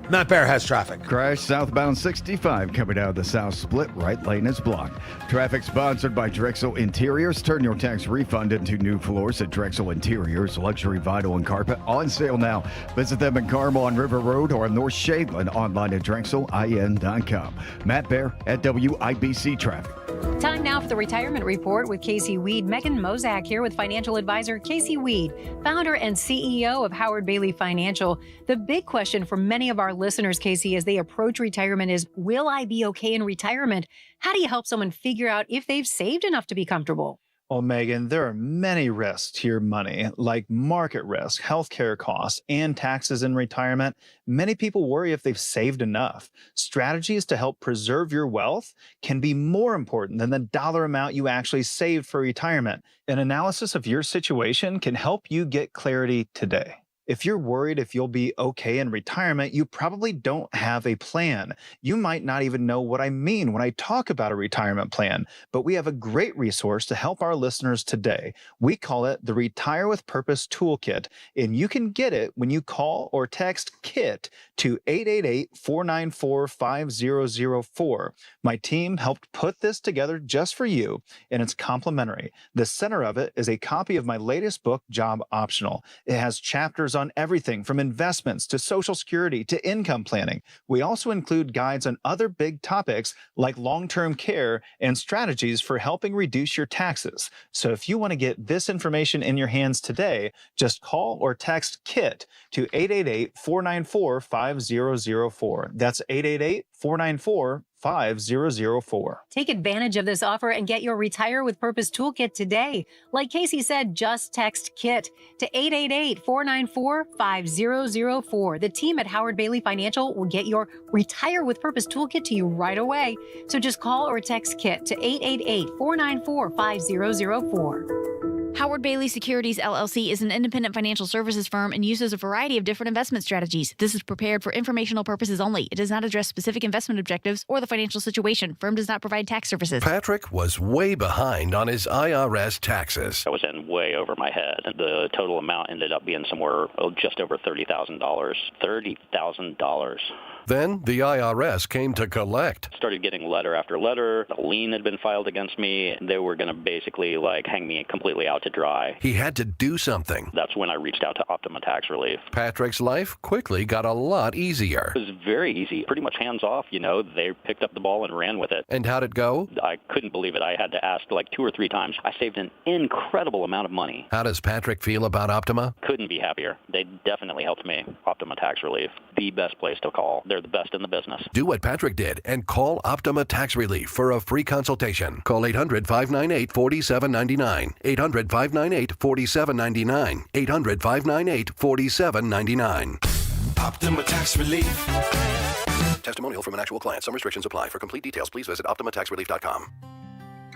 Matt Bear has traffic. Crash southbound 65 coming out of the south split. Right lane is blocked. Traffic sponsored by Drexel Interiors. Turn your tax refund into new floors at Drexel Interiors. Luxury vinyl and carpet on sale now. Visit them in Carmel on River Road or in North Shadeland online at drexelin.com. Matt Bear at WIBC Traffic. Time now for the Retirement Report with Casey Weed. Megan Mozak here with financial advisor Casey Weed, founder and CEO of Howard Bailey Financial. The big question for many of our listeners, Casey, as they approach retirement is, will I be okay in retirement? How do you help someone figure out if they've saved enough to be comfortable? Well, Megan, there are many risks to your money, like market risk, healthcare costs, and taxes in retirement. Many people worry if they've saved enough. Strategies to help preserve your wealth can be more important than the dollar amount you actually saved for retirement. An analysis of your situation can help you get clarity today. If you're worried if you'll be okay in retirement, you probably don't have a plan. You might not even know what I mean when I talk about a retirement plan, but we have a great resource to help our listeners today. We call it the Retire with Purpose Toolkit, and you can get it when you call or text KIT to 888-494-5004. My team helped put this together just for you, and it's complimentary. The center of it is a copy of my latest book, Job Optional. It has chapters on everything from investments to Social Security to income planning. We also include guides on other big topics like long-term care and strategies for helping reduce your taxes. So if you want to get this information in your hands today, just call or text KIT to 888-494-5004. That's 888-494-5004. Take advantage of this offer and get your Retire with Purpose Toolkit today. Like Casey said, just text KIT to 888-494-5004. The team at Howard Bailey Financial will get your Retire with Purpose Toolkit to you right away. So just call or text KIT to 888-494-5004. Howard Bailey Securities LLC is an independent financial services firm and uses a variety of different investment strategies. This is prepared for informational purposes only. It does not address specific investment objectives or the financial situation. Firm does not provide tax services. Patrick was way behind on his IRS taxes. I was in way over my head. The total amount ended up being somewhere just over $30,000. $30,000. Then the IRS came to collect. Started getting letter after letter. A lien had been filed against me. They were going to basically hang me completely out to dry. He had to do something. That's when I reached out to Optima Tax Relief. Patrick's life quickly got a lot easier. It was very easy, pretty much hands off. They picked up the ball and ran with it. And how'd it go? I couldn't believe it. I had to ask 2 or 3 times. I saved an incredible amount of money. How does Patrick feel about Optima? Couldn't be happier. They definitely helped me. Optima Tax Relief, the best place to call. They're the best in the business. Do what Patrick did and call Optima Tax Relief for a free consultation. Call 800-598-4799. 800-598-4799. 800-598-4799. Optima Tax Relief. Testimonial from an actual client. Some restrictions apply. For complete details, please visit OptimaTaxRelief.com.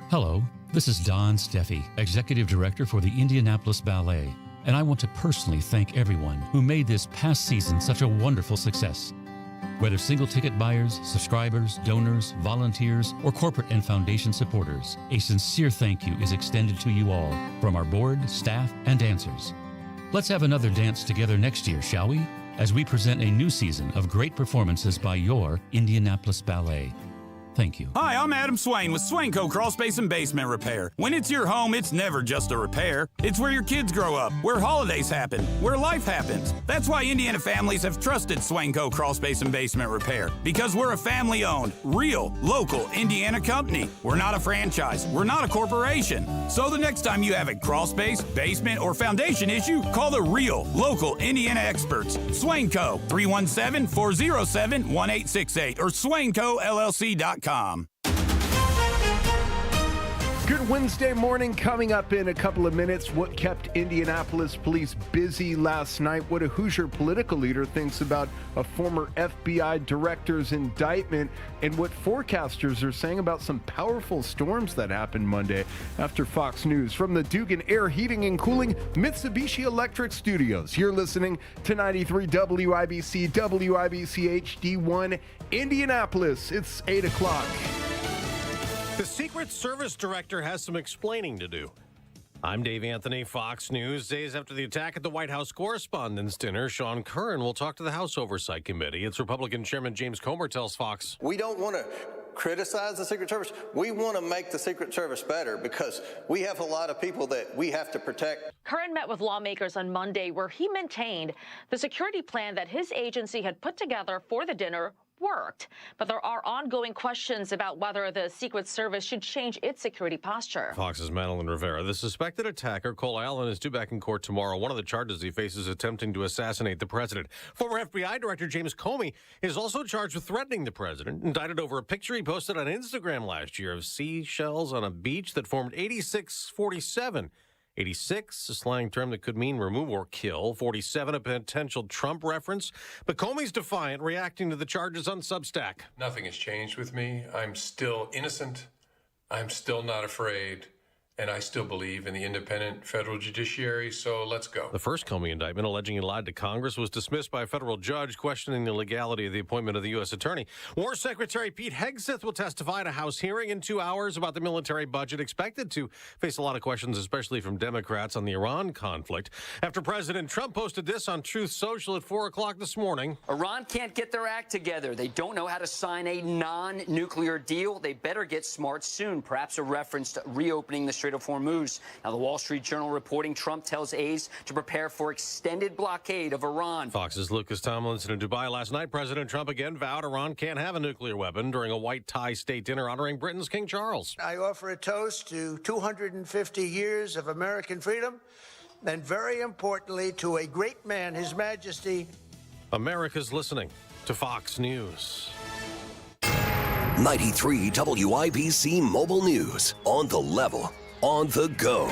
Hello, this is Don Steffi, Executive Director for the Indianapolis Ballet, and I want to personally thank everyone who made this past season such a wonderful success. Whether single ticket buyers, subscribers, donors, volunteers, or corporate and foundation supporters, a sincere thank you is extended to you all from our board, staff, and dancers. Let's have another dance together next year, shall we? As we present a new season of great performances by your Indianapolis Ballet. Thank you. Hi, I'm Adam Swain with Swainco Crawl Space and Basement Repair. When it's your home, it's never just a repair. It's where your kids grow up, where holidays happen, where life happens. That's why Indiana families have trusted Swainco Crawl Space and Basement Repair. Because we're a family-owned, real, local Indiana company. We're not a franchise. We're not a corporation. So the next time you have a crawl space, basement, or foundation issue, call the real, local Indiana experts. Swainco, 317-407-1868 or SwaincoLLC.com. Good Wednesday morning. Coming up in a couple of minutes, what kept Indianapolis police busy last night, what a Hoosier political leader thinks about a former FBI director's indictment, and what forecasters are saying about some powerful storms that happened Monday after Fox News. From the Dugan Air Heating and Cooling Mitsubishi Electric Studios, you're listening to 93 WIBC, WIBC HD1 Indianapolis. It's 8 o'clock. The Secret Service director has some explaining to do. I'm Dave Anthony, Fox News. Days after the attack at the White House Correspondents' Dinner, Sean Curran will talk to the House Oversight Committee. It's Republican Chairman James Comer tells Fox. We don't want to criticize the Secret Service. We want to make the Secret Service better because we have a lot of people that we have to protect. Curran met with lawmakers on Monday where he maintained the security plan that his agency had put together for the dinner worked. But there are ongoing questions about whether the Secret Service should change its security posture. Fox's Madeline Rivera. The suspected attacker, Cole Allen, is due back in court tomorrow. One of the charges he faces is attempting to assassinate the president. Former FBI Director James Comey is also charged with threatening the president, indicted over a picture he posted on Instagram last year of seashells on a beach that formed 8647. 86, a slang term that could mean remove or kill. 47, a potential Trump reference. But Comey's defiant, reacting to the charges on Substack. Nothing has changed with me. I'm still innocent. I'm still not afraid. And I still believe in the independent federal judiciary, so let's go. The first Comey indictment alleging he lied to Congress was dismissed by a federal judge questioning the legality of the appointment of the U.S. Attorney. War Secretary Pete Hegseth will testify at a House hearing in 2 hours about the military budget, expected to face a lot of questions, especially from Democrats, on the Iran conflict. After President Trump posted this on Truth Social at 4 o'clock this morning. Iran can't get their act together. They don't know how to sign a non-nuclear deal. They better get smart soon, perhaps a reference to reopening the Strait of Hormuz. Now, the Wall Street Journal reporting Trump tells aides to prepare for extended blockade of Iran. Fox's Lucas Tomlinson in Dubai last night. President Trump again vowed Iran can't have a nuclear weapon during a white tie state dinner honoring Britain's King Charles. I offer a toast to 250 years of American freedom, and very importantly, to a great man, His Majesty. America's listening to Fox News. 93 WIBC Mobile News. On the level, on the go.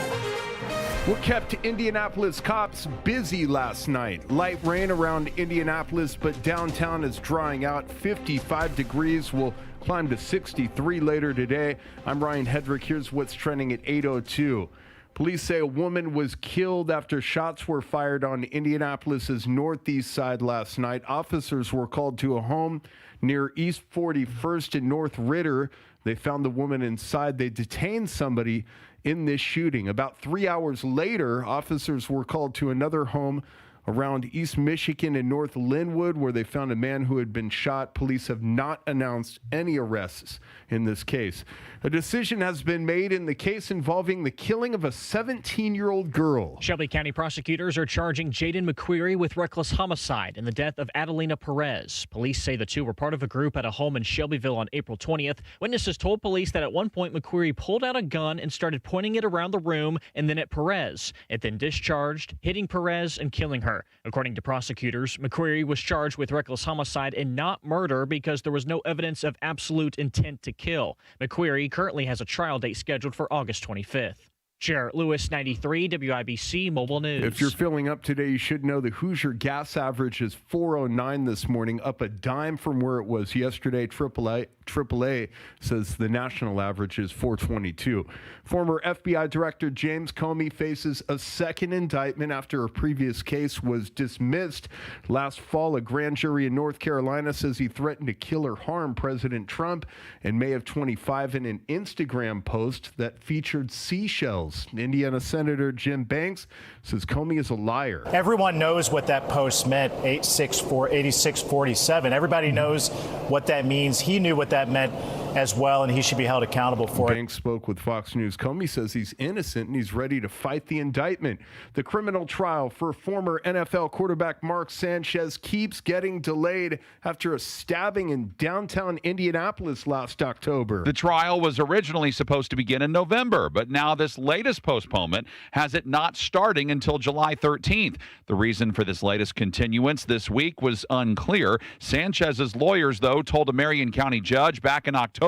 What kept Indianapolis cops busy last night? Light rain around Indianapolis, but downtown is drying out. 55 degrees. Will climb to 63 later today. I'm Ryan Hedrick. Here's what's trending at 8:02. Police say a woman was killed after shots were fired on Indianapolis's northeast side last night. Officers were called to a home near East 41st and North Ritter. They found the woman inside. They detained somebody in this shooting. About 3 hours later, officers were called to another home around East Michigan and North Linwood, where they found a man who had been shot. Police have not announced any arrests in this case. A decision has been made in the case involving the killing of a 17-year-old girl. Shelby County prosecutors are charging Jaden McQueary with reckless homicide in the death of Adelina Perez. Police say the two were part of a group at a home in Shelbyville on April 20th. Witnesses told police that at one point McQueary pulled out a gun and started pointing it around the room and then at Perez. It then discharged, hitting Perez and killing her. According to prosecutors, McQueary was charged with reckless homicide and not murder because there was no evidence of absolute intent to kill. McQueary currently has a trial date scheduled for August 25th. Jarrett Lewis, 93 WIBC Mobile News. If you're filling up today, you should know the Hoosier gas average is 409 this morning, up a dime from where it was yesterday. AAA says the national average is 422. Former FBI Director James Comey faces a second indictment after a previous case was dismissed. Last fall, a grand jury in North Carolina says he threatened to kill or harm President Trump in May of 25 in an Instagram post that featured seashells. Indiana Senator Jim Banks says Comey is a liar. Everyone knows what that post meant, 8647. Everybody knows what that means. He knew what that meant as well, and he should be held accountable for it. Banks spoke with Fox News. Comey says he's innocent and he's ready to fight the indictment. The criminal trial for former NFL quarterback Mark Sanchez keeps getting delayed after a stabbing in downtown Indianapolis last October. The trial was originally supposed to begin in November, but now this latest postponement has it not starting until July 13th. The reason for this latest continuance this week was unclear. Sanchez's lawyers, though, told a Marion County judge back in October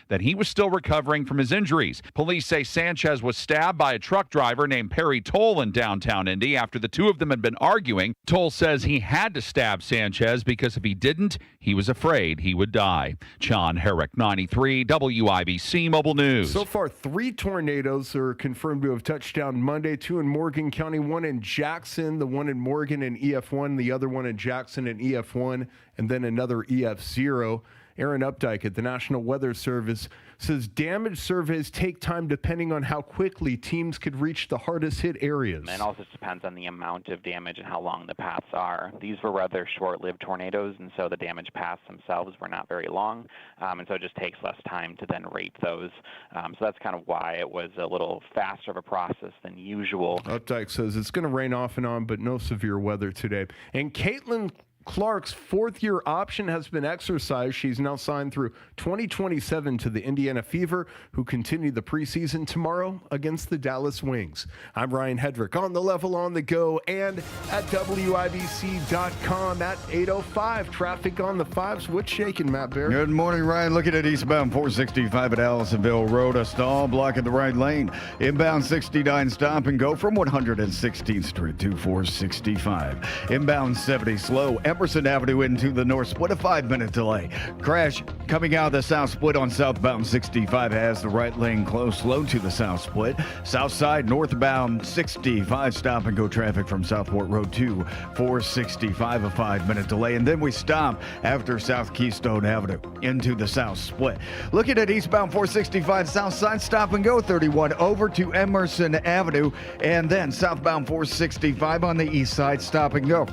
that he was still recovering from his injuries. Police say Sanchez was stabbed by a truck driver named Perry Toll in downtown Indy after the two of them had been arguing. Toll says he had to stab Sanchez because if he didn't, he was afraid he would die. John Herrick, 93 WIBC Mobile News. So far, 3 tornadoes are confirmed to have touched down Monday, 2 in Morgan County, 1 in Jackson, the one in Morgan in EF1, the other one in Jackson in EF1, and then another EF0. Aaron Updike at the National Weather Service says damage surveys take time depending on how quickly teams could reach the hardest hit areas. And it also depends on the amount of damage and how long the paths are. These were rather short-lived tornadoes, and so the damage paths themselves were not very long, and so it just takes less time to then rate those. So that's kind of why it was a little faster of a process than usual. Updike says it's going to rain off and on, but no severe weather today. And Caitlin Clark's fourth-year option has been exercised. She's now signed through 2027 to the Indiana Fever, who continue the preseason tomorrow against the Dallas Wings. I'm Ryan Hedrick on the level, on the go, and at WIBC.com at 8:05. Traffic on the 5s. What's shaking, Matt Bear? Good morning, Ryan. Looking at eastbound 465 at Allisonville Road. A stall blocking the right lane. Inbound 69 stop and go from 116th Street to 465. Inbound 70 slow. Emerson Avenue into the north split, a 5-minute delay. Crash coming out of the south split on southbound 65 has the right lane closed, slow to the south split. South side northbound 65 stop and go traffic from Southport Road to 465, a 5-minute delay. And then we stop after South Keystone Avenue into the south split. Looking at eastbound 465 south side stop and go 31 over to Emerson Avenue, and then southbound 465 on the east side stop and go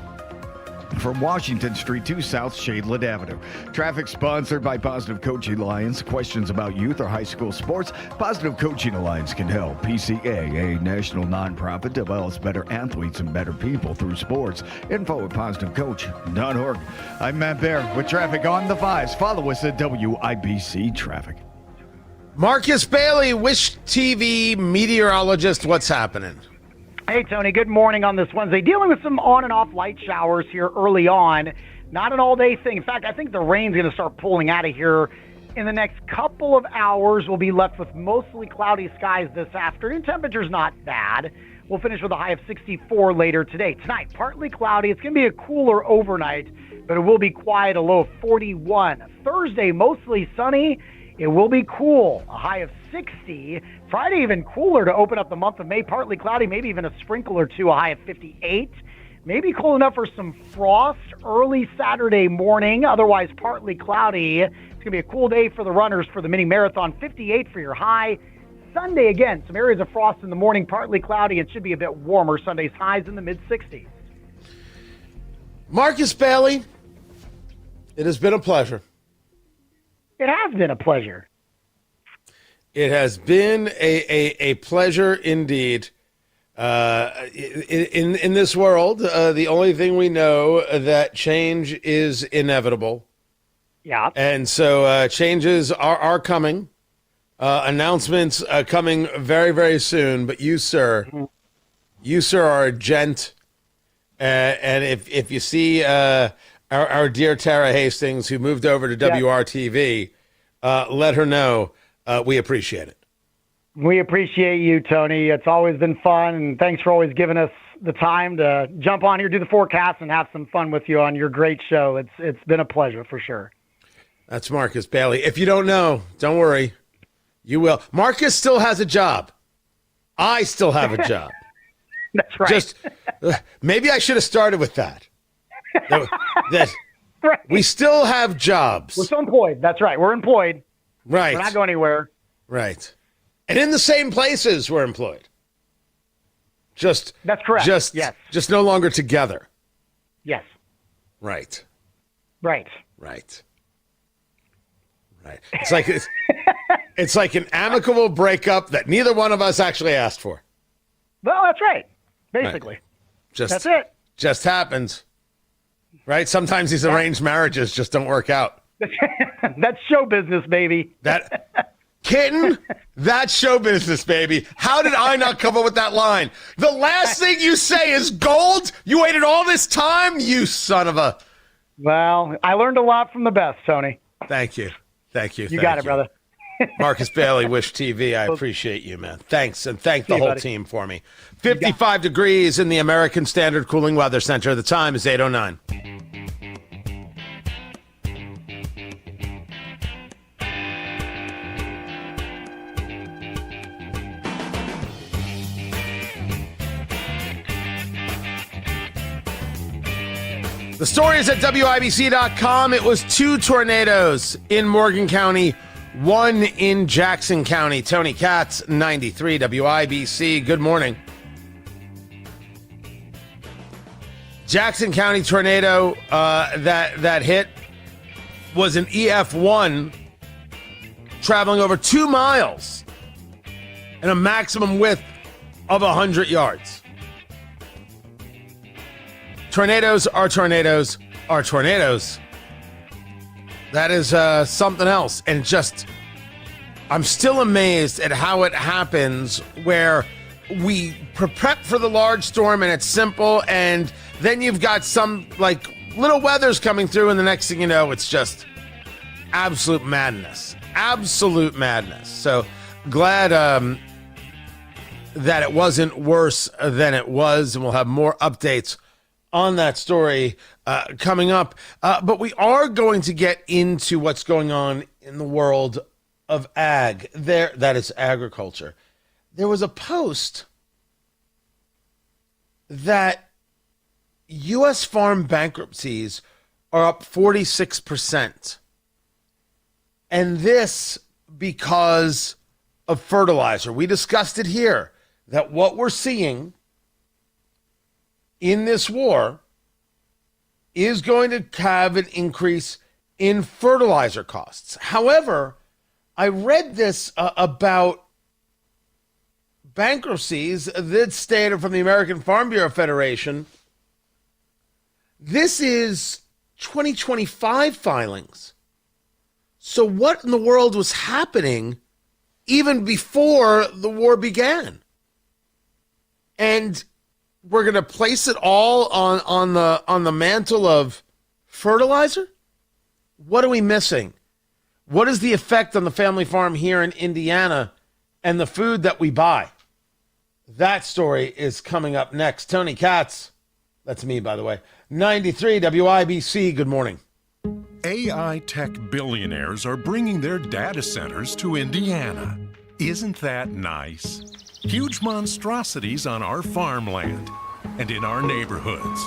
from Washington Street to South Shadeland Avenue. Traffic sponsored by Positive Coaching Alliance. Questions about youth or high school sports? Positive Coaching Alliance can help. PCA, a national nonprofit, develops better athletes and better people through sports. Info at positivecoach.org. I'm Matt Bear with traffic on the 5s. Follow us at WIBC Traffic. Marcus Bailey, Wish TV meteorologist, what's happening? Hey, Tony. Good morning on this Wednesday. Dealing with some on and off light showers here early on. Not an all-day thing. In fact, I think the rain's going to start pulling out of here in the next couple of hours. We'll be left with mostly cloudy skies this afternoon. Temperature's not bad. We'll finish with a high of 64 later today. Tonight, partly cloudy. It's going to be a cooler overnight, but it will be quiet, a low of 41. Thursday, mostly sunny. It will be cool, a high of 60. Friday, even cooler to open up the month of May. Partly cloudy, maybe even a sprinkle or two, a high of 58. Maybe cool enough for some frost early Saturday morning. Otherwise, partly cloudy. It's going to be a cool day for the runners for the mini marathon. 58 for your high. Sunday, again, some areas of frost in the morning, partly cloudy. It should be a bit warmer. Sunday's highs in the mid-60s. Marcus Bailey, it has been a pleasure. It has been a pleasure. It has been a pleasure indeed. In this world, the only thing we know that change is inevitable. Yeah. And so changes are coming. Announcements coming very, very soon. But you, sir, are a gent. And if you see our dear Tara Hastings, who moved over to WRTV, let her know we appreciate it. We appreciate you, Tony. It's always been fun, and thanks for always giving us the time to jump on here, do the forecast, and have some fun with you on your great show. It's been a pleasure for sure. That's Marcus Bailey. If you don't know, don't worry. You will. Marcus still has a job. I still have a job. That's right. Just maybe I should have started with that. That right. We still have jobs. We're still employed. That's right. We're employed. Right. We're not going anywhere. Right. And in the same places we're employed. Just that's correct. Yes. Just no longer together. Yes. Right. Right. Right. Right. It's like an amicable breakup that neither one of us actually asked for. Well, that's right. Basically. Right. That's it. Just happens. Right? Sometimes these arranged marriages just don't work out. That's show business, baby. Kitten, that's show business, baby. How did I not come up with that line? The last thing you say is gold? You waited all this time? You son of a... Well, I learned a lot from the best, Tony. Thank you. Thank you. You got it, brother. Marcus Bailey, Wish TV. I appreciate you, man. Thanks, and thank the whole team for me. 55 degrees in the American Standard Cooling Weather Center. The time is 8:09. The story is at WIBC.com. It was 2 tornadoes in Morgan County, 1 in Jackson County. Tony Katz, 93 WIBC. Good morning. Jackson County tornado that hit was an EF1 traveling over 2 miles and a maximum width of 100 yards. Tornadoes are tornadoes are tornadoes. That is something else. And I'm still amazed at how it happens where we prep for the large storm and it's simple. And then you've got some like little weathers coming through. And the next thing you know, it's just absolute madness. Absolute madness. So glad that it wasn't worse than it was. And we'll have more updates on that story coming up. But we are going to get into what's going on in the world of ag. That is agriculture. There was a post that U.S. farm bankruptcies are up 46%. And this because of fertilizer. We discussed it here, that what we're seeing in this war is going to have an increase in fertilizer costs. However, I read this about bankruptcies that stated from the American Farm Bureau Federation. This is 2025 filings. So what in the world was happening even before the war began? And we're going to place it all on the mantle of fertilizer? What are we missing? What is the effect on the family farm here in Indiana and the food that we buy? That story is coming up next. Tony Katz, that's me, by the way, 93 WIBC. Good morning. AI tech billionaires are bringing their data centers to Indiana. Isn't that nice? Huge monstrosities on our farmland and in our neighborhoods.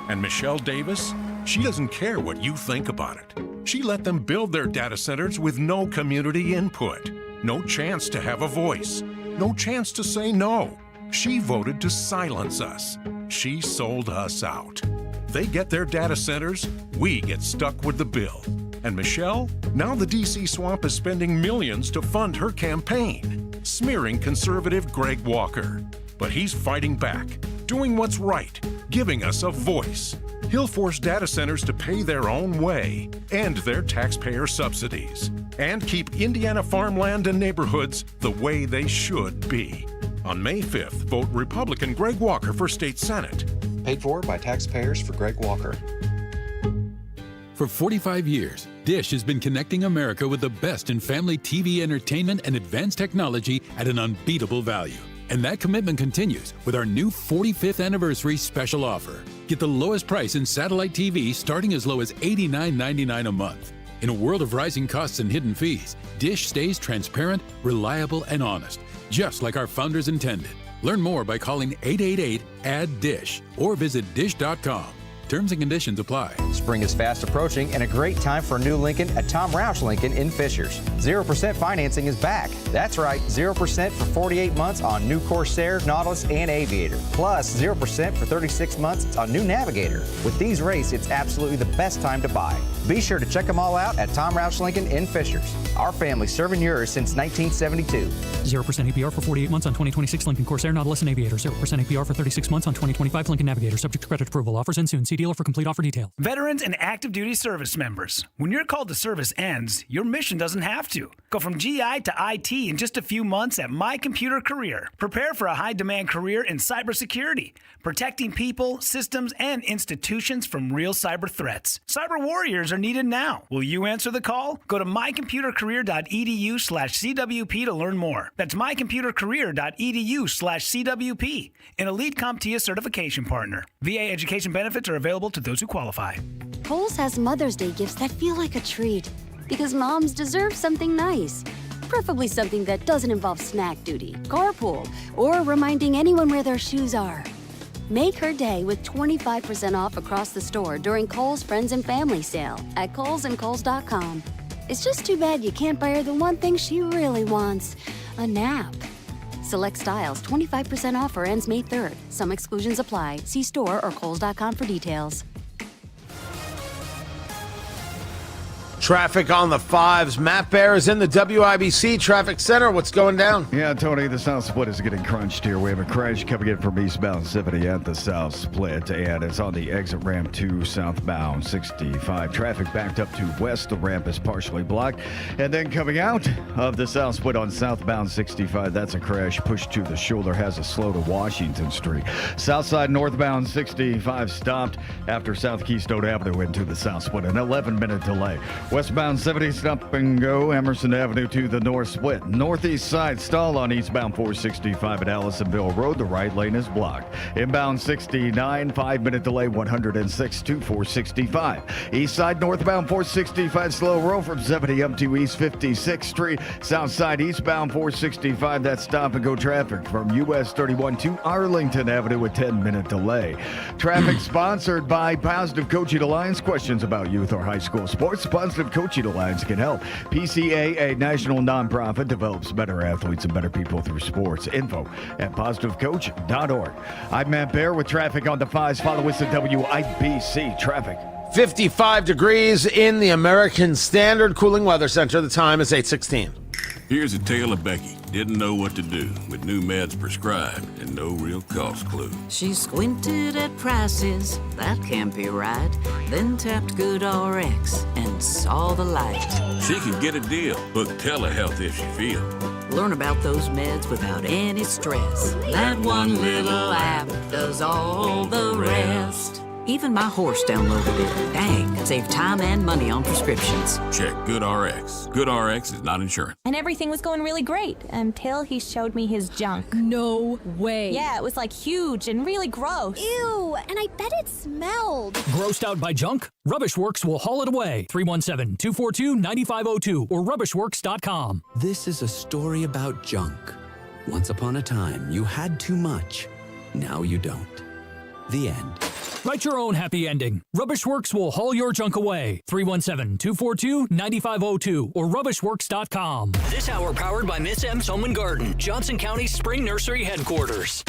And Michelle Davis, she doesn't care what you think about it. She let them build their data centers with no community input, no chance to have a voice, no chance to say no. She voted to silence us. She sold us out. They get their data centers, we get stuck with the bill. And Michelle, now the DC swamp is spending millions to fund her campaign, smearing conservative Greg Walker. But he's fighting back, doing what's right, giving us a voice. He'll force data centers to pay their own way, end their taxpayer subsidies, and keep Indiana farmland and neighborhoods the way they should be. On May 5th, vote Republican Greg Walker for state senate. Paid for by taxpayers for Greg Walker. For 45 years, Dish has been connecting America with the best in family TV entertainment and advanced technology at an unbeatable value. And that commitment continues with our new 45th anniversary special offer. Get the lowest price in satellite TV starting as low as $89.99 a month. In a world of rising costs and hidden fees, Dish stays transparent, reliable, and honest, just like our founders intended. Learn more by calling 888-ADD-DISH or visit dish.com. Terms and conditions apply. Spring is fast approaching and a great time for a new Lincoln at Tom Roush Lincoln in Fishers. 0% financing is back. That's right, 0% for 48 months on new Corsair, Nautilus, and Aviator. Plus 0% for 36 months on new Navigator. With these rates, it's absolutely the best time to buy. Be sure to check them all out at Tom Roush Lincoln in Fishers. Our family serving yours since 1972. 0% APR for 48 months on 2026 Lincoln Corsair, Nautilus, and Aviator. 0% APR for 36 months on 2025 Lincoln Navigator. Subject to credit approval. Offers end soon. See dealer for complete offer detail. Veterans and active duty service members. When your call to service ends, your mission doesn't have to. Go from GI to IT in just a few months at My Computer Career. Prepare for a high-demand career in cybersecurity, protecting people, systems, and institutions from real cyber threats. Cyber warriors are needed now. Will you answer the call? Go to mycomputercareer.edu/CWP to learn more. That's mycomputercareer.edu/CWP, an elite CompTIA certification partner. VA education benefits are available to those who qualify. Kohl's has Mother's Day gifts that feel like a treat because moms deserve something nice. Preferably something that doesn't involve snack duty, carpool, or reminding anyone where their shoes are. Make her day with 25% off across the store during Kohl's Friends and Family Sale at Kohl's and Kohl's.com. It's just too bad you can't buy her the one thing she really wants, a nap. Select styles, 25% offer ends May 3rd. Some exclusions apply. See store or Kohl's.com for details. Traffic on the 5s. Matt Bear is in the WIBC Traffic Center. What's going down? Yeah, Tony, the South Split is getting crunched here. We have a crash coming in from eastbound 70 at the South Split, and it's on the exit ramp to southbound 65. Traffic backed up to west. The ramp is partially blocked. And then coming out of the South Split on southbound 65, that's a crash pushed to the shoulder, has a slow to Washington Street. Southside northbound 65 stopped after South Keystone Avenue into the South Split, an 11-minute delay. Westbound 70 stop and go, Emerson Avenue to the North Split. Northeast side stall on eastbound 465 at Allisonville Road. The right lane is blocked. Inbound 69, 5-minute delay, 106 to 465. East side northbound 465 slow roll from 70 up to East 56th Street. South side eastbound 465, that stop and go traffic from US 31 to Arlington Avenue, a 10-minute delay. Traffic sponsored by Positive Coaching Alliance. Questions about youth or high school sports? Positive Coaching Alliance can help. PCA, a national nonprofit, develops better athletes and better people through sports. Info at positivecoach.org. I'm Matt Bear with traffic on the 5s. Follow us at WIBC Traffic. 55 degrees in the American Standard Cooling Weather Center. The time is 8:16. Here's a tale of Becky. Didn't know what to do with new meds prescribed and no real cost clue. She squinted at prices, that can't be right. Then tapped GoodRx and saw the light. She could get a deal. Book telehealth if she feels. Learn about those meds without any stress. That one little app does all the rest. Even my horse downloaded it. Dang, save time and money on prescriptions. Check GoodRx. GoodRx is not insurance. And everything was going really great until he showed me his junk. No way. Yeah, it was like huge and really gross. Ew, and I bet it smelled. Grossed out by junk? Rubbishworks will haul it away. 317-242-9502 or rubbishworks.com. This is a story about junk. Once upon a time, you had too much. Now you don't. The end. Write your own happy ending. Rubbishworks will haul your junk away. 317-242-9502 or rubbishworks.com. This hour powered by Miss M's Home and Garden, Johnson County Spring Nursery Headquarters.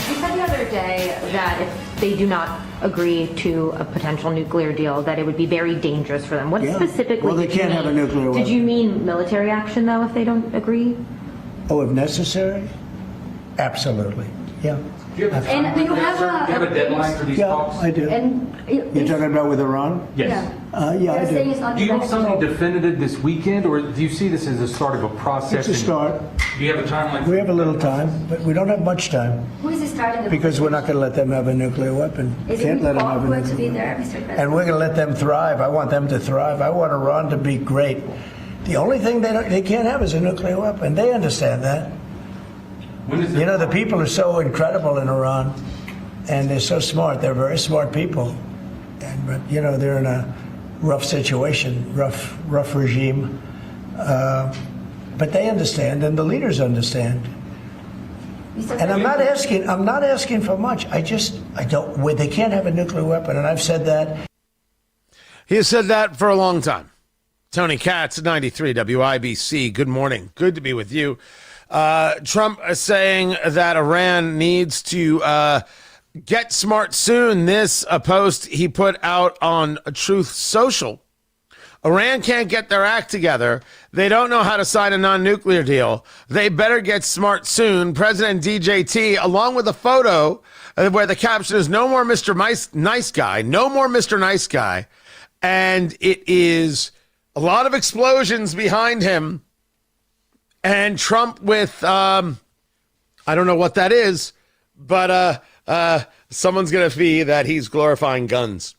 You said the other day that if they do not agree to a potential nuclear deal, that it would be very dangerous for them. What specifically? Well, they can't have a nuclear weapon. Did you mean military action, though, if they don't agree? Oh, if necessary? Absolutely. Yeah. And do you have a deadline for these talks? I do. And You're talking about with Iran? Yes. I do. Do you want something definitive this weekend, or do you see this as the start of a process? It's a start. Do you have a timeline? We have a little time, but we don't have much time Who is starting because we're not going to let them have a nuclear weapon. Can't let them have a nuclear weapon. And we're going to let them thrive. I want them to thrive. I want Iran to be great. The only thing they can't have is a nuclear weapon. They understand that. You know, the people are so incredible in Iran, and they're so smart. They're very smart people. But, you know, they're in a rough situation, rough regime. But they understand, and the leaders understand. And I'm not asking for much. I don't. They can't have a nuclear weapon, and I've said that. He has said that for a long time. Tony Katz, 93 WIBC. Good morning. Good to be with you. Trump is saying that Iran needs to get smart soon. This a post he put out on Truth Social. Iran can't get their act together. They don't know how to sign a non-nuclear deal. They better get smart soon. President DJT, along with a photo where the caption is "No more Mr. Nice Guy." No more Mr. Nice Guy. And it is a lot of explosions behind him. And Trump with, I don't know what that is, but someone's going to be that he's glorifying guns.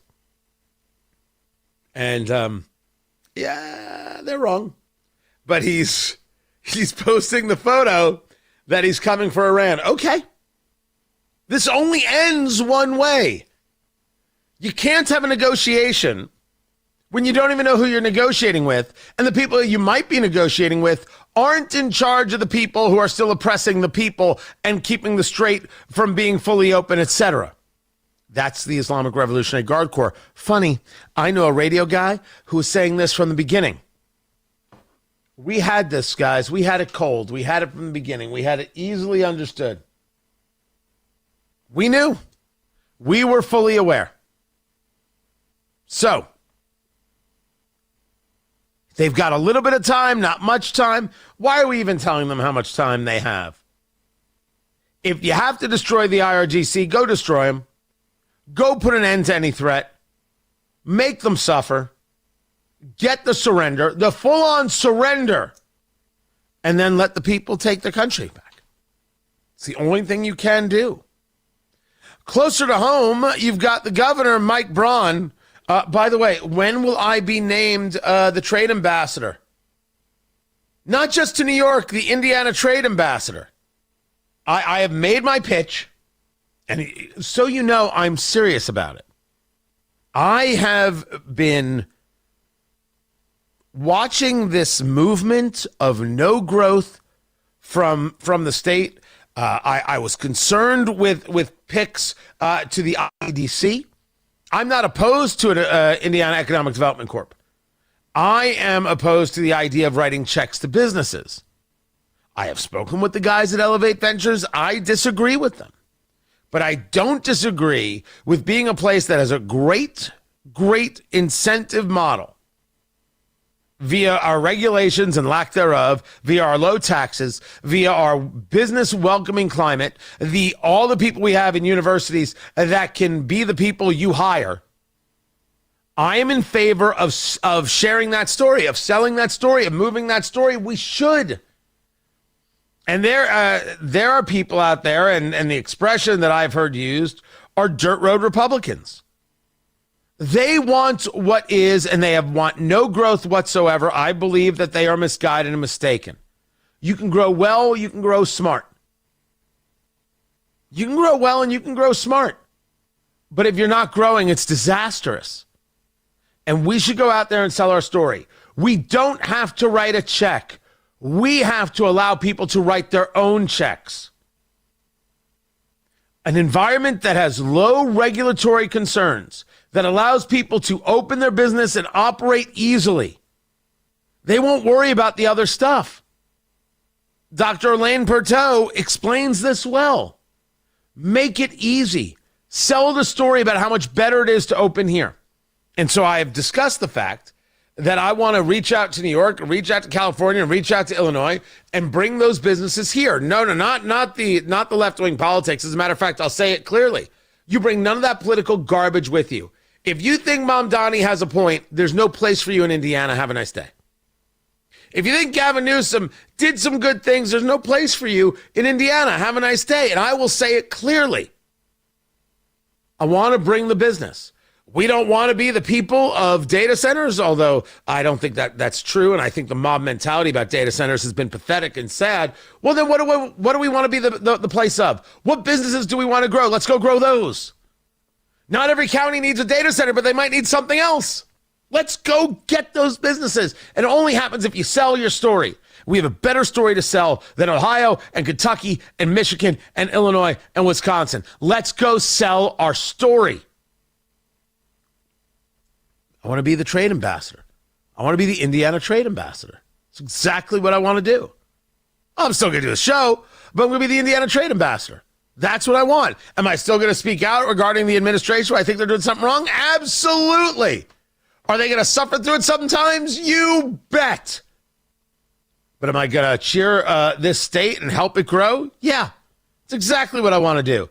And, yeah, they're wrong. But he's posting the photo that he's coming for Iran. Okay. This only ends one way. You can't have a negotiation when you don't even know who you're negotiating with, and the people you might be negotiating with aren't in charge of the people who are still oppressing the people and keeping the strait from being fully open, etc. That's the Islamic Revolutionary Guard Corps. Funny, I know a radio guy who was saying this from the beginning. We had this, guys. We had it cold. We had it from the beginning. We had it easily understood. We knew. We were fully aware. So, they've got a little bit of time, not much time. Why are we even telling them how much time they have? If you have to destroy the IRGC, go destroy them. Go put an end to any threat. Make them suffer. Get the surrender, the full-on surrender, and then let the people take their country back. It's the only thing you can do. Closer to home, you've got the governor, Mike Braun. By the way, when will I be named the trade ambassador? Not just to New York, the Indiana trade ambassador. I have made my pitch, and so you know I'm serious about it. I have been watching this movement of no growth from the state. I was concerned with picks to the IDC. I'm not opposed to an Indiana Economic Development Corp. I am opposed to the idea of writing checks to businesses. I have spoken with the guys at Elevate Ventures. I disagree with them. But I don't disagree with being a place that has a great incentive model via our regulations and lack thereof, via our low taxes, via our business welcoming climate, all the people we have in universities that can be the people you hire. I am in favor of sharing that story, of selling that story, of moving that story. We should. And there are people out there, and the expression that I've heard used are dirt road Republicans. They want what is, and they want no growth whatsoever. I believe that they are misguided and mistaken. You can grow well, you can grow smart. You can grow well and you can grow smart. But if you're not growing, it's disastrous. And we should go out there and sell our story. We don't have to write a check. We have to allow people to write their own checks. An environment that has low regulatory concerns, that allows people to open their business and operate easily. They won't worry about the other stuff. Dr. Elaine Pertot explains this well. Make it easy. Sell the story about how much better it is to open here. And so I have discussed the fact that I want to reach out to New York, reach out to California, and reach out to Illinois and bring those businesses here. No, not the left-wing politics. As a matter of fact, I'll say it clearly. You bring none of that political garbage with you. If you think Mamdani has a point, there's no place for you in Indiana. Have a nice day. If you think Gavin Newsom did some good things, there's no place for you in Indiana. Have a nice day. And I will say it clearly. I want to bring the business. We don't want to be the people of data centers, although I don't think that's true. And I think the mob mentality about data centers has been pathetic and sad. Well, then what do we want to be the place of? What businesses do we want to grow? Let's go grow those. Not every county needs a data center, but they might need something else. Let's go get those businesses. And it only happens if you sell your story. We have a better story to sell than Ohio and Kentucky and Michigan and Illinois and Wisconsin. Let's go sell our story. I want to be the trade ambassador. I want to be the Indiana trade ambassador. It's exactly what I want to do. I'm still going to do the show, but I'm going to be the Indiana trade ambassador. That's what I want. Am I still going to speak out regarding the administration? I think they're doing something wrong? Absolutely. Are they going to suffer through it sometimes? You bet. But am I going to cheer this state and help it grow? Yeah. It's exactly what I want to do.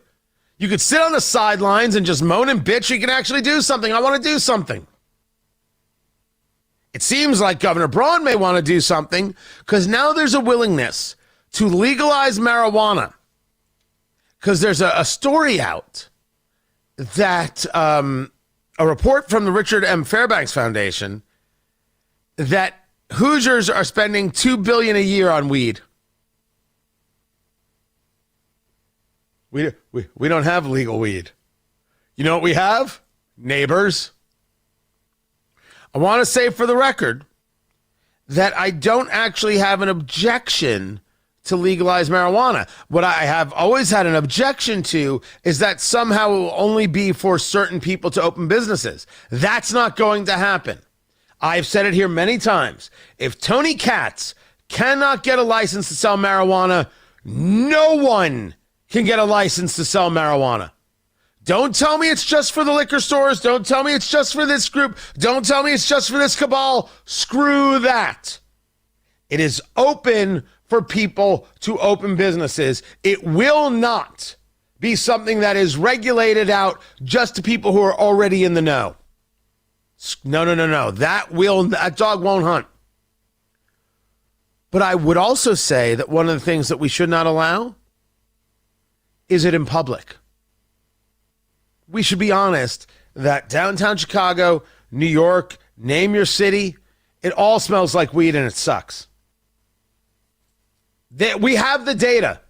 You could sit on the sidelines and just moan and bitch. You can actually do something. I want to do something. It seems like Governor Braun may want to do something because now there's a willingness to legalize marijuana. Because there's a story out that a report from the Richard M. Fairbanks Foundation that Hoosiers are spending $2 billion a year on weed. We don't have legal weed. You know what we have? Neighbors. I want to say for the record that I don't actually have an objection to legalize marijuana. What I have always had an objection to is that somehow it will only be for certain people to open businesses. That's not going to happen. I've said it here many times. If Tony Katz cannot get a license to sell marijuana, no one can get a license to sell marijuana. Don't tell me it's just for the liquor stores. Don't tell me it's just for this group. Don't tell me it's just for this cabal. Screw that. It is open for people to open businesses. It will not be something that is regulated out just to people who are already in the know. No. That dog won't hunt. But I would also say that one of the things that we should not allow is it in public. We should be honest that downtown Chicago, New York, name your city, it all smells like weed and it sucks. We have the data.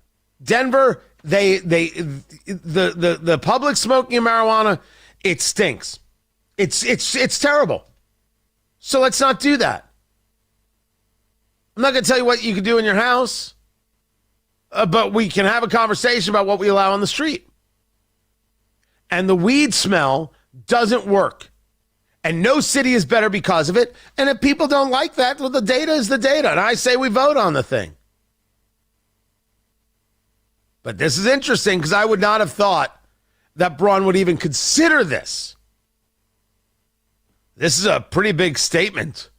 Denver, the public smoking of marijuana, it stinks. It's terrible. So let's not do that. I'm not going to tell you what you can do in your house, but we can have a conversation about what we allow on the street. And the weed smell doesn't work. And no city is better because of it. And if people don't like that, well, the data is the data. And I say we vote on the thing. But this is interesting because I would not have thought that Braun would even consider this. This is a pretty big statement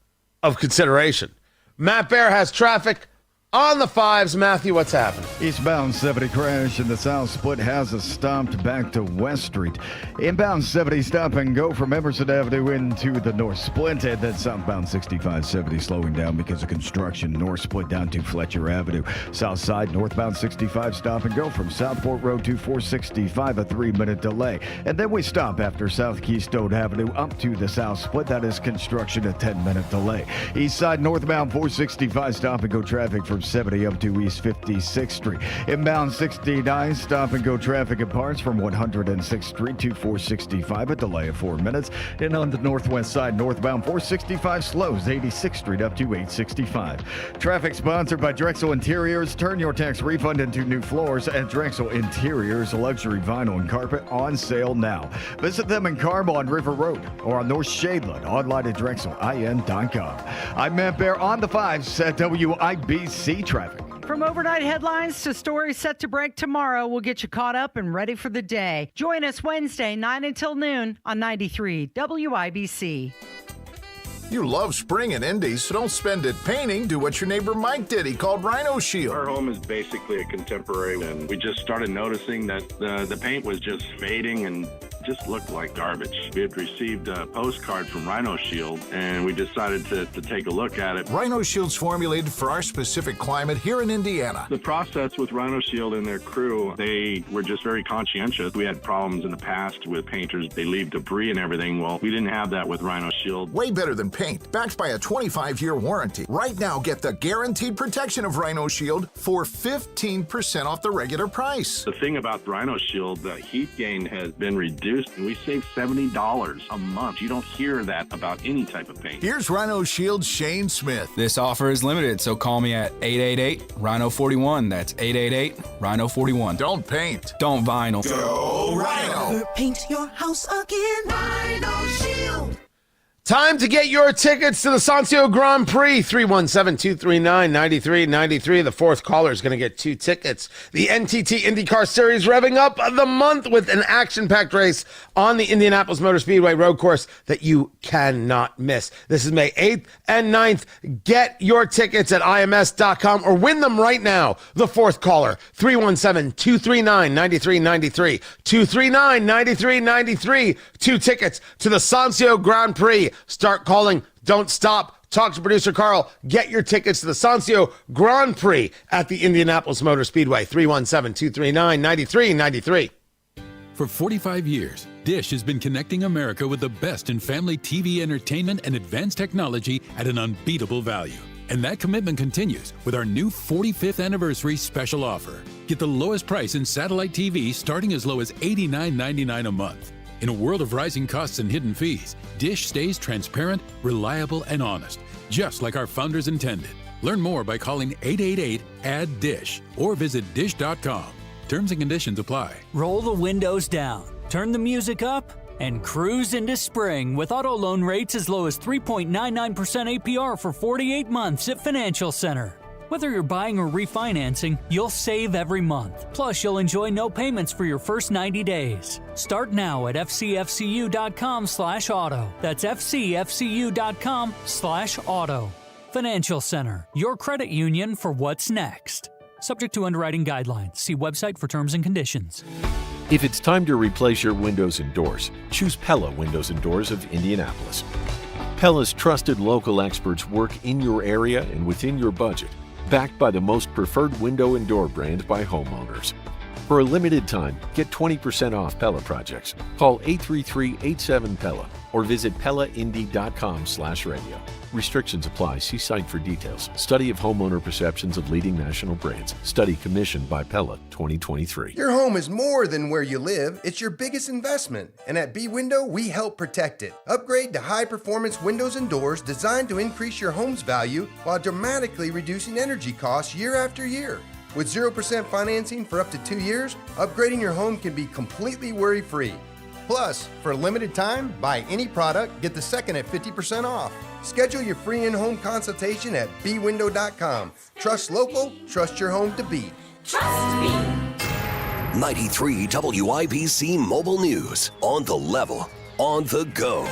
of consideration. Matt Bear has traffic on the 5s. Matthew, what's happening? Eastbound 70 crash in the South Split has us stopped back to West Street. Inbound 70 stop and go from Emerson Avenue into the North Split. And then southbound 6570 slowing down because of construction. North Split down to Fletcher Avenue. South side northbound 65 stop and go from Southport Road to 465, a 3-minute delay. And then we stop after South Keystone Avenue up to the South Split. That is construction, a 10-minute delay. East side northbound 465 stop and go traffic from 70 up to East 56th Street. Inbound 69 stop and go traffic in parts from 106th Street to 465, a delay of 4 minutes. And on the northwest side, northbound 465 slows 86th Street up to 865. Traffic sponsored by Drexel Interiors. Turn your tax refund into new floors at Drexel Interiors. Luxury vinyl and carpet on sale now. Visit them in Carmel on River Road or on North Shadeland, online at drexelin.com. I'm Matt Bear on the 5s at WIBC Traffic. From overnight headlines to stories set to break tomorrow, we'll get you caught up and ready for the day. Join us Wednesday, 9 until noon on 93 WIBC. You love spring and indies, so don't spend it painting. Do what your neighbor Mike did. He called Rhino Shield. Our home is basically a contemporary, and we just started noticing that the paint was just fading and just looked like garbage. We had received a postcard from Rhino Shield, and we decided to take a look at it. Rhino Shield's formulated for our specific climate here in Indiana. The process with Rhino Shield and their crew, they were just very conscientious. We had problems in the past with painters. They leave debris and everything. Well, we didn't have that with Rhino Shield. Way better than paint, backed by a 25-year warranty. Right now, get the guaranteed protection of Rhino Shield for 15% off the regular price. The thing about Rhino Shield, the heat gain has been reduced, and we save $70 a month. You don't hear that about any type of paint. Here's Rhino Shield's Shane Smith. This offer is limited, so call me at 888-RHINO-41. That's 888-RHINO-41. Don't paint. Don't vinyl. Go Rhino. Never paint your house again. Rhino Shield. Time to get your tickets to the Sancio Grand Prix. 317-239-9393. The fourth caller is going to get 2 tickets. The NTT IndyCar Series revving up the month with an action-packed race on the Indianapolis Motor Speedway road course that you cannot miss. This is May 8th and 9th. Get your tickets at ims.com or win them right now. The fourth caller, 317-239-9393. 239-9393. 2 tickets to the Sancio Grand Prix. Start calling. Don't stop. Talk to producer Carl. Get your tickets to the Sancio Grand Prix at the Indianapolis Motor Speedway. 317-239-9393. For 45 years, Dish has been connecting America with the best in family TV entertainment and advanced technology at an unbeatable value. And that commitment continues with our new 45th anniversary special offer. Get the lowest price in satellite TV starting as low as $89.99 a month. In a world of rising costs and hidden fees, Dish stays transparent, reliable, and honest, just like our founders intended. Learn more by calling 888-ADD-DISH or visit dish.com. Terms and conditions apply. Roll the windows down, turn the music up, and cruise into spring with auto loan rates as low as 3.99% APR for 48 months at Financial Center. Whether you're buying or refinancing, you'll save every month. Plus, you'll enjoy no payments for your first 90 days. Start now at fcfcu.com/auto. That's fcfcu.com/auto. Financial Center, your credit union for what's next. Subject to underwriting guidelines. See website for terms and conditions. If it's time to replace your windows and doors, choose Pella Windows and Doors of Indianapolis. Pella's trusted local experts work in your area and within your budget, backed by the most preferred window and door brand by homeowners. For a limited time, get 20% off Pella projects. Call 833-87-PELLA or visit PellaIndy.com/radio. Restrictions apply. See site for details. Study of homeowner perceptions of leading national brands. Study commissioned by Pella 2023. Your home is more than where you live. It's your biggest investment. And at B-Window, we help protect it. Upgrade to high-performance windows and doors designed to increase your home's value while dramatically reducing energy costs year after year. With 0% financing for up to 2 years, upgrading your home can be completely worry-free. Plus, for a limited time, buy any product, get the second at 50% off. Schedule your free in-home consultation at bwindow.com. Trust local, trust your home to beat. Trust me. 93 WIBC Mobile News. On the level, on the go.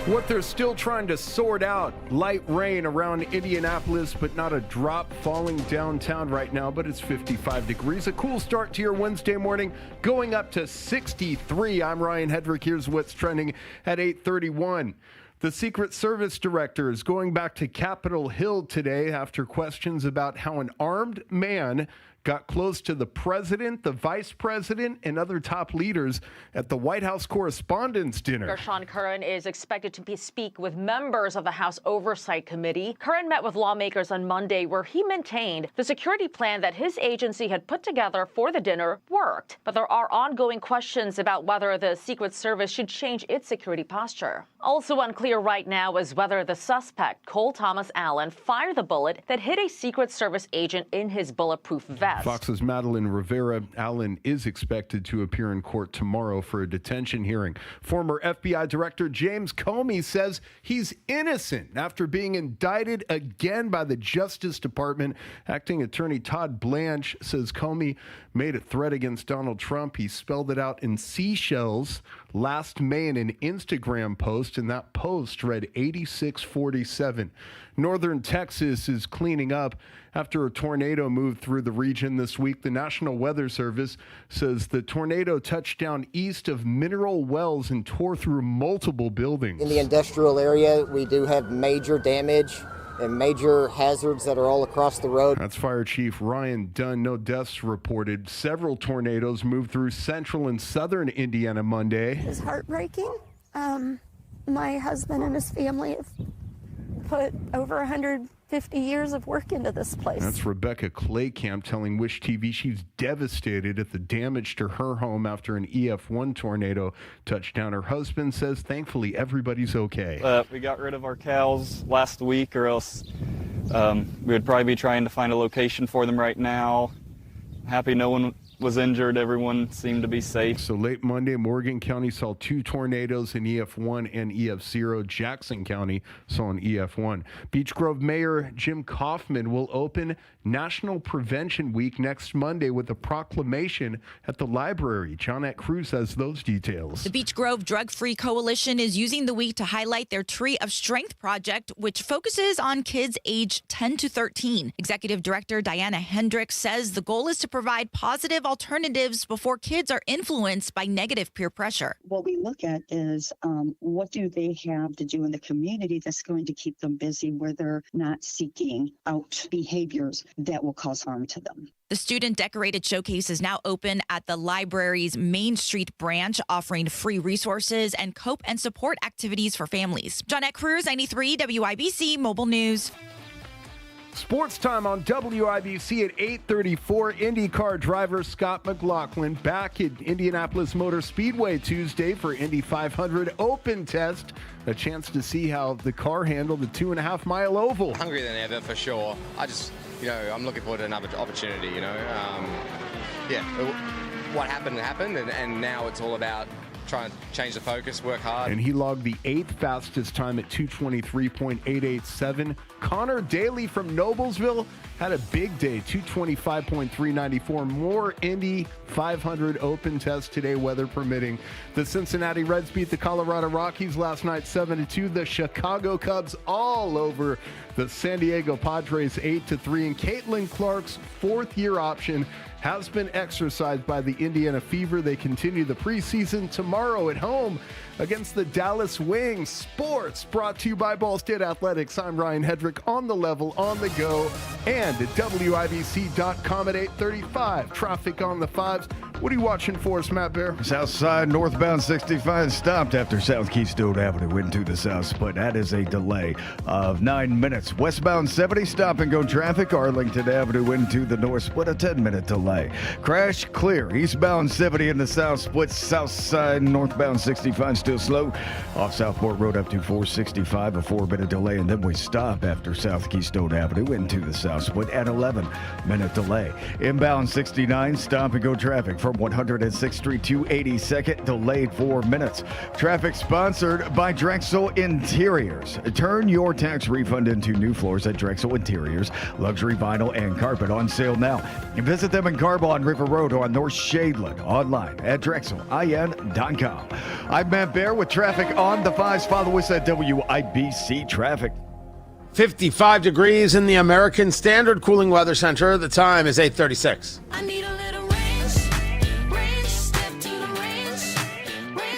What they're still trying to sort out, light rain around Indianapolis, but not a drop falling downtown right now, but it's 55 degrees. A cool start to your Wednesday morning, going up to 63. I'm Ryan Hedrick. Here's what's trending at 8:31. The Secret Service director is going back to Capitol Hill today after questions about how an armed man got close to the president, the vice president, and other top leaders at the White House Correspondents' Dinner. Sean Curran is expected to speak with members of the House Oversight Committee. Curran met with lawmakers on Monday where he maintained the security plan that his agency had put together for the dinner worked. But there are ongoing questions about whether the Secret Service should change its security posture. Also unclear right now is whether the suspect, Cole Thomas Allen, fired the bullet that hit a Secret Service agent in his bulletproof vest. vest. Fox's Madeline Rivera Allen is expected to appear in court tomorrow for a detention hearing. Former FBI Director James Comey says he's innocent after being indicted again by the Justice Department. Acting Attorney Todd Blanche says Comey made a threat against Donald Trump. He spelled it out in seashells last May in an Instagram post, and that post read 8647. Northern Texas is cleaning up after a tornado moved through the region this week. The National Weather Service says the tornado touched down east of Mineral Wells and tore through multiple buildings. In the industrial area, we do have major damage and major hazards that are all across the road. That's Fire Chief Ryan Dunn. No deaths reported. Several tornadoes moved through central and southern Indiana Monday. It's heartbreaking. My husband and his family have put over 150 years of work into this place. That's Rebecca Claycamp telling Wish TV she's devastated at the damage to her home after an EF1 tornado touched down. Her husband says thankfully everybody's okay. We got rid of our cows last week, or else we would probably be trying to find a location for them right now. Happy no one was injured. Everyone seemed to be safe. So late Monday, Morgan County saw 2 tornadoes in EF1 and EF0. Jackson County saw an EF1. Beech Grove Mayor Jim Kaufman will open National Prevention Week next Monday with a proclamation at the library. Johnette Cruz has those details. The Beech Grove Drug Free Coalition is using the week to highlight their Tree of Strength project, which focuses on kids aged 10 to 13. Executive Director Diana Hendricks says the goal is to provide positive alternatives before kids are influenced by negative peer pressure. What we look at is what do they have to do in the community that's going to keep them busy where they're not seeking out behaviors that will cause harm to them. The student decorated showcase is now open at the library's Main Street branch, offering free resources and cope and support activities for families. Johnette Cruz, 93 WIBC Mobile News. Sports time on WIBC at 8:34. IndyCar driver Scott McLaughlin back at Indianapolis Motor Speedway Tuesday for Indy 500 Open Test. A chance to see how the car handled the 2.5-mile oval. Hungrier than ever, for sure. I'm looking forward to another opportunity, what happened, and now it's all about trying to change the focus, work hard. And he logged the 8th fastest time at 2:23.887. Connor Daly from Noblesville had a big day, 2:25.394. More Indy 500 Open Test today, weather permitting. The Cincinnati Reds beat the Colorado Rockies last night 7-2. The Chicago Cubs all over the San Diego Padres 8-3. And Caitlin Clark's 4th-year option has been exercised by the Indiana Fever. They continue the preseason tomorrow at home against the Dallas Wings. Sports brought to you by Ball State Athletics. I'm Ryan Hedrick on the level, on the go, and at WIBC.com at 8:35. Traffic on the 5s. What are you watching for us, Matt Bear? South side, northbound 65 stopped after South Keystone Avenue into the south split. That is a delay of 9 minutes. Westbound 70 stop and go traffic. Arlington Avenue into the north split, a 10-minute delay. Crash clear. Eastbound 70 in the south split. South side, northbound 65 still slow. Off Southport Road up to 465, a 4-minute delay. And then we stop after South Keystone Avenue into the south split at 11-minute delay. Inbound 69 stop and go traffic from 106th Street to 82nd, delayed 4 minutes. Traffic sponsored by Drexel Interiors. Turn your tax refund into new floors at Drexel Interiors. Luxury vinyl and carpet on sale now. And visit them in Carmel on River Road or on North Shadeland. Online at drexelin.com. I'm Matt Bear with traffic on the 5s. Follow us at WIBC Traffic. 55 degrees in the American Standard Cooling Weather Center. The time is 8:36. I need a little ranch, step to the ranch,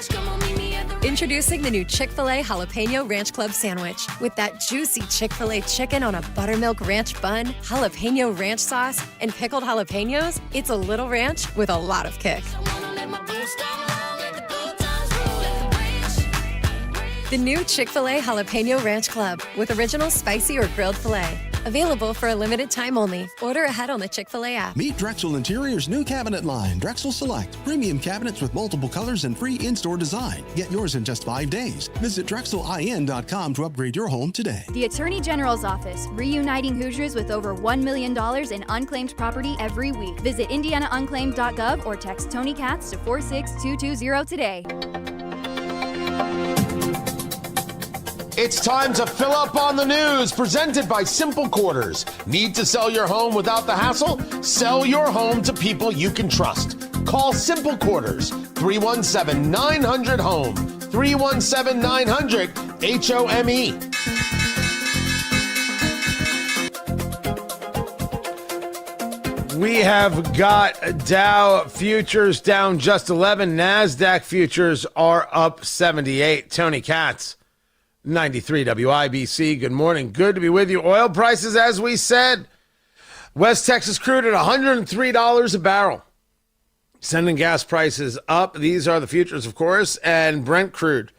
come on, meet me at the ranch. Introducing the new Chick-fil-A Jalapeno Ranch Club Sandwich. With that juicy Chick-fil-A chicken on a buttermilk ranch bun, jalapeno ranch sauce, and pickled jalapenos, it's a little ranch with a lot of kick. The new Chick-fil-A Jalapeno Ranch Club with original spicy or grilled filet. Available for a limited time only. Order ahead on the Chick-fil-A app. Meet Drexel Interior's new cabinet line, Drexel Select. Premium cabinets with multiple colors and free in-store design. Get yours in just 5 days. Visit DrexelIN.com to upgrade your home today. The Attorney General's Office, reuniting Hoosiers with over $1 million in unclaimed property every week. Visit IndianaUnclaimed.gov or text Tony Katz to 46220 today. It's time to fill up on the news, presented by Simple Quarters. Need to sell your home without the hassle? Sell your home to people you can trust. Call Simple Quarters, 317-900-HOME, 317-900-HOME. We have got Dow futures down just 11. NASDAQ futures are up 78. Tony Katz, 93 WIBC. Good morning. Good to be with you. Oil prices, as we said, West Texas crude at $103 a barrel. Sending gas prices up. These are the futures, of course, and Brent crude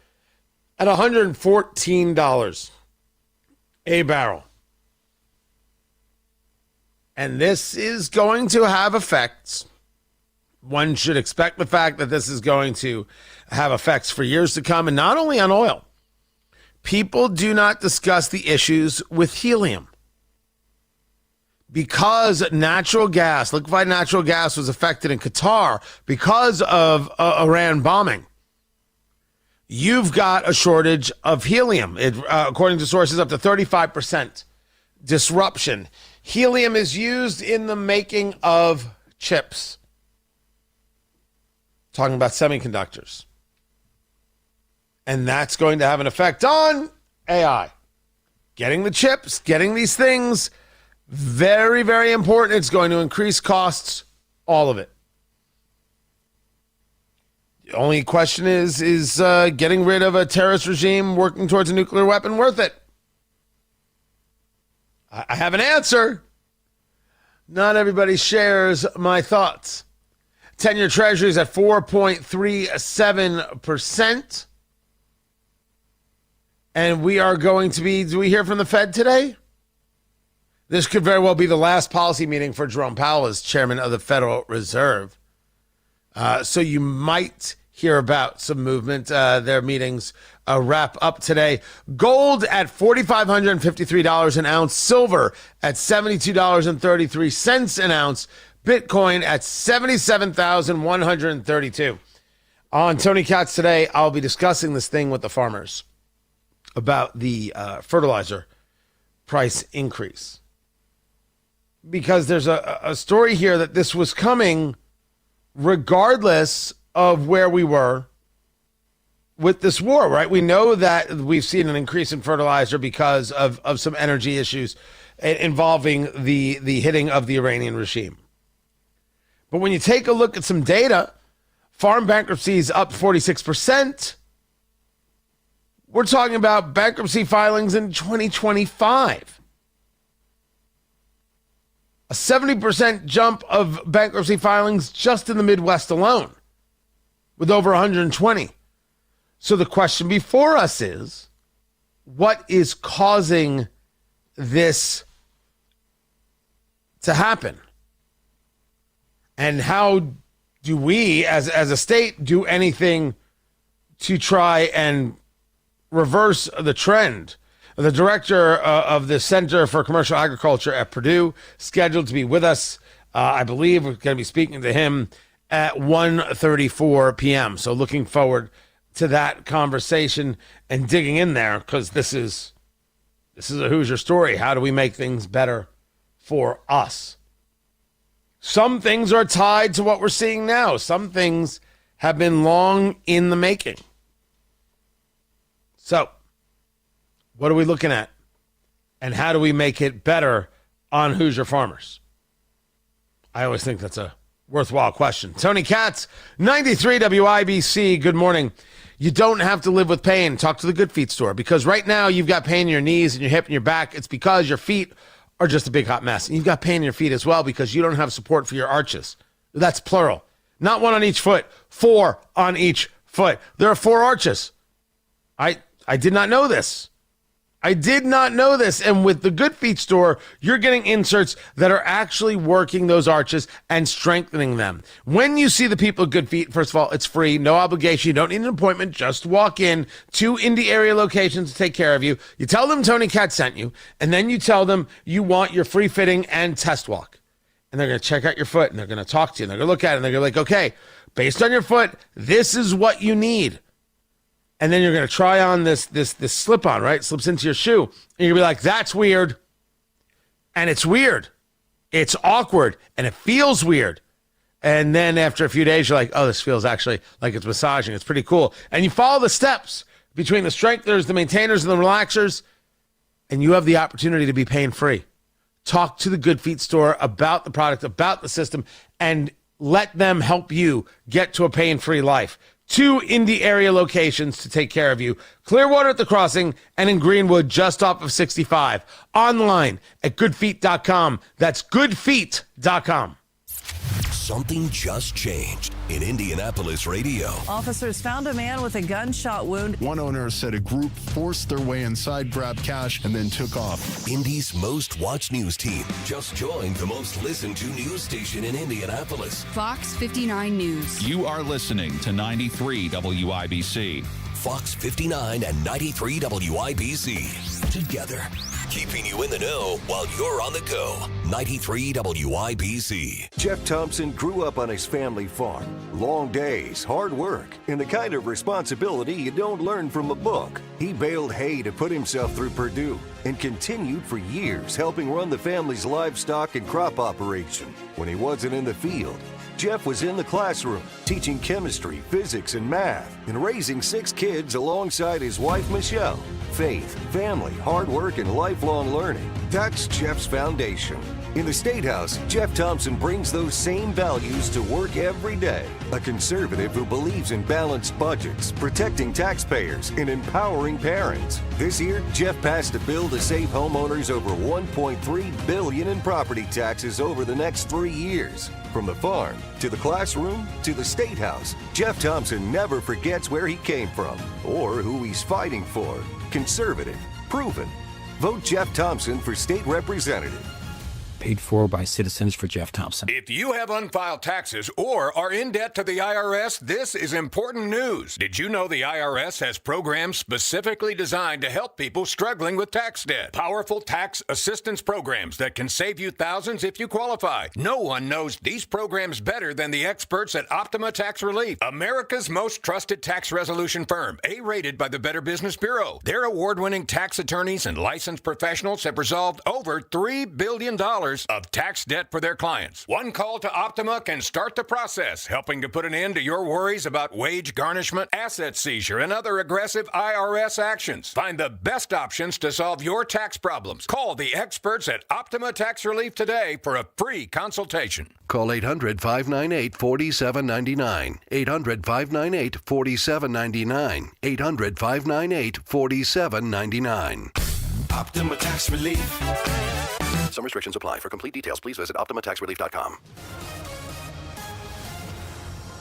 at $114 a barrel. And this is going to have effects. One should expect the fact that this is going to have effects for years to come, and not only on oil. People do not discuss the issues with helium. Because natural gas, liquefied natural gas, was affected in Qatar because of Iran bombing, you've got a shortage of helium. According to sources, up to 35% disruption. Helium is used in the making of chips. Talking about semiconductors. And that's going to have an effect on AI. Getting the chips, getting these things, very, very important. It's going to increase costs, all of it. The only question is getting rid of a terrorist regime working towards a nuclear weapon worth it? I have an answer. Not everybody shares my thoughts. 10-year Treasuries at 4.37%. And we are going to be, do we hear from the Fed today? This could very well be the last policy meeting for Jerome Powell as chairman of the Federal Reserve. So you might hear about some movement. Their meetings wrap up today. Gold at $4,553 an ounce. Silver at $72.33 an ounce. Bitcoin at $77,132. On Tony Katz today, I'll be discussing this thing with the farmers about the fertilizer price increase. Because there's a story here that this was coming regardless of where we were with this war, right? We know that we've seen an increase in fertilizer because of some energy issues involving the hitting of the Iranian regime. But when you take a look at some data, farm bankruptcies up 46%. We're talking about bankruptcy filings in 2025. A 70% jump of bankruptcy filings just in the Midwest alone, with over 120. So the question before us is, what is causing this to happen? And how do we, as a state, do anything to try and reverse the trend? The director of the Center for Commercial Agriculture at Purdue, scheduled to be with us. I believe we're going to be speaking to him at 1:34 p.m. So looking forward to that conversation and digging in there, because this is a Hoosier story. How do we make things better for us? Some things are tied to what we're seeing now. Some things have been long in the making. So, what are we looking at? And how do we make it better on Hoosier farmers? I always think that's a worthwhile question. Tony Katz, 93 WIBC. Good morning. You don't have to live with pain. Talk to the Good Feet store, because right now you've got pain in your knees and your hip and your back. It's because your feet are just a big hot mess. And you've got pain in your feet as well because you don't have support for your arches. That's plural. Not one on each foot, 4 on each foot. There are 4 arches. I did not know this. I did not know this. And with the Good Feet store, you're getting inserts that are actually working those arches and strengthening them. When you see the people at Good Feet, first of all, it's free, no obligation. You don't need an appointment. Just walk in to Indy area locations to take care of you. You tell them Tony Katz sent you, and then you tell them you want your free fitting and test walk. And they're going to check out your foot, and they're going to talk to you, and they're going to look at it, and they're going to be like, okay, based on your foot, this is what you need. And then you're going to try on this slip-on, right? It slips into your shoe. And you're going to be like, that's weird. And it's weird. It's awkward. And it feels weird. And then after a few days, you're like, oh, this feels actually like it's massaging. It's pretty cool. And you follow the steps between the strengtheners, the maintainers, and the relaxers. And you have the opportunity to be pain-free. Talk to the Good Feet store about the product, about the system, and let them help you get to a pain-free life. 2 Indy area locations to take care of you. Clearwater at the Crossing and in Greenwood just off of 65. Online at goodfeet.com. That's goodfeet.com. Something just changed in Indianapolis radio. Officers found a man with a gunshot wound. One owner said a group forced their way inside, grabbed cash, and then took off. Indy's most watched news team just joined the most listened to news station in Indianapolis. Fox 59 News. You are listening to 93 WIBC. Fox 59 and 93 WIBC. Together, keeping you in the know while you're on the go. 93 WIBC. Jeff Thompson grew up on his family farm. Long days, hard work, and the kind of responsibility you don't learn from a book. He baled hay to put himself through Purdue and continued for years helping run the family's livestock and crop operation. When he wasn't in the field, Jeff was in the classroom, teaching chemistry, physics, and math, and raising 6 kids alongside his wife, Michelle. Faith, family, hard work, and lifelong learning. That's Jeff's foundation. In the State House, Jeff Thompson brings those same values to work every day. A conservative who believes in balanced budgets, protecting taxpayers, and empowering parents. This year, Jeff passed a bill to save homeowners over $1.3 billion in property taxes over the next 3 years. From the farm, to the classroom, to the State House, Jeff Thompson never forgets where he came from or who he's fighting for. Conservative, proven. Vote Jeff Thompson for state representative. Paid for by Citizens for Jeff Thompson. If you have unfiled taxes or are in debt to the IRS, this is important news. Did you know the IRS has programs specifically designed to help people struggling with tax debt? Powerful tax assistance programs that can save you thousands if you qualify. No one knows these programs better than the experts at Optima Tax Relief, America's most trusted tax resolution firm, A-rated by the Better Business Bureau. Their award-winning tax attorneys and licensed professionals have resolved over $3 billion of tax debt for their clients. One call to Optima can start the process, helping to put an end to your worries about wage garnishment, asset seizure, and other aggressive IRS actions. Find the best options to solve your tax problems. Call the experts at Optima Tax Relief today for a free consultation. Call 800-598-4799. 800-598-4799. 800-598-4799. Optima Tax Relief. Some restrictions apply. For complete details, please visit OptimaTaxRelief.com.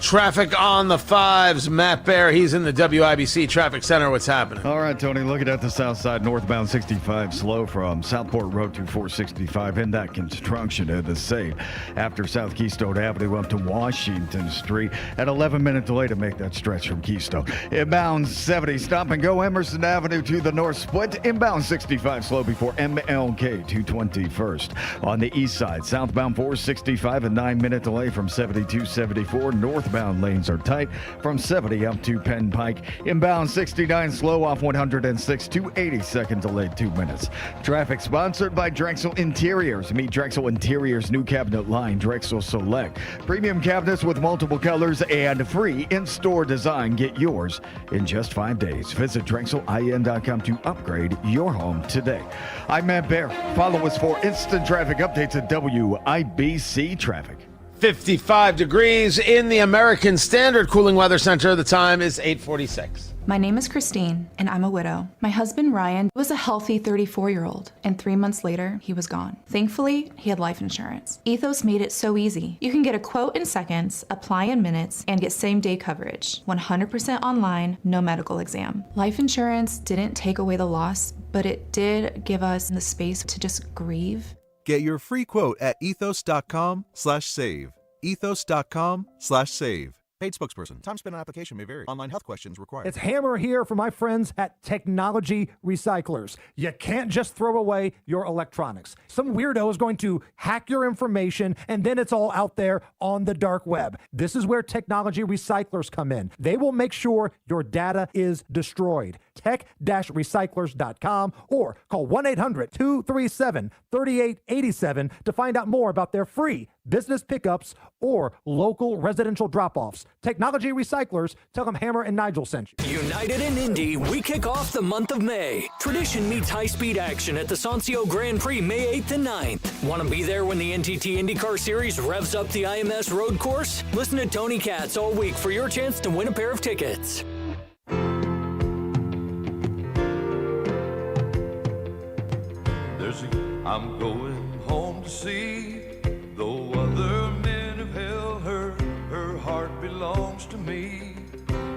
Traffic on the 5s. Matt Bear, he's in the WIBC Traffic Center. What's happening? All right, Tony, looking at the south side, northbound 65 slow from Southport Road to 465 in that construction at the same. After South Keystone Avenue up to Washington Street, at 11-minute delay to make that stretch from Keystone. Inbound 70, stop and go Emerson Avenue to the north split. Inbound 65 slow before MLK 221st. On the east side, southbound 465, a 9-minute delay from 7274 north. Northbound lanes are tight from 70 up to Penn Pike. Inbound 69 slow off 106 to 82nd delayed 2 minutes. Traffic sponsored by Drexel Interiors. Meet Drexel Interiors new cabinet line, Drexel Select. Premium cabinets with multiple colors and free in-store design. Get yours in just 5 days. Visit DrexelIN.com to upgrade your home today. I'm Matt Bear. Follow us for instant traffic updates at WIBC Traffic. 55 degrees in the American Standard Cooling Weather Center. The time is 8:46. My name is Christine, and I'm a widow. My husband, Ryan, was a healthy 34-year-old, and 3 months later, he was gone. Thankfully, he had life insurance. Ethos made it so easy. You can get a quote in seconds, apply in minutes, and get same-day coverage. 100% online, no medical exam. Life insurance didn't take away the loss, but it did give us the space to just grieve. Get your free quote at ethos.com/save. Ethos.com/save. Paid spokesperson. Time spent on application may vary. Online health questions required. It's Hammer here for my friends at Technology Recyclers. You can't just throw away your electronics. Some weirdo is going to hack your information, and then it's all out there on the dark web. This is where Technology Recyclers come in. They will make sure your data is destroyed. Tech-recyclers.com or call 1-800-237-3887 to find out more about their free business pickups or local residential drop-offs. Technology Recyclers, tell them Hammer and Nigel sent you. United in Indy, we kick off the month of May. Tradition meets high-speed action at the Sancio Grand Prix May 8th and 9th. Want to be there when the NTT IndyCar Series revs up the IMS road course? Listen to Tony Katz all week for your chance to win a pair of tickets. I'm going home to see, though other men have held her, her heart belongs to me.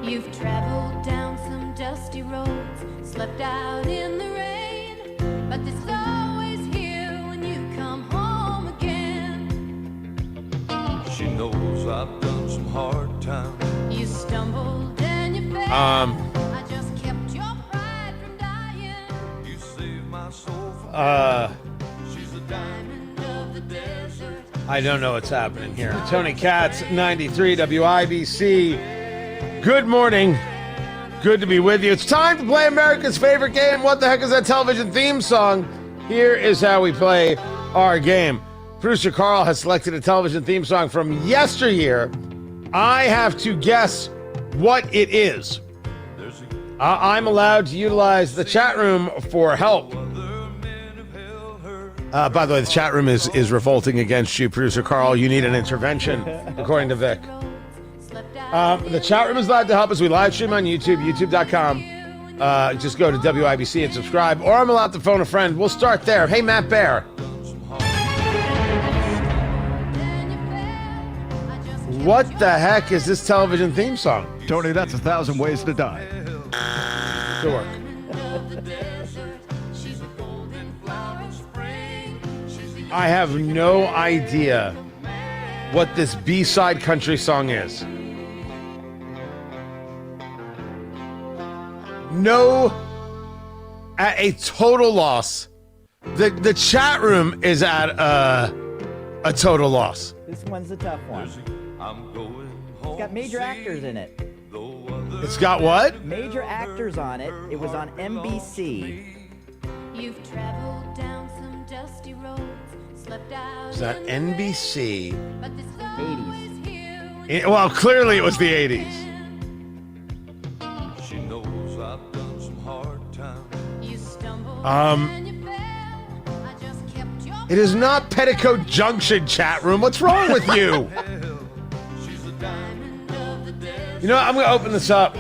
You've traveled down some dusty roads, slept out in the rain, but there's always here when you come home again. She knows I've done some hard times. You stumbled and you fell. I just kept your pride from dying. You saved my soul from I don't know what's happening here. Tony Katz, 93 WIBC. Good morning. Good to be with you. It's time to play America's favorite game. What the heck is that television theme song? Here is how we play our game. Producer Carl has selected a television theme song from yesteryear. I have to guess what it is. I'm allowed to utilize the chat room for help. By the way, the chat room is revolting against you, Producer Carl. You need an intervention, according to Vic. The chat room is allowed to help us. We live stream on YouTube, youtube.com. Just go to WIBC and subscribe, or I'm allowed to phone a friend. We'll start there. Hey, Matt Bear. What the heck is this television theme song? Tony, that's 1,000 Ways to Die. Sure. I have no idea what this B-side country song is. No, at a total loss. The chat room is at a total loss. This one's a tough one. It's got major actors in it. It's got what? Major actors on it. It was on NBC. You've traveled down some dusty roads. Is that NBC? 80s. Well, clearly it was the 80s. She knows I've done some hard times. It is not Petticoat Junction, chat room. What's wrong with you? You know what? I'm going to open this up.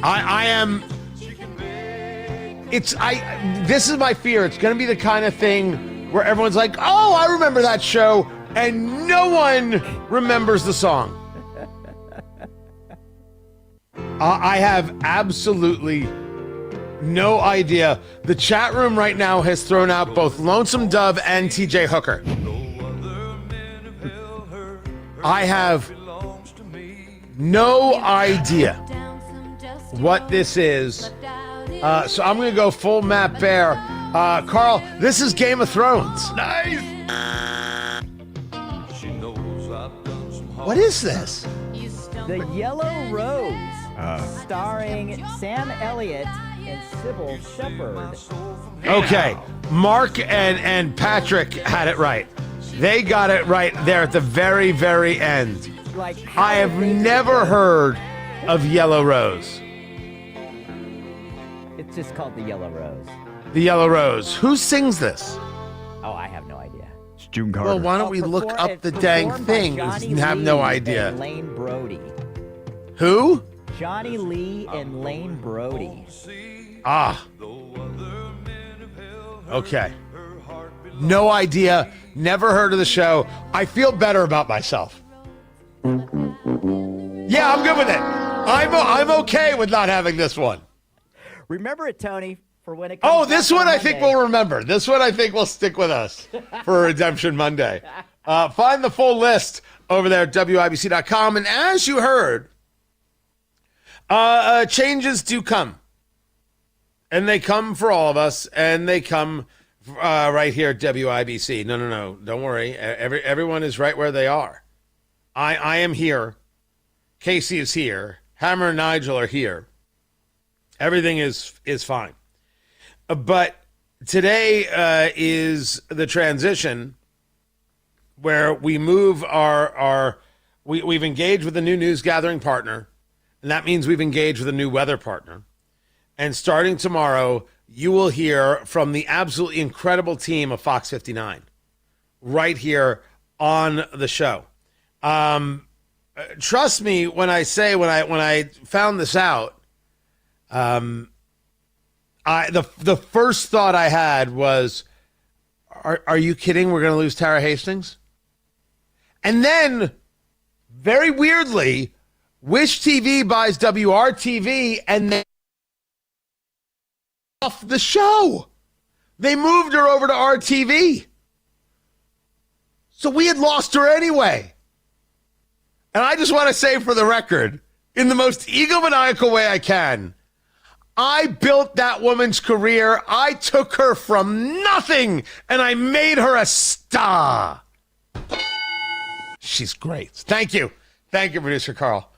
I am... This is my fear. It's going to be the kind of thing where everyone's like, oh, I remember that show, and no one remembers the song. I have absolutely no idea. The chat room right now has thrown out both Lonesome Dove and TJ Hooker. I have no idea what this is. So I'm going to go full Matt Bear. Carl, this is Game of Thrones. Nice. What is this? The Yellow Rose, starring Sam Elliott and Sybil Shepherd. Okay, Mark and Patrick had it right. They got it right there at the very, very end. I have never heard of Yellow Rose. It's just called The Yellow Rose. The Yellow Rose. Who sings this? Oh, I have no idea. June Carter. Well, why don't we look up the dang thing? I have no idea. And Lane Brody. Who? Johnny Lee and Lane Brody. Ah. Okay. No idea. Never heard of the show. I feel better about myself. Yeah, I'm good with it. I'm okay with not having this one. Remember it, Tony, for when it comes Oh, this one I Monday. think we'll remember. This one I think will stick with us for Redemption Monday. Find the full list over there at WIBC.com. And as you heard, changes do come. And they come for all of us. And they come right here at WIBC. No. Don't worry. Everyone is right where they are. I am here. Casey is here. Hammer and Nigel are here. Everything is fine. But today is the transition where we move we've engaged with a new news gathering partner, and that means we've engaged with a new weather partner. And starting tomorrow, you will hear from the absolutely incredible team of Fox 59 right here on the show. Trust me when I say when I found this out, the first thought I had was, are you kidding? We're going to lose Tara Hastings? And then, very weirdly, Wish TV buys WRTV and they off the show. They moved her over to RTV. So we had lost her anyway. And I just want to say for the record, in the most egomaniacal way I can, I built that woman's career. I took her from nothing and I made her a star. She's great. Thank you. Thank you, producer Carl.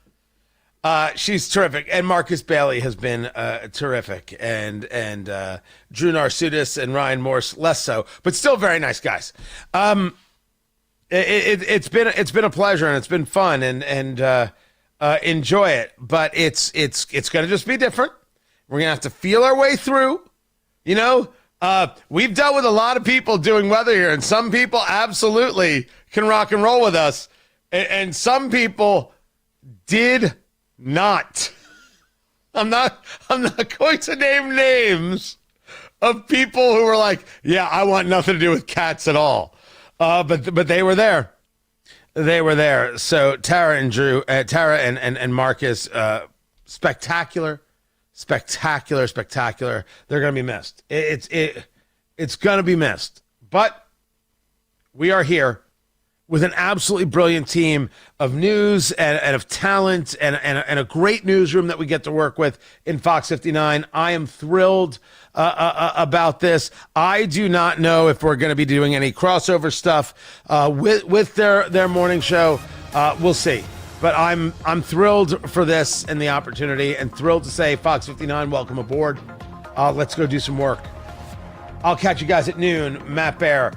She's terrific. And Marcus Bailey has been terrific. And Drew Narsutis and Ryan Morse, less so, but still very nice guys. It's been a pleasure and it's been fun and enjoy it. But it's going to just be different. We're going to have to feel our way through. You know, we've dealt with a lot of people doing weather here, and some people absolutely can rock and roll with us, and some people did not. I'm not going to name names of people who were like, yeah, I want nothing to do with Katz at all. But they were there. They were there. So Tara and Drew, Tara and Marcus, spectacular. They're going to be missed. It's going to be missed. But we are here with an absolutely brilliant team of news and of talent and a great newsroom that we get to work with in Fox 59. I am thrilled about this. I do not know if we're going to be doing any crossover stuff with their morning show. We'll see. But I'm thrilled for this and the opportunity, and thrilled to say, Fox 59, welcome aboard. Let's go do some work. I'll catch you guys at noon. Matt Bear.